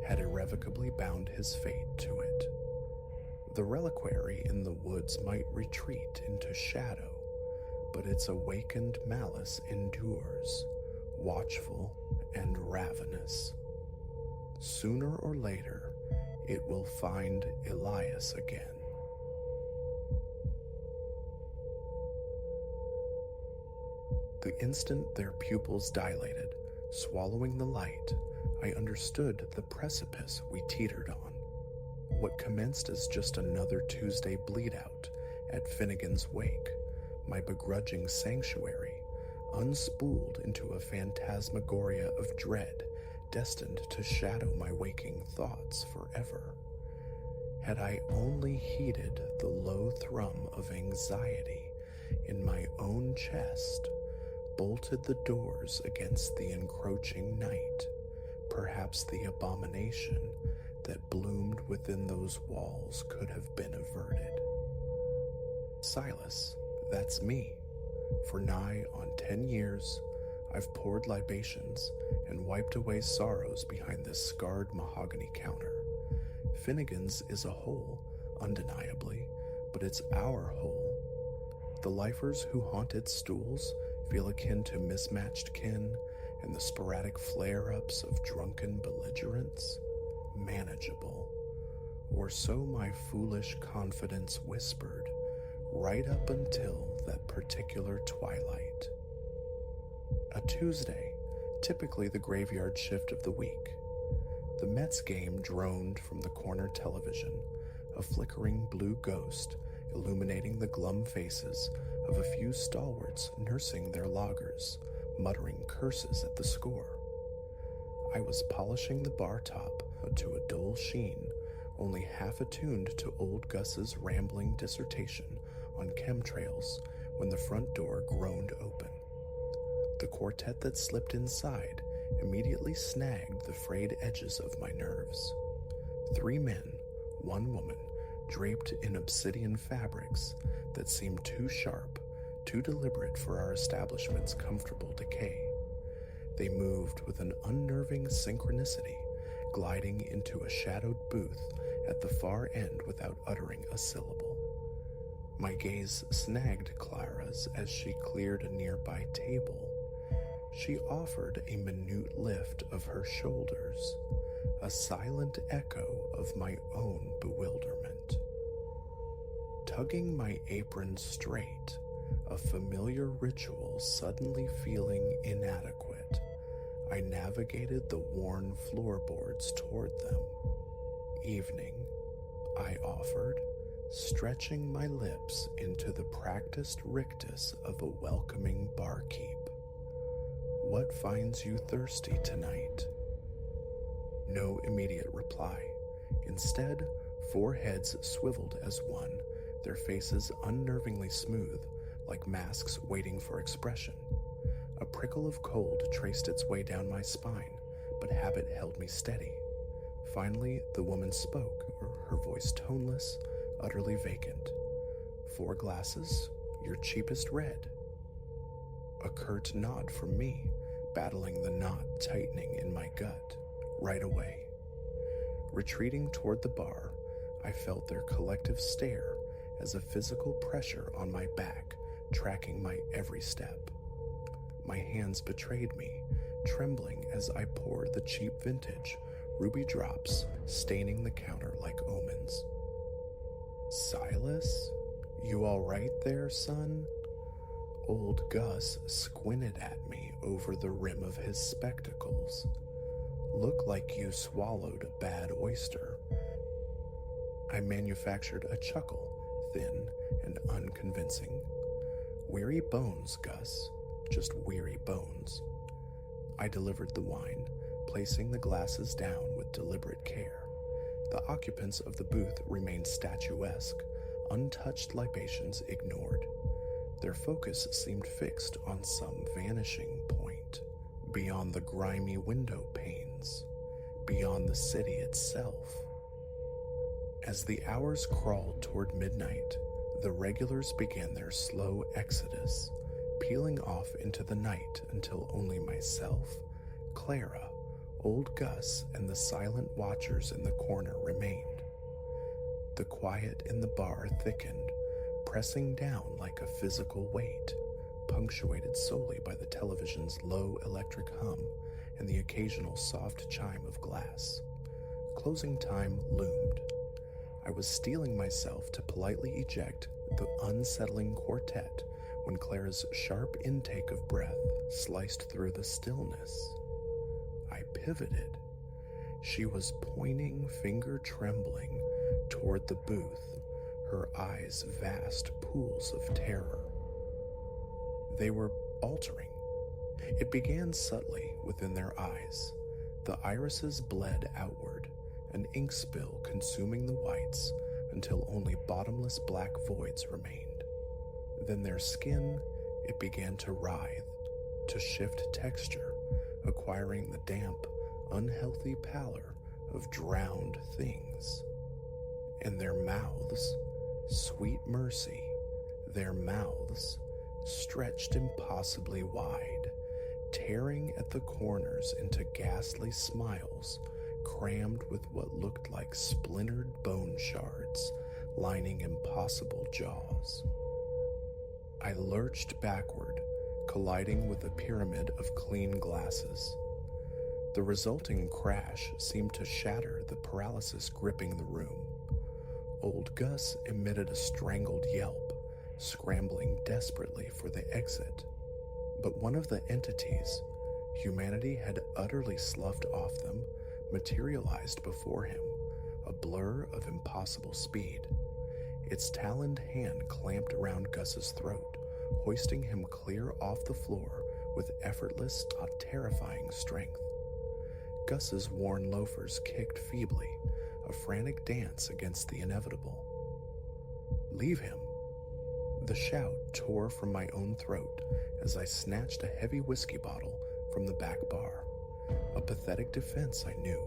had irrevocably bound his fate to it. The reliquary in the woods might retreat into shadow, but its awakened malice endures, watchful and ravenous. Sooner or later, it will find Elias again. The instant their pupils dilated, swallowing the light, I understood the precipice we teetered on. What commenced as just another Tuesday bleed-out at Finnegan's wake, my begrudging sanctuary, unspooled into a phantasmagoria of dread destined to shadow my waking thoughts forever. Had I only heeded the low thrum of anxiety in my own chest, bolted the doors against the encroaching night, perhaps the abomination that bloomed within those walls could have been averted. Silas, that's me. For nigh on 10 years, I've poured libations and wiped away sorrows behind this scarred mahogany counter. Finnegan's is a hole, undeniably, but it's our hole. The lifers who haunt its stools feel akin to mismatched kin and the sporadic flare-ups of drunken belligerents. Manageable, or so my foolish confidence whispered, right up until that particular twilight. A Tuesday, typically the graveyard shift of the week. The Mets game droned from the corner television, a flickering blue ghost illuminating the glum faces of a few stalwarts nursing their loggers, muttering curses at the score. I was polishing the bar top to a dull sheen, only half attuned to old Gus's rambling dissertation on chemtrails when the front door groaned open. The quartet that slipped inside immediately snagged the frayed edges of my nerves. 3 men, 1 woman, draped in obsidian fabrics that seemed too sharp, too deliberate for our establishment's comfortable decay. They moved with an unnerving synchronicity, gliding into a shadowed booth at the far end without uttering a syllable. My gaze snagged Clara's as she cleared a nearby table. She offered a minute lift of her shoulders, a silent echo of my own bewilderment. Tugging my apron straight, a familiar ritual suddenly feeling inadequate, I navigated the worn floorboards toward them. Evening, I offered, stretching my lips into the practiced rictus of a welcoming barkeep. What finds you thirsty tonight? No immediate reply. Instead, 4 heads swiveled as one, their faces unnervingly smooth, like masks waiting for expression. A prickle of cold traced its way down my spine, but habit held me steady. Finally, the woman spoke, her voice toneless, utterly vacant. 4 glasses, your cheapest red. A curt nod from me, battling the knot tightening in my gut, right away. Retreating toward the bar, I felt their collective stare as a physical pressure on my back, tracking my every step. My hands betrayed me, trembling as I poured the cheap vintage, ruby drops staining the counter like omens. Silas? You all right there, son? Old Gus squinted at me over the rim of his spectacles. Look like you swallowed a bad oyster. I manufactured a chuckle, thin and unconvincing. Weary bones, Gus. Just weary bones. I delivered the wine, placing the glasses down with deliberate care. The occupants of the booth remained statuesque, untouched libations ignored. Their focus seemed fixed on some vanishing point, beyond the grimy window panes, beyond the city itself. As the hours crawled toward midnight, the regulars began their slow exodus, peeling off into the night until only myself, Clara, old Gus, and the silent watchers in the corner remained. The quiet in the bar thickened, pressing down like a physical weight, punctuated solely by the television's low electric hum and the occasional soft chime of glass. Closing time loomed. I was steeling myself to politely eject the unsettling quartet when Clara's sharp intake of breath sliced through the stillness. I pivoted. She was pointing, finger trembling, toward the booth, her eyes vast pools of terror. They were altering. It began subtly within their eyes. The irises bled outward, an ink spill consuming the whites until only bottomless black voids remained. Then their skin, it began to writhe, to shift texture, acquiring the damp, unhealthy pallor of drowned things. And their mouths, sweet mercy, their mouths stretched impossibly wide, tearing at the corners into ghastly smiles crammed with what looked like splintered bone shards lining impossible jaws. I lurched backward, colliding with a pyramid of clean glasses. The resulting crash seemed to shatter the paralysis gripping the room. Old Gus emitted a strangled yelp, scrambling desperately for the exit. But one of the entities humanity had utterly sloughed off them materialized before him, a blur of impossible speed. Its taloned hand clamped around Gus's throat, hoisting him clear off the floor with effortless, terrifying strength. Gus's worn loafers kicked feebly, a frantic dance against the inevitable. Leave him. The shout tore from my own throat as I snatched a heavy whiskey bottle from the back bar. A pathetic defense, I knew,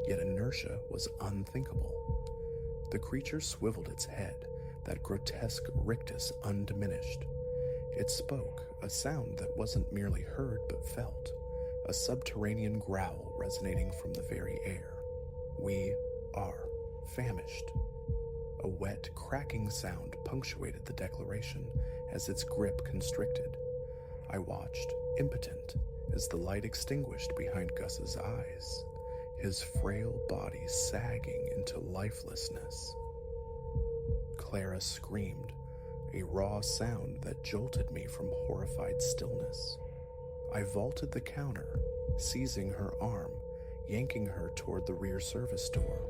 yet inertia was unthinkable. The creature swiveled its head, that grotesque rictus undiminished. It spoke, a sound that wasn't merely heard but felt, a subterranean growl resonating from the very air. We are famished. A wet, cracking sound punctuated the declaration as its grip constricted. I watched, impotent, as the light extinguished behind Gus's eyes, his frail body sagging into lifelessness. Clara screamed, a raw sound that jolted me from horrified stillness. I vaulted the counter, seizing her arm, yanking her toward the rear service door.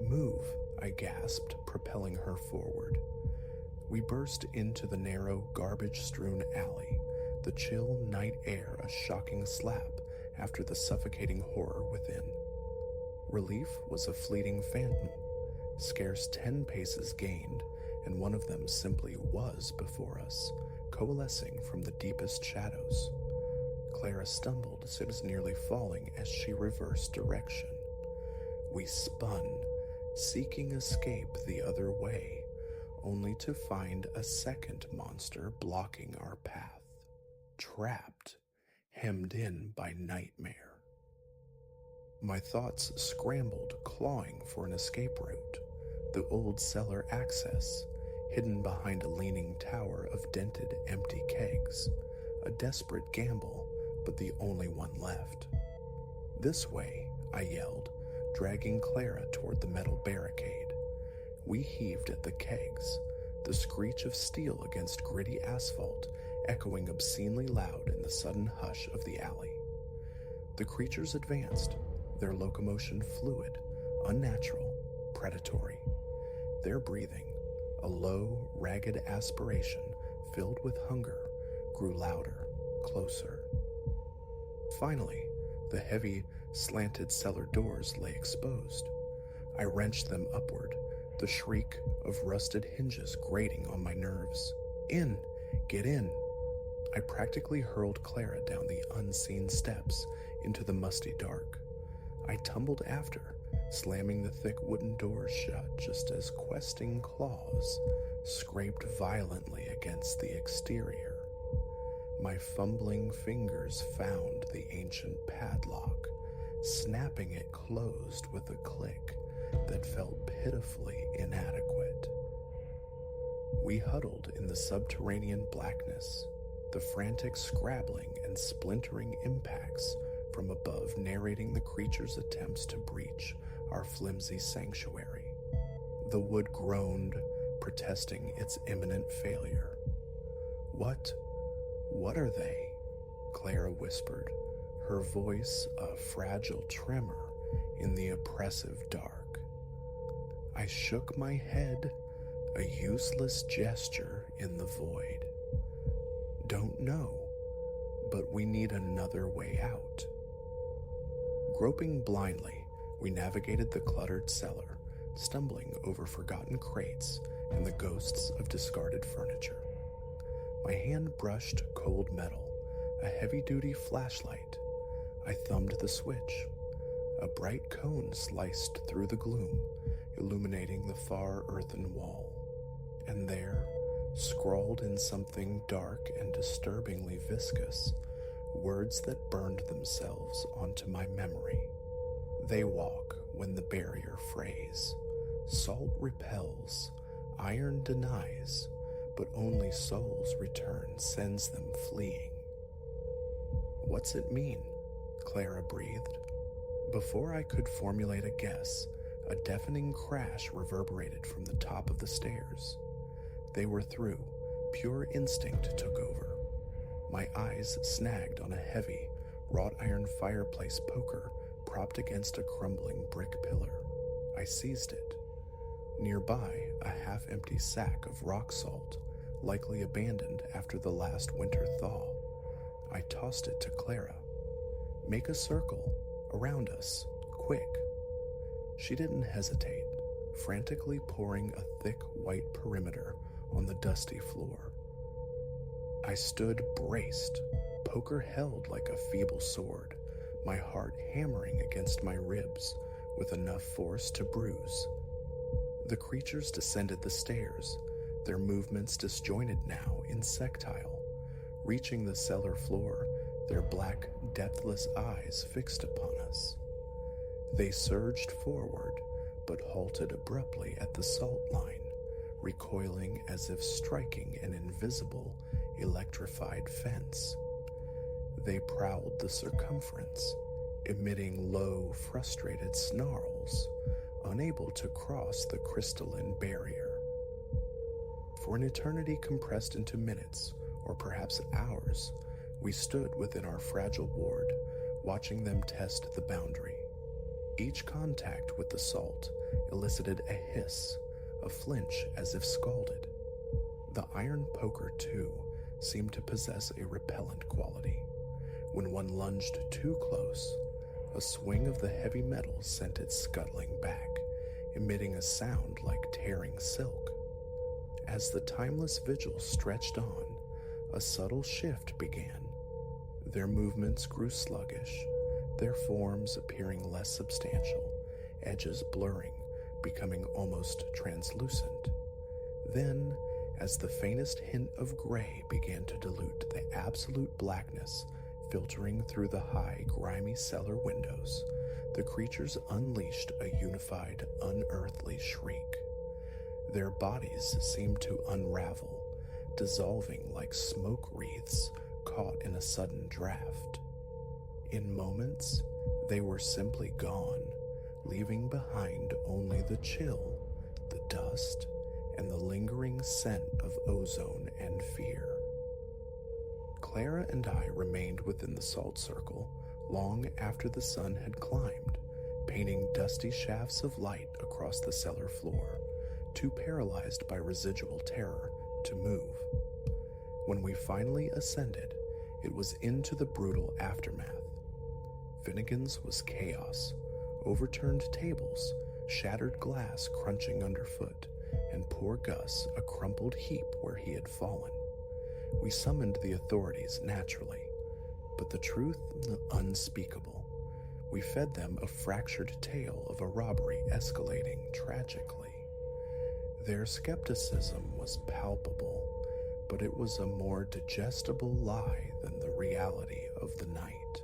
Move, I gasped, propelling her forward. We burst into the narrow, garbage-strewn alley, the chill night air a shocking slap after the suffocating horror within. Relief was a fleeting phantom, scarce 10 paces gained, and one of them simply was before us, coalescing from the deepest shadows. Clara stumbled so it was nearly falling as she reversed direction. We spun, seeking escape the other way, only to find a second monster blocking our path. Trapped, hemmed in by nightmare. My thoughts scrambled, clawing for an escape route. The old cellar access, hidden behind a leaning tower of dented, empty kegs. A desperate gamble, but the only one left. This way, I yelled, dragging Clara toward the metal barricade. We heaved at the kegs, the screech of steel against gritty asphalt echoing obscenely loud in the sudden hush of the alley. The creatures advanced, their locomotion fluid, unnatural, predatory. Their breathing, a low, ragged aspiration filled with hunger, grew louder, closer. Finally, the heavy, slanted cellar doors lay exposed. I wrenched them upward, the shriek of rusted hinges grating on my nerves. In! Get in! I practically hurled Clara down the unseen steps into the musty dark. I tumbled after, slamming the thick wooden doors shut just as questing claws scraped violently against the exterior. My fumbling fingers found the ancient padlock, snapping it closed with a click that felt pitifully inadequate. We huddled in the subterranean blackness, the frantic scrabbling and splintering impacts from above narrating the creature's attempts to breach our flimsy sanctuary. The wood groaned, protesting its imminent failure. What are they? Clara whispered, her voice a fragile tremor in the oppressive dark. I shook my head, a useless gesture in the void. Don't know, but we need another way out. Groping blindly, we navigated the cluttered cellar, stumbling over forgotten crates and the ghosts of discarded furniture. My hand brushed cold metal, a heavy-duty flashlight. I thumbed the switch. A bright cone sliced through the gloom, illuminating the far earthen wall. And there, scrawled in something dark and disturbingly viscous, words that burned themselves onto my memory. They walk when the barrier frays. Salt repels, iron denies, but only soul's return sends them fleeing. What's it mean? Clara breathed. Before I could formulate a guess, a deafening crash reverberated from the top of the stairs. They were through. Pure instinct took over. My eyes snagged on a heavy, wrought iron fireplace poker propped against a crumbling brick pillar. I seized it. Nearby, a half-empty sack of rock salt, likely abandoned after the last winter thaw. I tossed it to Clara. Make a circle, around us, quick. She didn't hesitate, frantically pouring a thick white perimeter on the dusty floor. I stood braced, poker held like a feeble sword, my heart hammering against my ribs with enough force to bruise. The creatures descended the stairs, their movements disjointed now, insectile, reaching the cellar floor, their black, depthless eyes fixed upon us. They surged forward, but halted abruptly at the salt line, recoiling as if striking an invisible, electrified fence. They prowled the circumference, emitting low, frustrated snarls, unable to cross the crystalline barrier. For an eternity compressed into minutes, or perhaps hours, we stood within our fragile ward, watching them test the boundary. Each contact with the salt elicited a hiss, a flinch as if scalded. The iron poker, too, seemed to possess a repellent quality. When one lunged too close, a swing of the heavy metal sent it scuttling back, emitting a sound like tearing silk. As the timeless vigil stretched on, a subtle shift began. Their movements grew sluggish, their forms appearing less substantial, edges blurring, becoming almost translucent. Then, as the faintest hint of gray began to dilute the absolute blackness filtering through the high, grimy cellar windows, the creatures unleashed a unified, unearthly shriek. Their bodies seemed to unravel, dissolving like smoke wreaths caught in a sudden draft. In moments, they were simply gone, leaving behind only the chill, the dust, and the lingering scent of ozone and fear. Clara and I remained within the salt circle long after the sun had climbed, painting dusty shafts of light across the cellar floor, too paralyzed by residual terror to move. When we finally ascended, it was into the brutal aftermath. Finnegan's was chaos, overturned tables, shattered glass crunching underfoot, and poor Gus a crumpled heap where he had fallen. We summoned the authorities naturally, but the truth unspeakable. We fed them a fractured tale of a robbery escalating tragically. Their skepticism was palpable, but it was a more digestible lie than the reality of the night.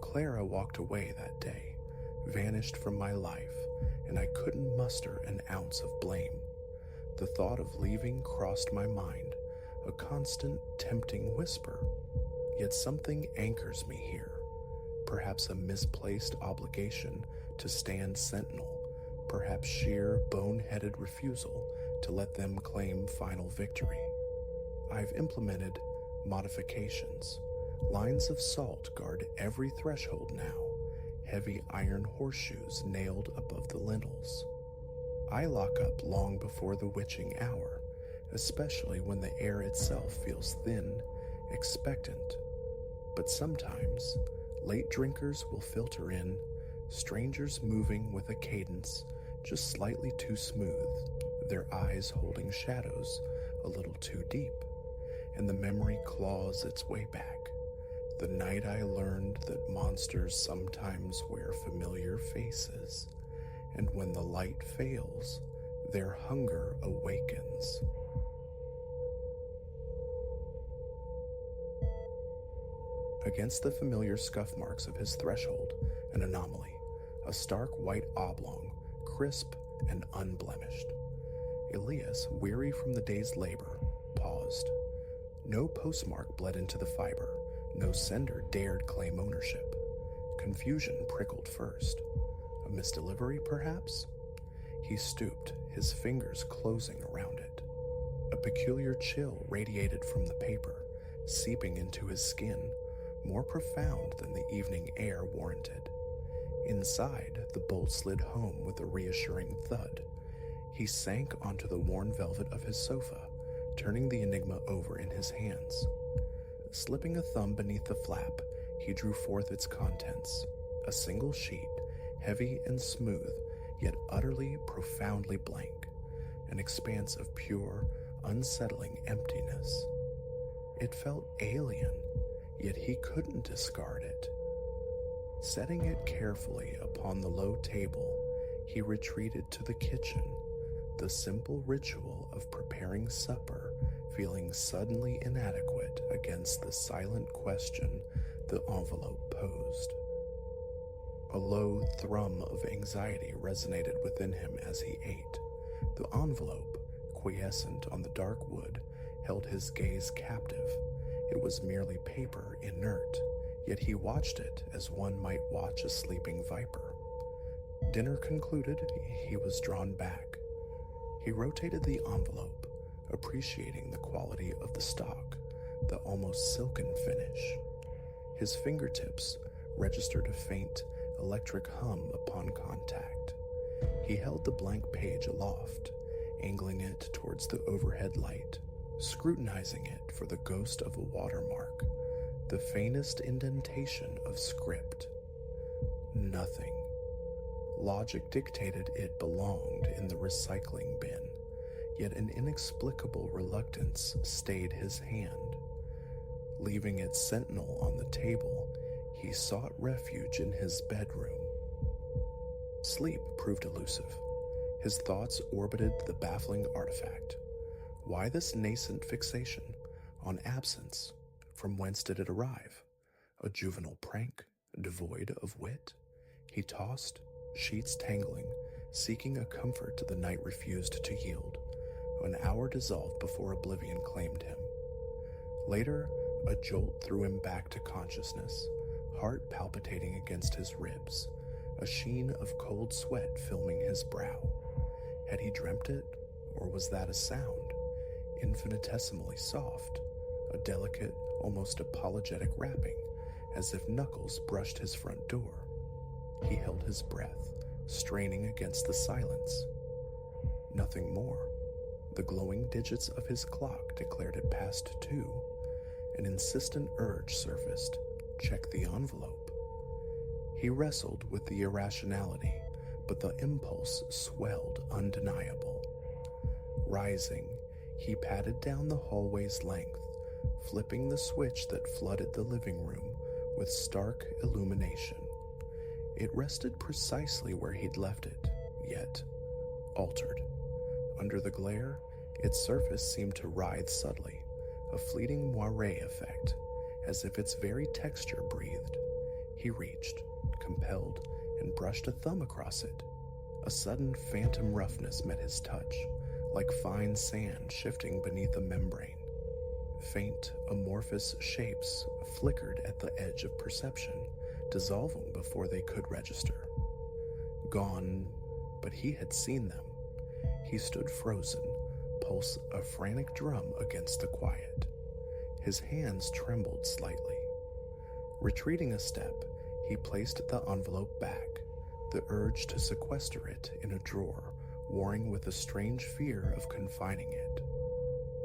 Clara walked away that day, vanished from my life, and I couldn't muster an ounce of blame. The thought of leaving crossed my mind, a constant, tempting whisper. Yet something anchors me here, perhaps a misplaced obligation to stand sentinel, perhaps sheer, bone-headed refusal to let them claim final victory. I've implemented modifications. Lines of salt guard every threshold now, heavy iron horseshoes nailed above the lintels. I lock up long before the witching hour, especially when the air itself feels thin, expectant. But sometimes, late drinkers will filter in, strangers moving with a cadence just slightly too smooth, their eyes holding shadows a little too deep, and the memory claws its way back. The night I learned that monsters sometimes wear familiar faces, and when the light fails, their hunger awakens. Against the familiar scuff marks of his threshold, an anomaly, a stark white oblong, crisp and unblemished. Elias, weary from the day's labor, paused. No postmark bled into the fiber, no sender dared claim ownership. Confusion prickled first. A misdelivery, perhaps? He stooped, his fingers closing around it. A peculiar chill radiated from the paper, seeping into his skin, more profound than the evening air warranted. Inside, the bolt slid home with a reassuring thud. He sank onto the worn velvet of his sofa, turning the enigma over in his hands. Slipping a thumb beneath the flap, he drew forth its contents, a single sheet, heavy and smooth, yet utterly, profoundly blank, an expanse of pure, unsettling emptiness. It felt alien, yet he couldn't discard it. Setting it carefully upon the low table, he retreated to the kitchen, the simple ritual of preparing supper feeling suddenly inadequate against the silent question the envelope posed. A low thrum of anxiety resonated within him as he ate. The envelope, quiescent on the dark wood, held his gaze captive. It was merely paper, inert, yet he watched it as one might watch a sleeping viper. Dinner concluded, he was drawn back. He rotated the envelope, appreciating the quality of the stock, the almost silken finish. His fingertips registered a faint, electric hum upon contact. He held the blank page aloft, angling it towards the overhead light. scrutinizing it for the ghost of a watermark, the faintest indentation of script. Nothing. Logic dictated it belonged in the recycling bin, yet an inexplicable reluctance stayed his hand. Leaving its sentinel on the table, he sought refuge in his bedroom. Sleep proved elusive. His thoughts orbited the baffling artifact. Why this nascent fixation on absence? From whence did it arrive? A juvenile prank, devoid of wit? He tossed, sheets tangling, seeking a comfort the night refused to yield. An hour dissolved before oblivion claimed him. Later, a jolt threw him back to consciousness, heart palpitating against his ribs, a sheen of cold sweat filming his brow. Had he dreamt it, or was that a sound, infinitesimally soft, a delicate, almost apologetic rapping, as if knuckles brushed his front door? He held his breath, straining against the silence. Nothing more. The glowing digits of his clock declared it past 2. An insistent urge surfaced. Check the envelope. He wrestled with the irrationality, but the impulse swelled undeniable. Rising, he padded down the hallway's length, flipping the switch that flooded the living room with stark illumination. It rested precisely where he'd left it, yet altered. Under the glare, its surface seemed to writhe subtly, a fleeting moiré effect, as if its very texture breathed. He reached, compelled, and brushed a thumb across it. A sudden phantom roughness met his touch, like fine sand shifting beneath a membrane. Faint, amorphous shapes flickered at the edge of perception, dissolving before they could register. Gone, but he had seen them. He stood frozen, pulse a frantic drum against the quiet. His hands trembled slightly. Retreating a step, he placed the envelope back, the urge to sequester it in a drawer, warring with a strange fear of confining it.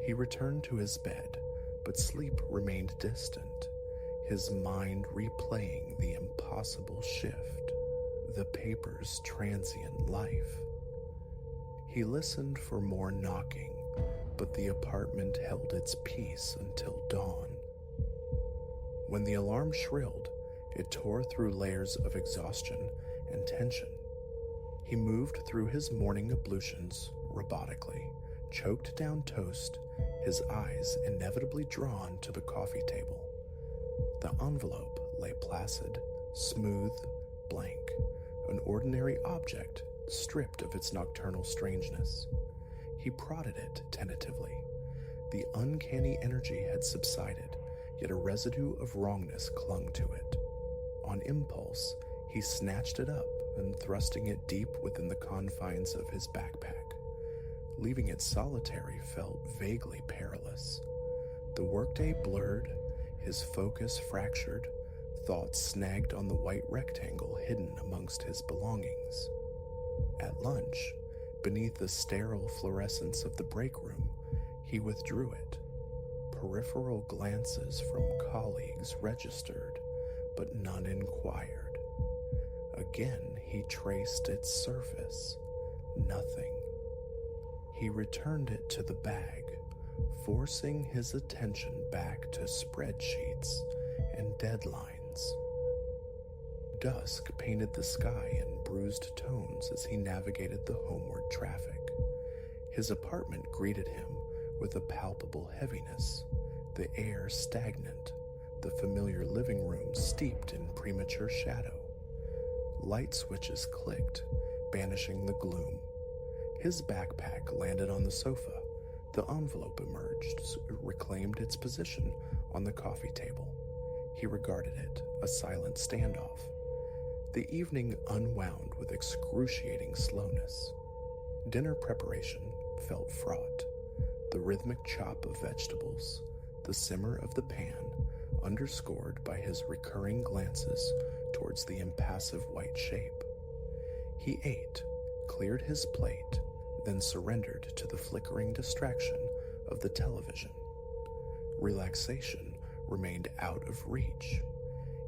He returned to his bed, but sleep remained distant, his mind replaying the impossible shift, the paper's transient life. He listened for more knocking, but the apartment held its peace until dawn. When the alarm shrilled, it tore through layers of exhaustion and tension. He moved through his morning ablutions robotically, choked down toast, his eyes inevitably drawn to the coffee table. The envelope lay placid, smooth, blank, an ordinary object stripped of its nocturnal strangeness. He prodded it tentatively. The uncanny energy had subsided, yet a residue of wrongness clung to it. On impulse, he snatched it up and thrusting it deep within the confines of his backpack. Leaving it solitary felt vaguely perilous. The workday blurred, his focus fractured, thoughts snagged on the white rectangle hidden amongst his belongings. At lunch, beneath the sterile fluorescence of the break room, he withdrew it. Peripheral glances from colleagues registered, but none inquired. Again, he traced its surface. Nothing. He returned it to the bag, forcing his attention back to spreadsheets and deadlines. Dusk painted the sky in bruised tones as he navigated the homeward traffic. His apartment greeted him with a palpable heaviness, the air stagnant, the familiar living room steeped in premature shadow. Light switches clicked, banishing the gloom. His backpack landed on the sofa. The envelope emerged, reclaimed its position on the coffee table. He regarded it, a silent standoff. The evening unwound with excruciating slowness. Dinner preparation felt fraught. The rhythmic chop of vegetables, the simmer of the pan, underscored by his recurring glances towards the impassive white shape. He ate, cleared his plate, then surrendered to the flickering distraction of the television. Relaxation remained out of reach.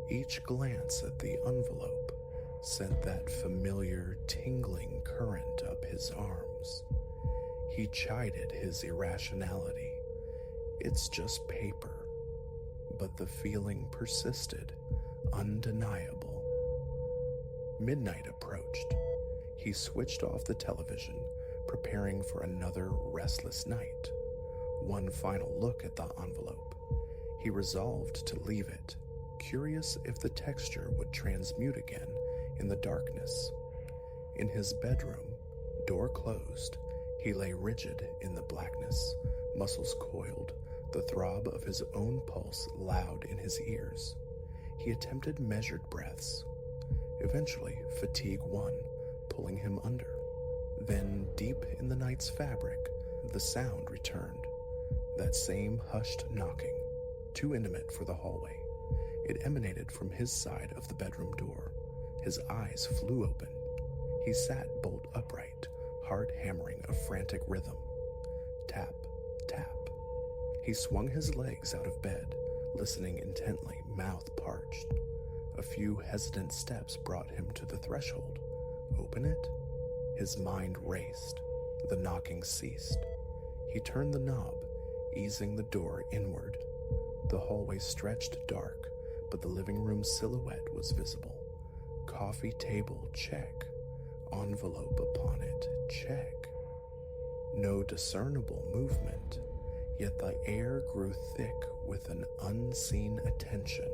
Each glance at the envelope sent that familiar tingling current up his arms. He chided his irrationality. It's just paper. But the feeling persisted, undeniable. Midnight approached. He switched off the television, preparing for another restless night. One final look at the envelope. He resolved to leave it, curious if the texture would transmute again in the darkness. In his bedroom, door closed, he lay rigid in the blackness, muscles coiled, the throb of his own pulse loud in his ears. He attempted measured breaths. Eventually, fatigue won, pulling him under. Then, deep in the night's fabric, the sound returned. That same hushed knocking, too intimate for the hallway. It emanated from his side of the bedroom door. His eyes flew open. He sat bolt upright, heart hammering a frantic rhythm. Tap, tap. He swung his legs out of bed, listening intently, mouth parched. A few hesitant steps brought him to the threshold. Open it? His mind raced. The knocking ceased. He turned the knob, easing the door inward. The hallway stretched dark, but the living room silhouette was visible. Coffee table, check. Envelope upon it, check. No discernible movement, yet the air grew thick with an unseen attention.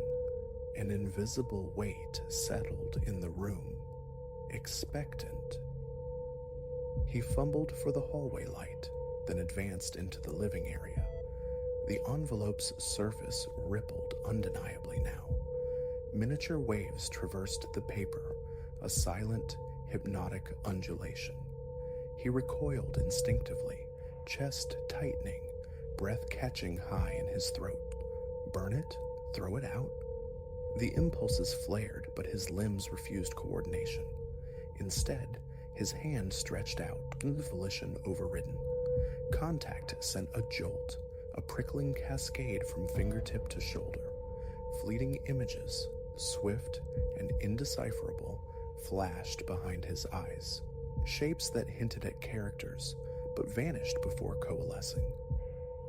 An invisible weight settled in the room, expectant. He fumbled for the hallway light, then advanced into the living area. The envelope's surface rippled undeniably now. Miniature waves traversed the paper, a silent, hypnotic undulation. He recoiled instinctively, chest tightening, breath catching high in his throat. Burn it? Throw it out? The impulses flared, but his limbs refused coordination. Instead, his hand stretched out, volition overridden. Contact sent a jolt, a prickling cascade from fingertip to shoulder. Fleeting images, swift and indecipherable, flashed behind his eyes. Shapes that hinted at characters, but vanished before coalescing.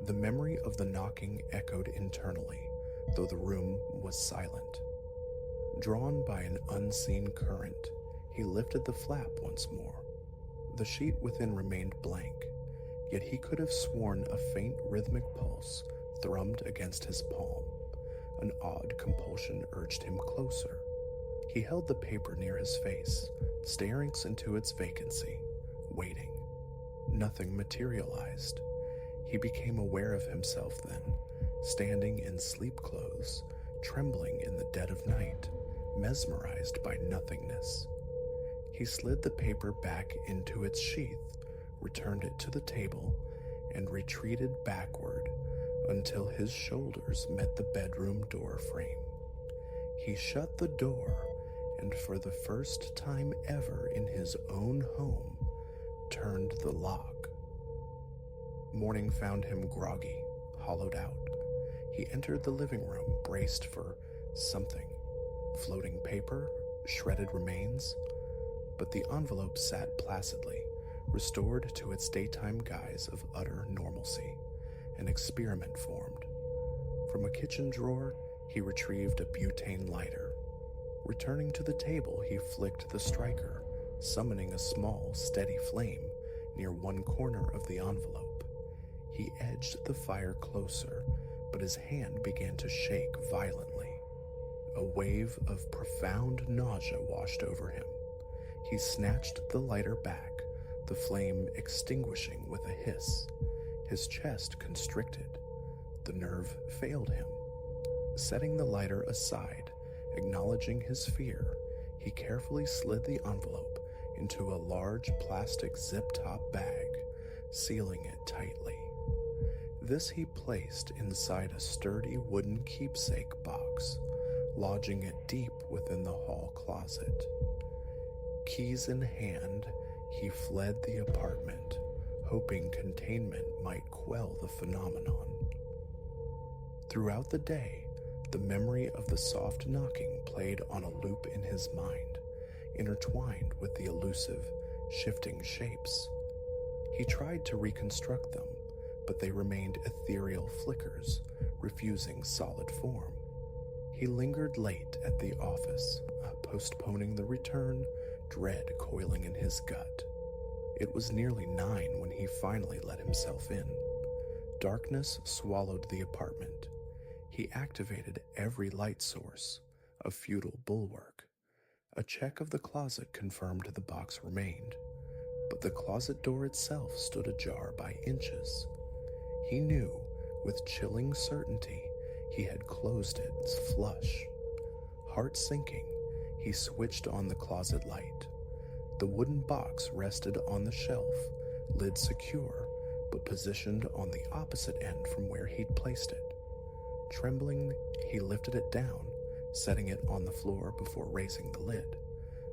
The memory of the knocking echoed internally, though the room was silent. Drawn by an unseen current, he lifted the flap once more. The sheet within remained blank, yet he could have sworn a faint rhythmic pulse thrummed against his palm. An odd compulsion urged him closer. He held the paper near his face, staring into its vacancy, waiting. Nothing materialized. He became aware of himself then, standing in sleep clothes, trembling in the dead of night, mesmerized by nothingness. He slid the paper back into its sheath, returned it to the table, and retreated backward until his shoulders met the bedroom door frame. He shut the door, and for the first time ever in his own home, turned the lock. Morning found him groggy, hollowed out. He entered the living room, braced for something. Floating paper, shredded remains. But the envelope sat placidly, restored to its daytime guise of utter normalcy. An experiment formed. From a kitchen drawer, he retrieved a butane lighter. Returning to the table, he flicked the striker, summoning a small, steady flame near one corner of the envelope. He edged the fire closer, but his hand began to shake violently. A wave of profound nausea washed over him. He snatched the lighter back, the flame extinguishing with a hiss. His chest constricted. The nerve failed him. Setting the lighter aside, acknowledging his fear, he carefully slid the envelope into a large plastic zip-top bag, sealing it tightly. This he placed inside a sturdy wooden keepsake box, lodging it deep within the hall closet. Keys in hand, he fled the apartment, hoping containment might quell the phenomenon. Throughout the day, the memory of the soft knocking played on a loop in his mind, intertwined with the elusive, shifting shapes. He tried to reconstruct them, but they remained ethereal flickers, refusing solid form. He lingered late at the office, postponing the return, dread coiling in his gut. It was nearly 9 when he finally let himself in. Darkness swallowed the apartment. He activated every light source, a futile bulwark. A check of the closet confirmed the box remained, but the closet door itself stood ajar by inches. He knew, with chilling certainty, he had closed it flush. Heart sinking, he switched on the closet light. The wooden box rested on the shelf, lid secure, but positioned on the opposite end from where he'd placed it. Trembling, he lifted it down, setting it on the floor before raising the lid.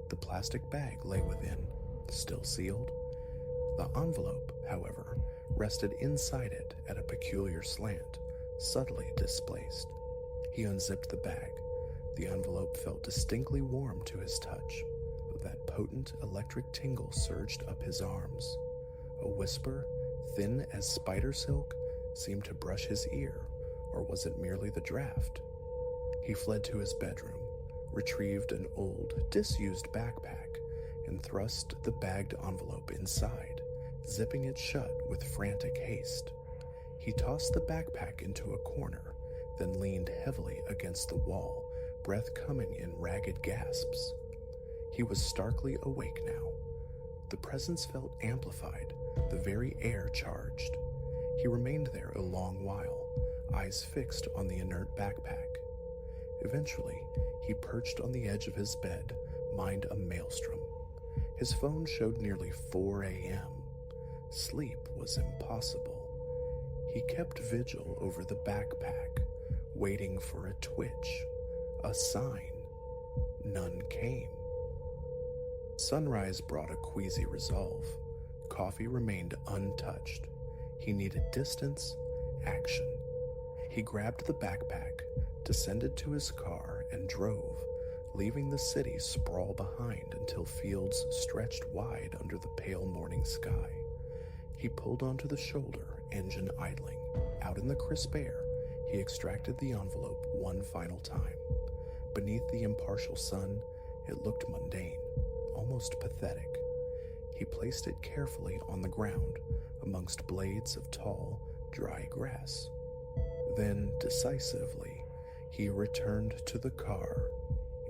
The plastic bag lay within, still sealed. The envelope, however, rested inside it at a peculiar slant, subtly displaced. He unzipped the bag. The envelope felt distinctly warm to his touch. That potent electric tingle surged up his arms. A whisper, thin as spider silk, seemed to brush his ear, or was it merely the draft? He fled to his bedroom, retrieved an old, disused backpack, and thrust the bagged envelope inside, zipping it shut with frantic haste. He tossed the backpack into a corner, then leaned heavily against the wall, breath coming in ragged gasps. He was starkly awake now. The presence felt amplified, the very air charged. He remained there a long while, eyes fixed on the inert backpack. Eventually, he perched on the edge of his bed, mind a maelstrom. His phone showed nearly 4 a.m. Sleep was impossible. He kept vigil over the backpack, waiting for a twitch, a sign. None came. Sunrise brought a queasy resolve. Coffee remained untouched. He needed distance, action. He grabbed the backpack, descended to his car, and drove, leaving the city sprawl behind until fields stretched wide under the pale morning sky. He pulled onto the shoulder, engine idling. Out in the crisp air, he extracted the envelope one final time. Beneath the impartial sun, it looked mundane, almost pathetic. He placed it carefully on the ground, amongst blades of tall, dry grass. Then, decisively, he returned to the car,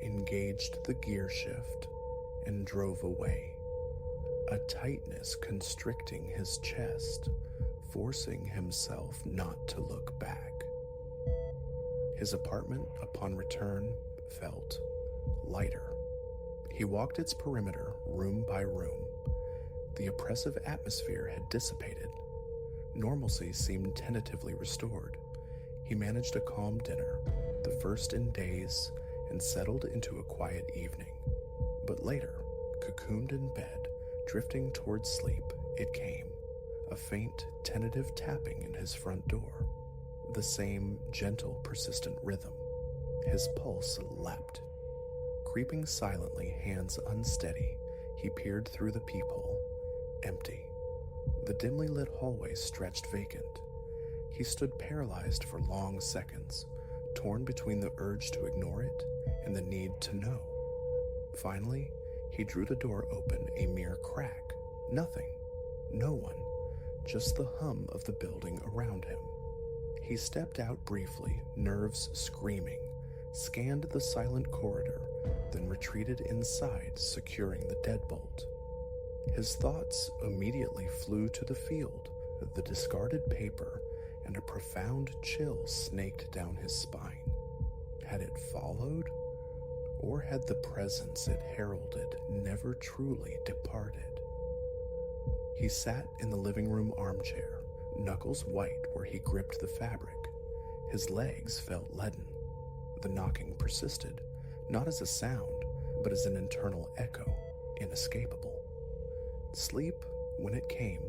engaged the gear shift, and drove away. A tightness constricting his chest, forcing himself not to look back. His apartment, upon return, felt lighter. He walked its perimeter, room by room. The oppressive atmosphere had dissipated. Normalcy seemed tentatively restored. He managed a calm dinner, the first in days, and settled into a quiet evening. But later, cocooned in bed, drifting towards sleep, it came. A faint, tentative tapping in his front door. The same gentle, persistent rhythm. His pulse leapt. Creeping silently, hands unsteady, he peered through the peephole. Empty. The dimly lit hallway stretched vacant. He stood paralyzed for long seconds, torn between the urge to ignore it and the need to know. Finally, he drew the door open a mere crack. Nothing. No one. Just the hum of the building around him. He stepped out briefly, nerves screaming, scanned the silent corridor, then retreated inside, securing the deadbolt. His thoughts immediately flew to the field, the discarded paper, and a profound chill snaked down his spine. Had it followed? Or had the presence it heralded never truly departed? He sat in the living room armchair, knuckles white where he gripped the fabric. His legs felt leaden. The knocking persisted, not as a sound, but as an internal echo, inescapable. Sleep, when it came,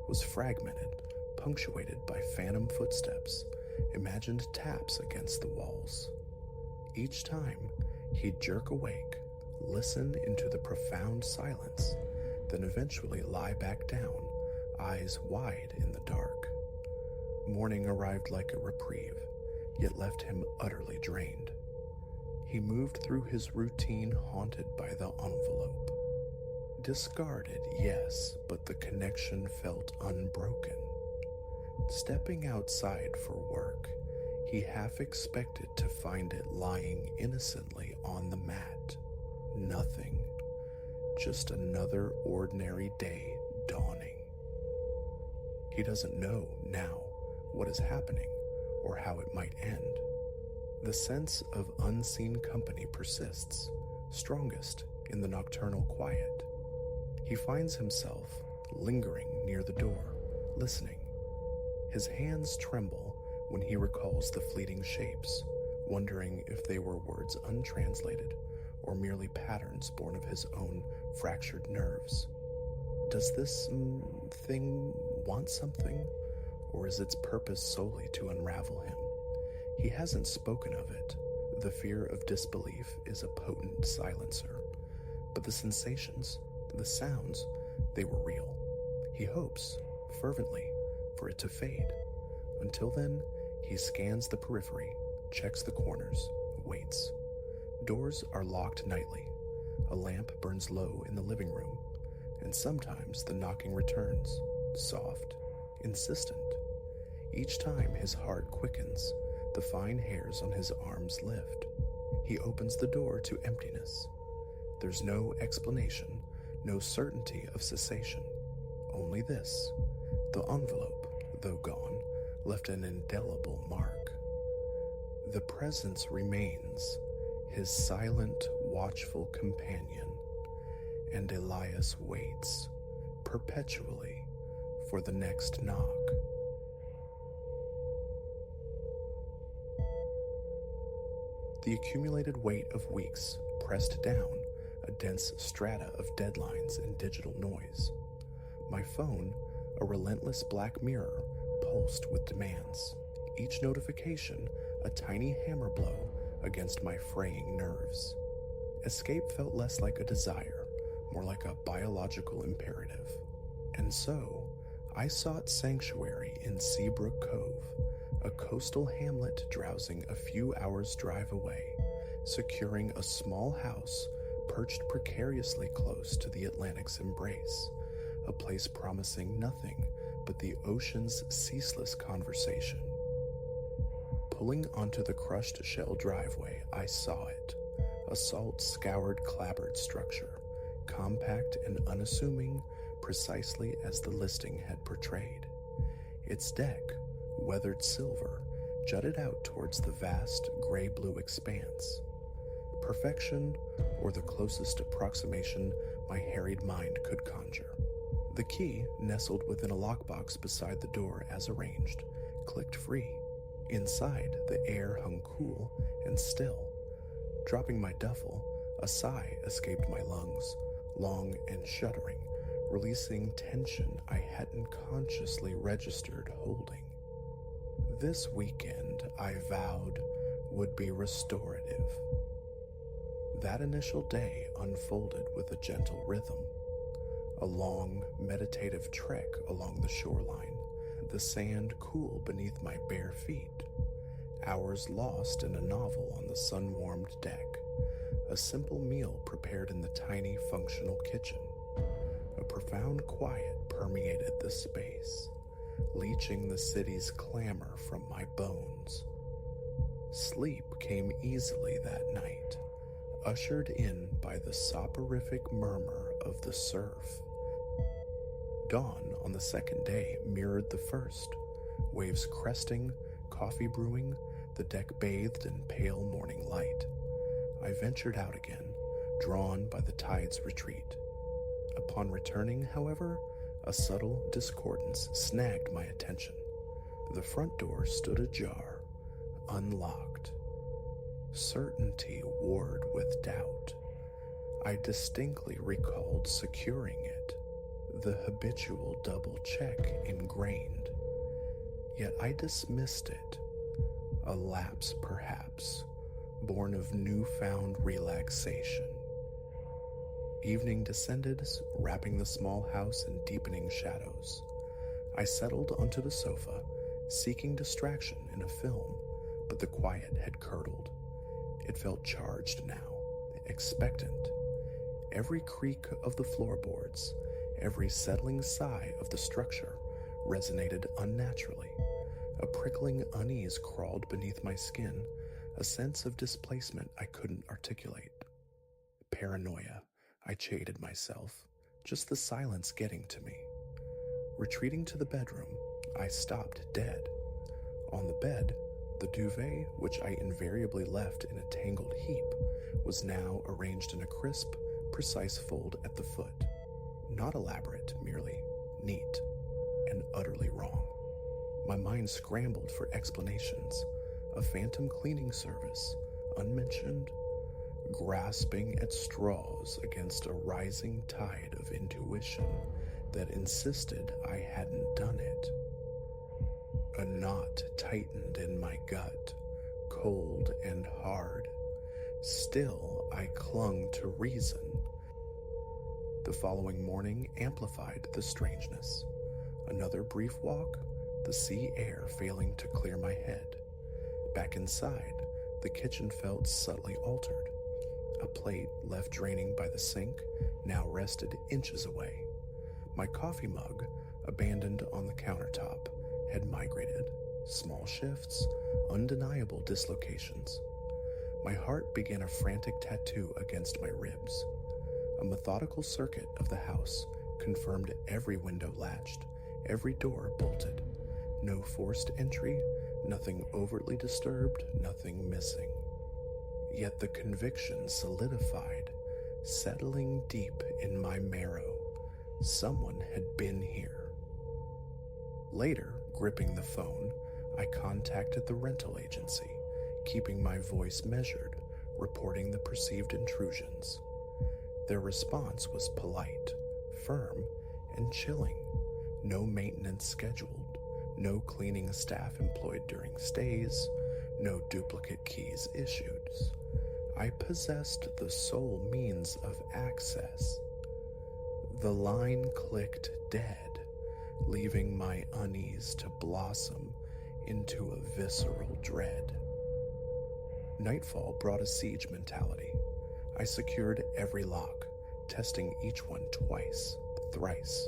was fragmented, punctuated by phantom footsteps, imagined taps against the walls. Each time, he'd jerk awake, listen into the profound silence, then eventually lie back down, eyes wide in the dark. Morning arrived like a reprieve, yet left him utterly drained. He moved through his routine haunted by the envelope. Discarded, yes, but the connection felt unbroken. Stepping outside for work, he half expected to find it lying innocently on the mat. Nothing. Just another ordinary day dawning. He doesn't know now what is happening or how it might end. The sense of unseen company persists, strongest in the nocturnal quiet. He finds himself lingering near the door, listening. His hands tremble when he recalls the fleeting shapes, wondering if they were words untranslated or merely patterns born of his own fractured nerves. Does this thing want something, or is its purpose solely to unravel him? He hasn't spoken of it. The fear of disbelief is a potent silencer, but the sensations, the sounds, they were real. He hopes, fervently, for it to fade. Until then, he scans the periphery, checks the corners, waits. Doors are locked nightly. A lamp burns low in the living room, and sometimes the knocking returns, soft, insistent. Each time his heart quickens, the fine hairs on his arms lift. He opens the door to emptiness. There's no explanation, no certainty of cessation. Only this: the envelope, though gone, left an indelible mark. The presence remains, his silent, watchful companion, and Elias waits, perpetually, for the next knock. The accumulated weight of weeks pressed down a dense strata of deadlines and digital noise. My phone, a relentless black mirror, pulsed with demands, each notification a tiny hammer blow against my fraying nerves. Escape felt less like a desire, more like a biological imperative. And so, I sought sanctuary in Seabrook Cove, a coastal hamlet drowsing a few hours' drive away, securing a small house perched precariously close to the Atlantic's embrace, a place promising nothing but the ocean's ceaseless conversation. Pulling onto the crushed shell driveway, I saw it, a salt-scoured clapboard structure, compact and unassuming, precisely as the listing had portrayed. Its deck, weathered silver, jutted out towards the vast gray-blue expanse. Perfection, or the closest approximation my harried mind could conjure. The key, nestled within a lockbox beside the door as arranged, clicked free. Inside, the air hung cool and still. Dropping my duffel, a sigh escaped my lungs, long and shuddering, releasing tension I hadn't consciously registered holding. This weekend, I vowed, would be restorative. That initial day unfolded with a gentle rhythm. A long, meditative trek along the shoreline, the sand cool beneath my bare feet. Hours lost in a novel on the sun-warmed deck. A simple meal prepared in the tiny, functional kitchen. A profound quiet permeated the space, leaching the city's clamor from my bones. Sleep came easily that night, ushered in by the soporific murmur of the surf. Dawn on the second day mirrored the first, waves cresting, coffee brewing, the deck bathed in pale morning light. I ventured out again, drawn by the tide's retreat. Upon returning, however, a subtle discordance snagged my attention. The front door stood ajar, unlocked. Certainty warred with doubt. I distinctly recalled securing it. the habitual double check ingrained. Yet I dismissed it, a lapse perhaps, born of newfound relaxation. Evening descended, wrapping the small house in deepening shadows. I settled onto the sofa, seeking distraction in a film, but the quiet had curdled. It felt charged now, expectant. Every creak of the floorboards, every settling sigh of the structure resonated unnaturally. A prickling unease crawled beneath my skin, a sense of displacement I couldn't articulate. Paranoia, I chided myself, just the silence getting to me. Retreating to the bedroom, I stopped dead. On the bed, the duvet, which I invariably left in a tangled heap, was now arranged in a crisp, precise fold at the foot. Not elaborate, merely neat, and utterly wrong. My mind scrambled for explanations. A phantom cleaning service, unmentioned, grasping at straws against a rising tide of intuition that insisted I hadn't done it. A knot tightened in my gut, cold and hard. Still, I clung to reason. The following morning amplified the strangeness. Another brief walk, the sea air failing to clear my head. Back inside, the kitchen felt subtly altered. A plate left draining by the sink now rested inches away. My coffee mug, abandoned on the countertop, had migrated. Small shifts, undeniable dislocations. My heart began a frantic tattoo against my ribs. A methodical circuit of the house confirmed every window latched, every door bolted. No forced entry, nothing overtly disturbed, nothing missing. Yet the conviction solidified, settling deep in my marrow. Someone had been here. Later, gripping the phone, I contacted the rental agency, keeping my voice measured, reporting the perceived intrusions. Their response was polite, firm, and chilling. No maintenance scheduled, no cleaning staff employed during stays, no duplicate keys issued. I possessed the sole means of access. The line clicked dead, leaving my unease to blossom into a visceral dread. Nightfall brought a siege mentality. I secured every lock, testing each one twice, thrice.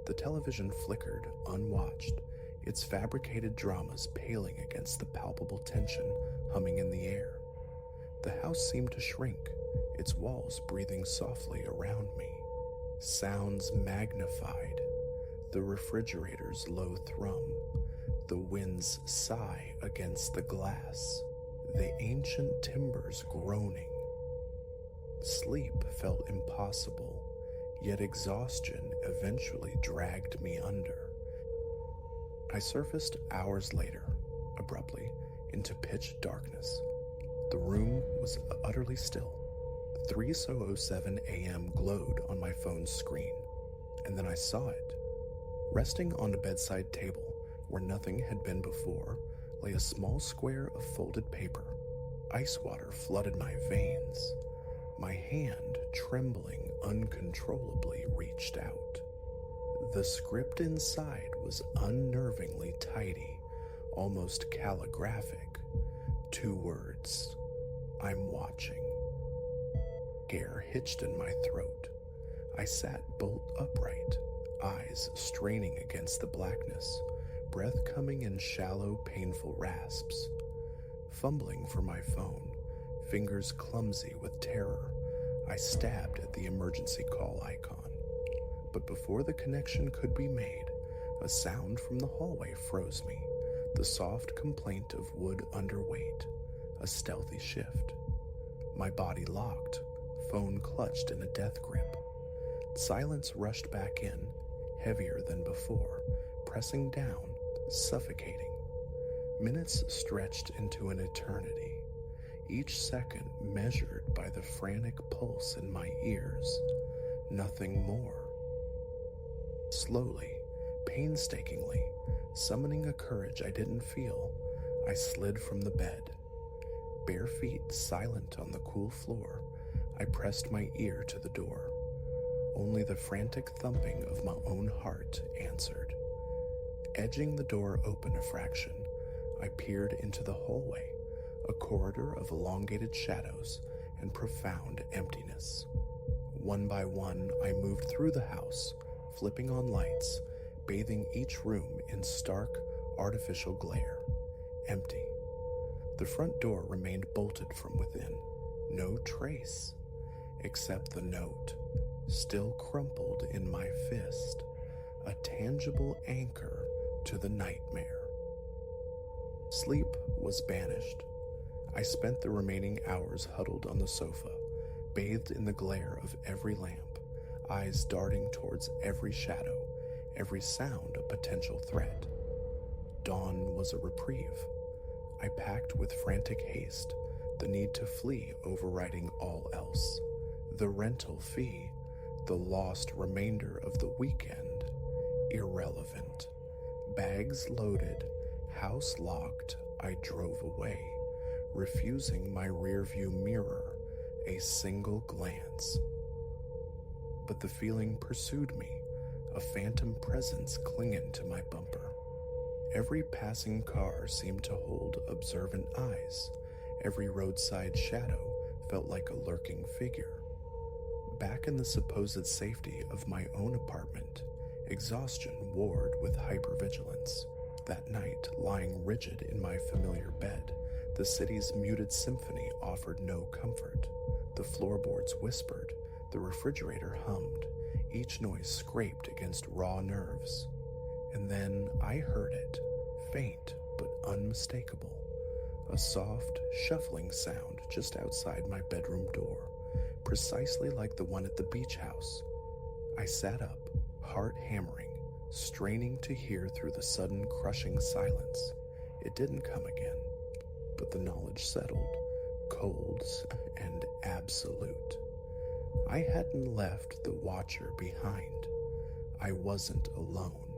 The television flickered, unwatched, its fabricated dramas paling against the palpable tension humming in the air. The house seemed to shrink, its walls breathing softly around me. Sounds magnified, the refrigerator's low thrum, the wind's sigh against the glass, the ancient timbers groaning. Sleep felt impossible, yet exhaustion eventually dragged me under. I surfaced hours later, abruptly, into pitch darkness. The room was utterly still. 3:07 a.m. glowed on my phone's screen, and then I saw it. Resting on a bedside table, where nothing had been before, lay a small square of folded paper. Ice water flooded my veins. My hand, trembling uncontrollably, reached out. The script inside was unnervingly tidy, almost calligraphic. 2 words: I'm watching. Air hitched in my throat. I sat bolt upright, eyes straining against the blackness, breath coming in shallow, painful rasps. Fumbling for my phone, fingers clumsy with terror, I stabbed at the emergency call icon. But before the connection could be made, a sound from the hallway froze me, the soft complaint of wood underweight, a stealthy shift. My body locked, phone clutched in a death grip. Silence rushed back in, heavier than before, pressing down, suffocating. Minutes stretched into an eternity, each second measured by the frantic pulse in my ears. Nothing more. Slowly, painstakingly, summoning a courage I didn't feel, I slid from the bed. Bare feet silent on the cool floor, I pressed my ear to the door. Only the frantic thumping of my own heart answered. Edging the door open a fraction, I peered into the hallway, a corridor of elongated shadows and profound emptiness. One by one, I moved through the house, flipping on lights, bathing each room in stark, artificial glare. Empty. The front door remained bolted from within. No trace, except the note, still crumpled in my fist, a tangible anchor to the nightmare. Sleep was banished. I spent the remaining hours huddled on the sofa, bathed in the glare of every lamp, eyes darting towards every shadow, every sound a potential threat. Dawn was a reprieve. I packed with frantic haste, the need to flee overriding all else. The rental fee, the lost remainder of the weekend, irrelevant. Bags loaded, house locked, I drove away, refusing my rearview mirror a single glance. But the feeling pursued me, a phantom presence clinging to my bumper. Every passing car seemed to hold observant eyes. Every roadside shadow felt like a lurking figure. Back in the supposed safety of my own apartment, exhaustion warred with hypervigilance. That night, lying rigid in my familiar bed, the city's muted symphony offered no comfort. The floorboards whispered, the refrigerator hummed, each noise scraped against raw nerves. And then I heard it, faint but unmistakable, a soft, shuffling sound just outside my bedroom door, precisely like the one at the beach house. I sat up, heart hammering, straining to hear through the sudden crushing silence. It didn't come again, but the knowledge settled, cold and absolute. I hadn't left the watcher behind. I wasn't alone.